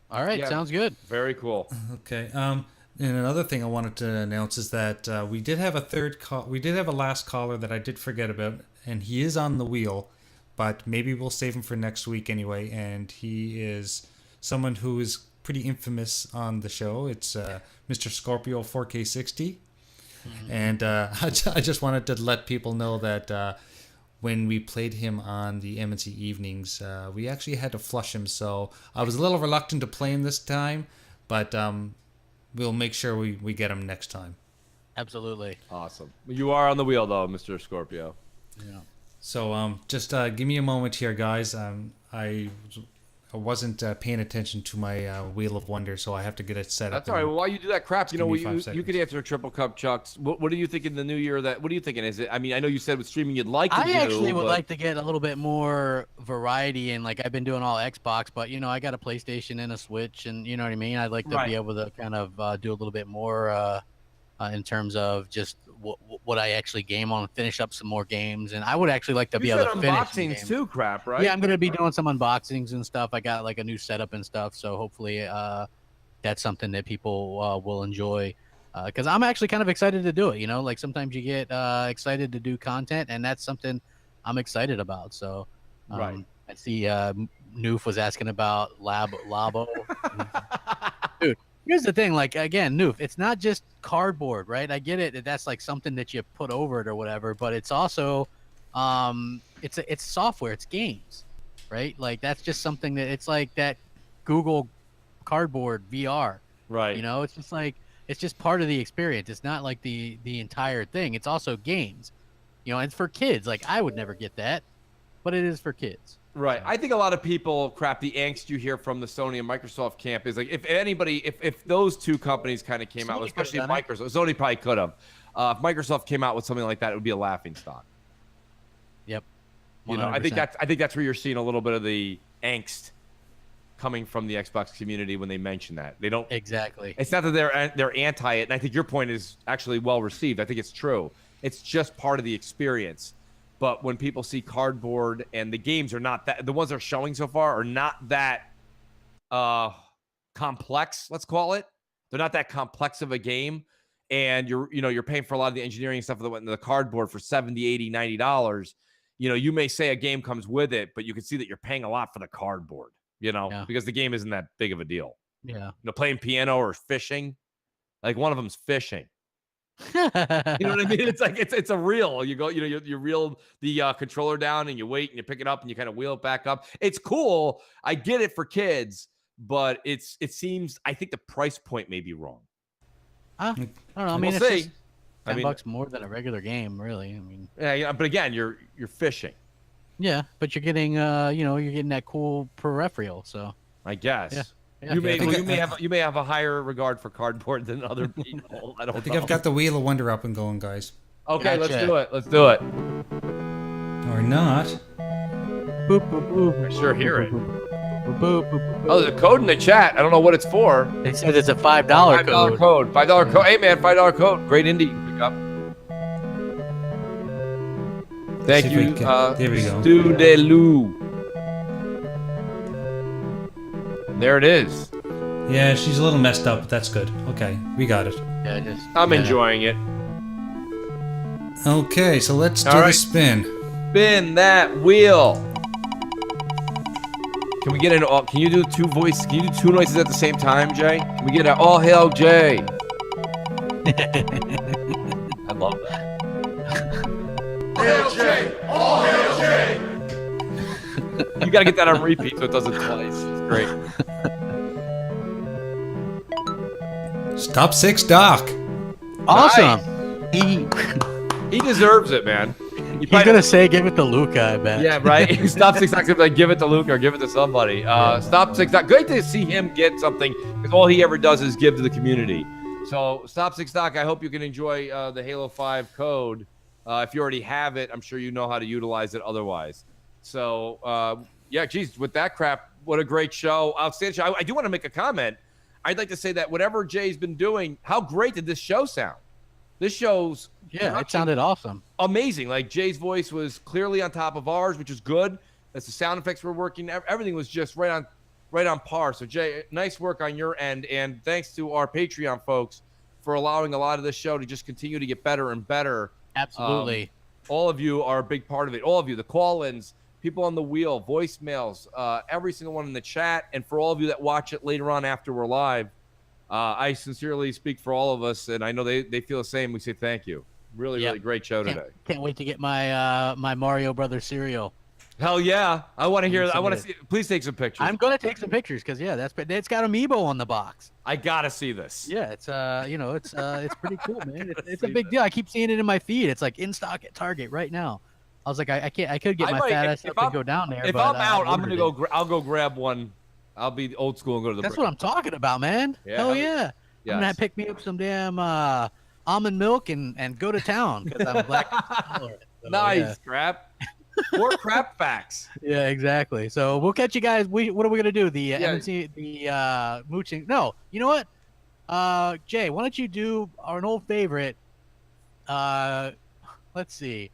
All right, sounds good. Very cool. Okay. And another thing I wanted to announce is that we did have a last caller that I did forget about, and he is on the wheel, but maybe we'll save him for next week anyway. And he is someone who is pretty infamous on the show. It's Mr. Scorpio 4K60, and I just wanted to let people know that. When we played him on the M&C Evenings, we actually had to flush him, so I was a little reluctant to play him this time, but we'll make sure we get him next time. Absolutely. Awesome. You are on the wheel, though, Mr. Scorpio. Yeah. So just give me a moment here, guys. I wasn't paying attention to my Wheel of Wonder, so I have to get it set up. That's all right. Well, while you do that crap, you know, give me 5 you seconds. could answer a Triple Cup, Chucks. What are you thinking the new year? What are you thinking? Is it? I mean, I know you said with streaming you'd like to do. I actually would but- like to get a little bit more variety, and like I've been doing all Xbox, but you know I got a PlayStation and a Switch, and you know what I mean. I'd like to Right. be able to kind of do a little bit more in terms of just what I actually game on, finish up some more games, and I would actually like to be You able said to finish some unboxings games. too, crap, right? Yeah, I'm gonna be doing some unboxings and stuff. I got like a new setup and stuff, so hopefully that's something that people will enjoy. Because I'm actually kind of excited to do it. You know, like sometimes you get excited to do content, and that's something I'm excited about. So, Right. I see Noof was asking about Labo. Dude, here's the thing. Like again, Noof, it's not just cardboard, right? I get it that that's like something that you put over it or whatever, but it's also it's software, it's games, right? Like that's just something that it's like that Google Cardboard VR, right? You know, it's just like it's just part of the experience. It's not like the entire thing. It's also games, you know. It's for kids. Like I would never get that, but it is for kids. Right. I think a lot of people, crap, the angst you hear from the Sony and Microsoft camp is like, if those two companies kind of came out, Sony especially could've done it. Microsoft, Sony probably could have. If Microsoft came out with something like that, it would be a laughing stock. Yep. You know, I think 100%. that's where you're seeing a little bit of the angst coming from the Xbox community when they mention that. They don't exactly. It's not that they're anti it, and I think your point is actually well received. I think it's true. It's just part of the experience. But when people see cardboard and the games are not that, the ones they're showing so far are not that complex, let's call it. They're not that complex of a game. And you're paying for a lot of the engineering stuff that went into the cardboard for $70, $80, $90. You know, you may say a game comes with it, but you can see that you're paying a lot for the cardboard, because the game isn't that big of a deal. Yeah. You know, playing piano or fishing, like one of them's fishing. You know what I mean? It's like it's a reel. You go, you reel the controller down and you wait and you pick it up and you kind of wheel it back up. It's cool. I get it for kids, but it seems I think the price point may be wrong. I don't know. I mean, We'll it's see. just $10 more than a regular game, really. I mean, yeah, but again, you're fishing. Yeah, but you're getting you're getting that cool peripheral. So I guess. Yeah. You may have a higher regard for cardboard than other people. I think I've got the Wheel of Wonder up and going, guys. Okay, let's do it. Let's do it. Or not. Boop, boop, boop. I sure hear it. Boop, boop, boop, boop. Oh, there's a code in the chat. I don't know what it's for. It says it's a $5 code. code. $5 code. Hey man, $5 code. Great indie. Pick up. Thank See if we you, can- there we go. Stu Delou. There it is. Yeah, she's a little messed up, but that's good. Okay, we got it. Yeah, I'm enjoying it. Okay, so let's do All the right. spin. Spin that wheel. Can we get an all? Can you do two voices? Can you do two noises at the same time, Jay? Can we get an all hail Jay? I love that. Hail Jay! All hail Jay! You gotta get that on repeat so it does it twice. It's great. Stop 6 Doc. Awesome. He deserves it, man. He's gonna say, "Give it to Luca." I bet. Yeah, right. Stop 6 Doc. Like, give it to Luke or give it to somebody. Stop 6 Doc. Great to see him get something because all he ever does is give to the community. So Stop 6 Doc. I hope you can enjoy the Halo 5 code. If you already have it, I'm sure you know how to utilize it. Otherwise, so yeah, geez, with that crap, what a great show! Outstanding show. I do want to make a comment. I'd like to say that whatever Jay's been doing, how great did this show sound? This show's it sounded awesome. Amazing. Like Jay's voice was clearly on top of ours, which is good. As the sound effects were working, everything was just right on par. So Jay, nice work on your end, and thanks to our Patreon folks for allowing a lot of this show to just continue to get better and better. Absolutely. All of you are a big part of it. All of you, the call-ins, people on the wheel, voicemails, every single one in the chat, and for all of you that watch it later on after we're live, I sincerely speak for all of us, and I know they feel the same. We say thank you. Really, really great show today. Can't wait to get my my Mario Brothers cereal. Hell yeah! I want to hear. I want to see. Please take some pictures. I'm gonna take some pictures because it's got Amiibo on the box. I gotta see this. Yeah, it's it's pretty cool, man. It's a big deal. I keep seeing it in my feed. It's like in stock at Target right now. I was like, I could get my fat ass up and go down there. If but, I'm out, I'm ordered gonna it. go. I'll go grab one I'll be old school and go to the. That's what I'm talking about, man. Yeah, Hell hell yeah. yes. I'm gonna pick me up some damn almond milk and go to town because I'm black. So, Nice, yeah. Crap. More crap facts. Yeah, exactly. So we'll catch you guys. What are we gonna do? The Yeah. M&C, the mooching. No, you know what? Jay, why don't you do an old favorite? Let's see.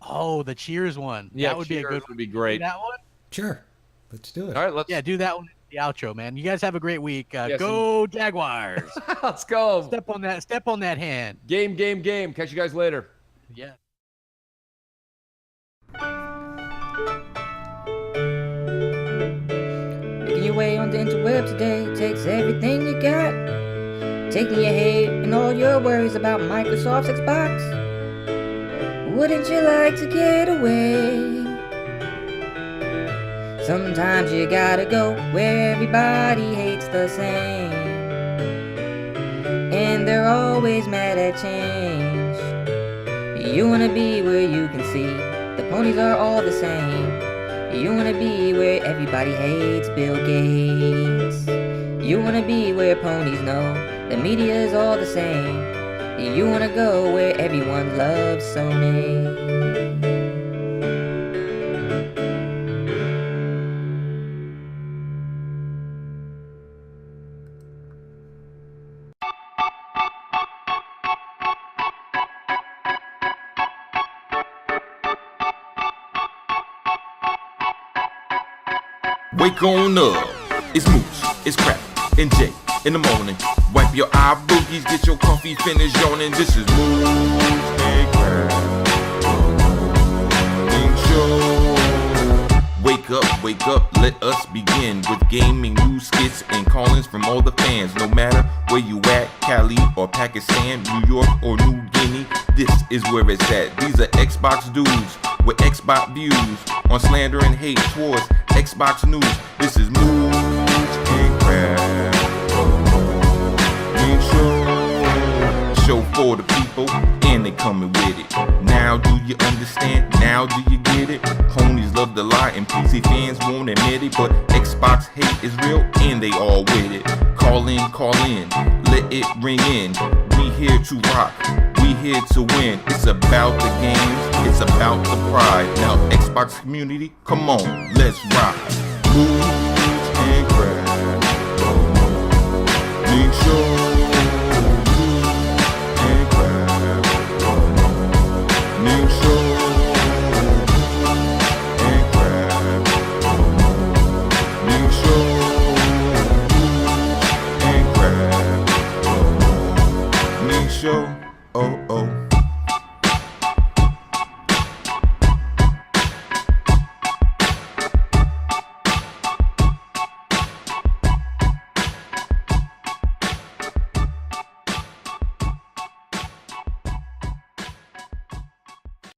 Oh, the Cheers one. Yeah, that would be a Cheers good would one. be great. That one. Sure. Let's do it. All right, let's. Yeah, do that one. The outro, man. You guys have a great week. Yes, Go Jaguars. Let's go. Step on that hand. Game. Catch you guys later. Yeah. Making your way on the interweb today takes everything you got. Taking your hate and all your worries about Microsoft's Xbox. Wouldn't you like to get away? Sometimes you gotta go where everybody hates the same, and they're always mad at change. You wanna be where you can see the ponies are all the same. You wanna be where everybody hates Bill Gates. You wanna be where ponies know the media is all the same. You wanna go where everyone loves Sony. Wake on up, it's Mooch, it's Crap, and Jay in the morning. Wipe your eye boogies, get your coffee finished yawning. This is Mooch and Crap Morning Show. Wake up, let us begin with gaming news, skits, and call-ins from all the fans. No matter where you at, Cali or Pakistan, New York or New Guinea, this is where it's at. These are Xbox dudes with Xbox views on slander and hate towards Xbox news. This is Mooch and Crap Morning Show for the people, and they coming with it. Now do you understand? Now do you get it? Ponies love to lie and PC fans won't admit it, but Xbox hate is real and they all with it. Call in, let it ring in. We here to rock, we here to win. It's about the games, it's about the pride. Now Xbox community, come on, let's rock. Mooch and Crap Morning Show. Show, oh.